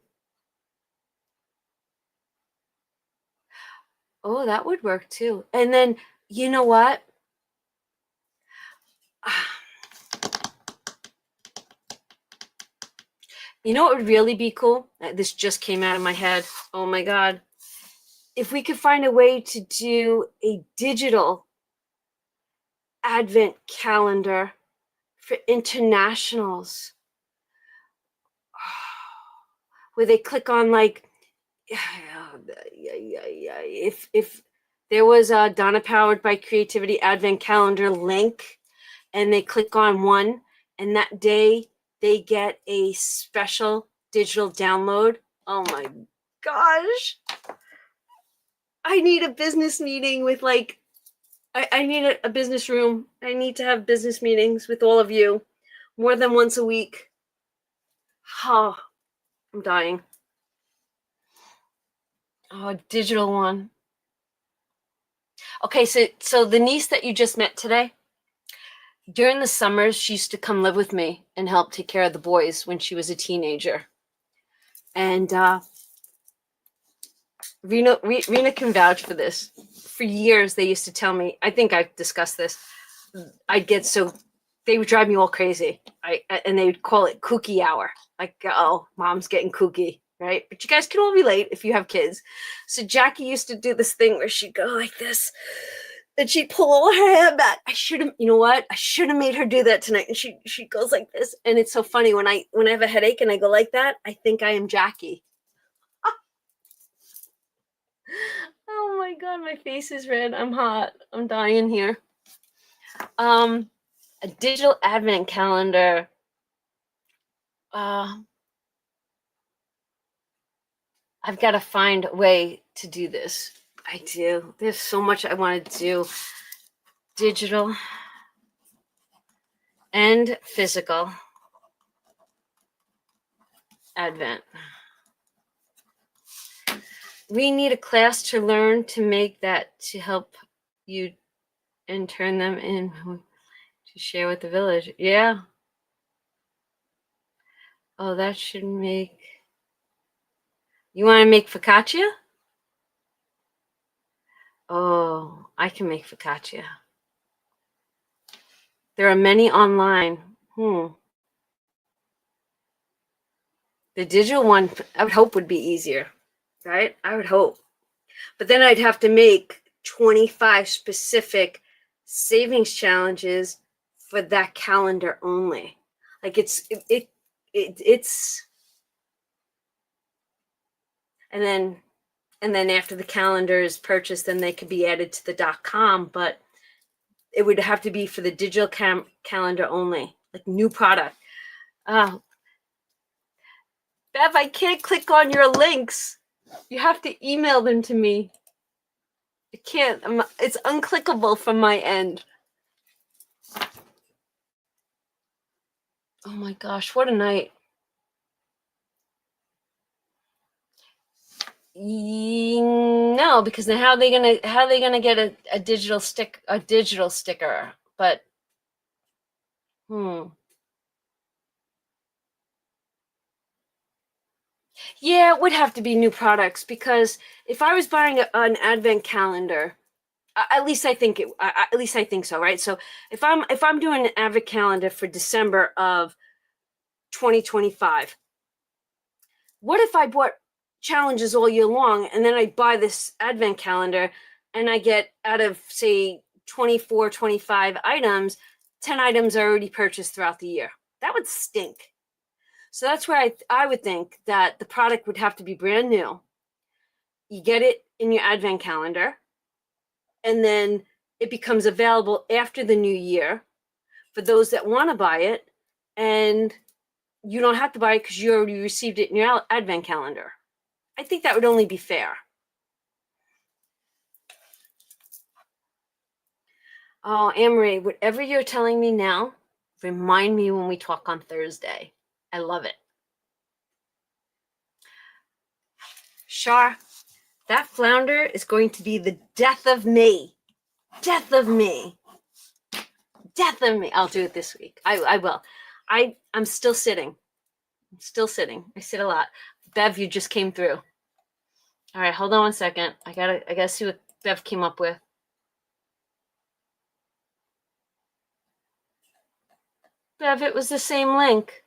Oh, that would work too. And then, you know what? You know what would really be cool? This just came out of my head. Oh my God. If we could find a way to do a digital advent calendar for internationals where they click on like, if there was a Donna Powered by Creativity Advent Calendar link and they click on one and that day they get a special digital download. Oh my gosh. I need a business meeting with like, I need a business room. I need to have business meetings with all of you more than once a week. Oh, I'm dying. Oh, a digital one. Okay, so the niece that you just met today, during the summers, she used to come live with me and help take care of the boys when she was a teenager. And Rena can vouch for this. For years, they used to tell me, I think I've discussed this, they would drive me all crazy. And they would call it kooky hour. Like, oh, mom's getting kooky, right? But you guys can all relate if you have kids. So Jackie used to do this thing where she'd go like this, and she'd pull all her hair back. You know what? I should have made her do that tonight. And she goes like this. And it's so funny when I have a headache and I go like that, I think I am Jackie. Oh my God, my face is red. I'm hot. I'm dying here. A digital advent calendar. I've got to find a way to do this. I do. There's so much I want to do. Digital and physical advent. We need a class to learn to make that to help you and turn them in to share with the village. Yeah. Oh, that should make. You want to make focaccia? Oh, I can make focaccia. There are many online. The digital one, I would hope, would be easier, right? I would hope. But then I'd have to make 25 specific savings challenges for that calendar only. Like it's and then after the calendar is purchased, then they could be added to the .com, but it would have to be for the digital calendar only, like new product. Bev, I can't click on your links. You have to email them to me. I can't. It's unclickable from my end. Oh my gosh, what a night. No, because then how are they gonna get a digital sticker? But Yeah, it would have to be new products because if I was buying an advent calendar, at least I think at least I think so, right? So if I'm doing an advent calendar for December of 2025, what if I bought challenges all year long and then I buy this advent calendar and I get out of say 24, 25 items, 10 items are already purchased throughout the year? That would stink. So that's where I would think that the product would have to be brand new. You get it in your advent calendar, and then it becomes available after the new year for those that want to buy it, and you don't have to buy it because you already received it in your advent calendar. I think that would only be fair. Oh, Amory, whatever you're telling me now, remind me when we talk on Thursday. I love it. Shar, that flounder is going to be the death of me. Death of me. Death of me. I'll do it this week. I will. I'm still sitting. I'm still sitting. I sit a lot. Bev, you just came through. All right, hold on 1 second. I gotta see what Bev came up with. Bev, it was the same link.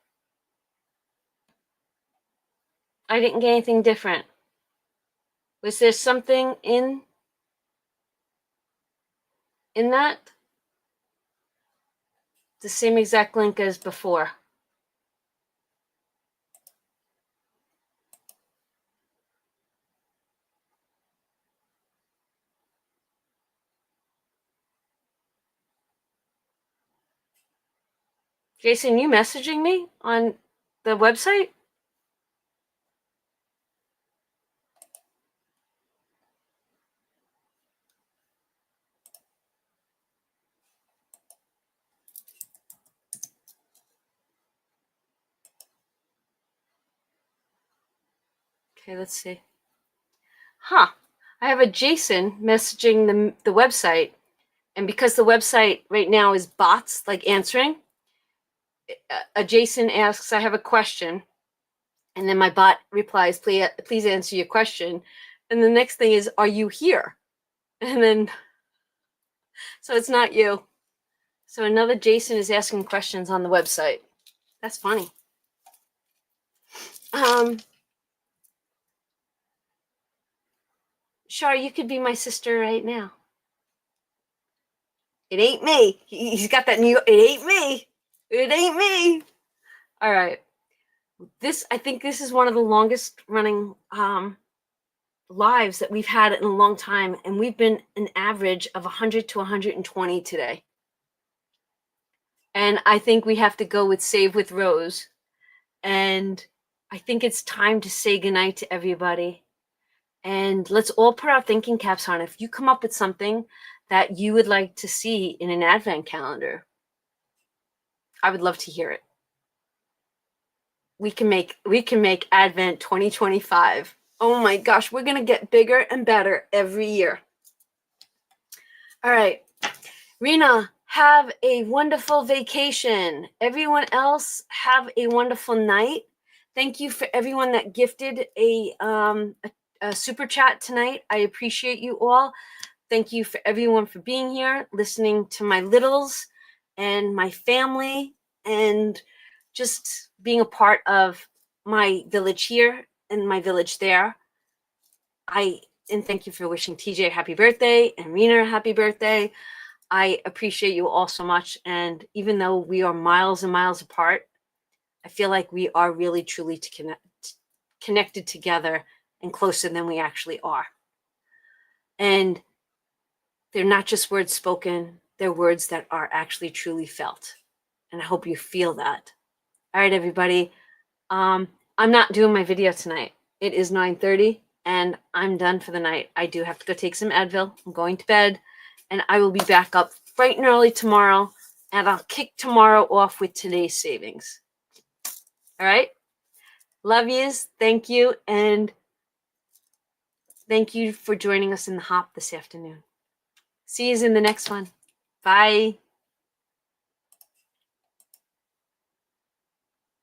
I didn't get anything different. Was there something in that? The same exact link as before. Jason, you messaging me on the website? Okay, let's see. Huh. I have a Jason messaging the website, and because the website right now is bots, like answering, a Jason asks, I have a question, and then my bot replies, please answer your question, and the next thing is, are you here? And then, so it's not you. So another Jason is asking questions on the website. That's funny. Shar, you could be my sister right now. It ain't me. He's got that new, it ain't me. It ain't me. All right. I think this is one of the longest running lives that we've had in a long time. And we've been an average of 100 to 120 today. And I think we have to go with Save with Rose. And I think it's time to say goodnight to everybody. And let's all put our thinking caps on. If you come up with something that you would like to see in an advent calendar, I would love to hear it. We can make Advent 2025. Oh my gosh, we're gonna get bigger and better every year. All right, Rena, have a wonderful vacation. Everyone else, have a wonderful night. Thank you for everyone that gifted a super chat tonight. I appreciate you all. Thank you for everyone for being here, listening to my littles and my family, and just being a part of my village here and my village there. And thank you for wishing TJ a happy birthday and Rena a happy birthday. I appreciate you all so much. And even though we are miles and miles apart, I feel like we are really truly connected together and closer than we actually are. And they're not just words spoken, they're words that are actually truly felt. And I hope you feel that. All right, everybody. I'm not doing my video tonight. It is 9:30 and I'm done for the night. I do have to go take some Advil. I'm going to bed, and I will be back up bright and early tomorrow, and I'll kick tomorrow off with today's savings. All right? Love yous. Thank you. And thank you for joining us in the hop this afternoon. See you in the next one. Bye.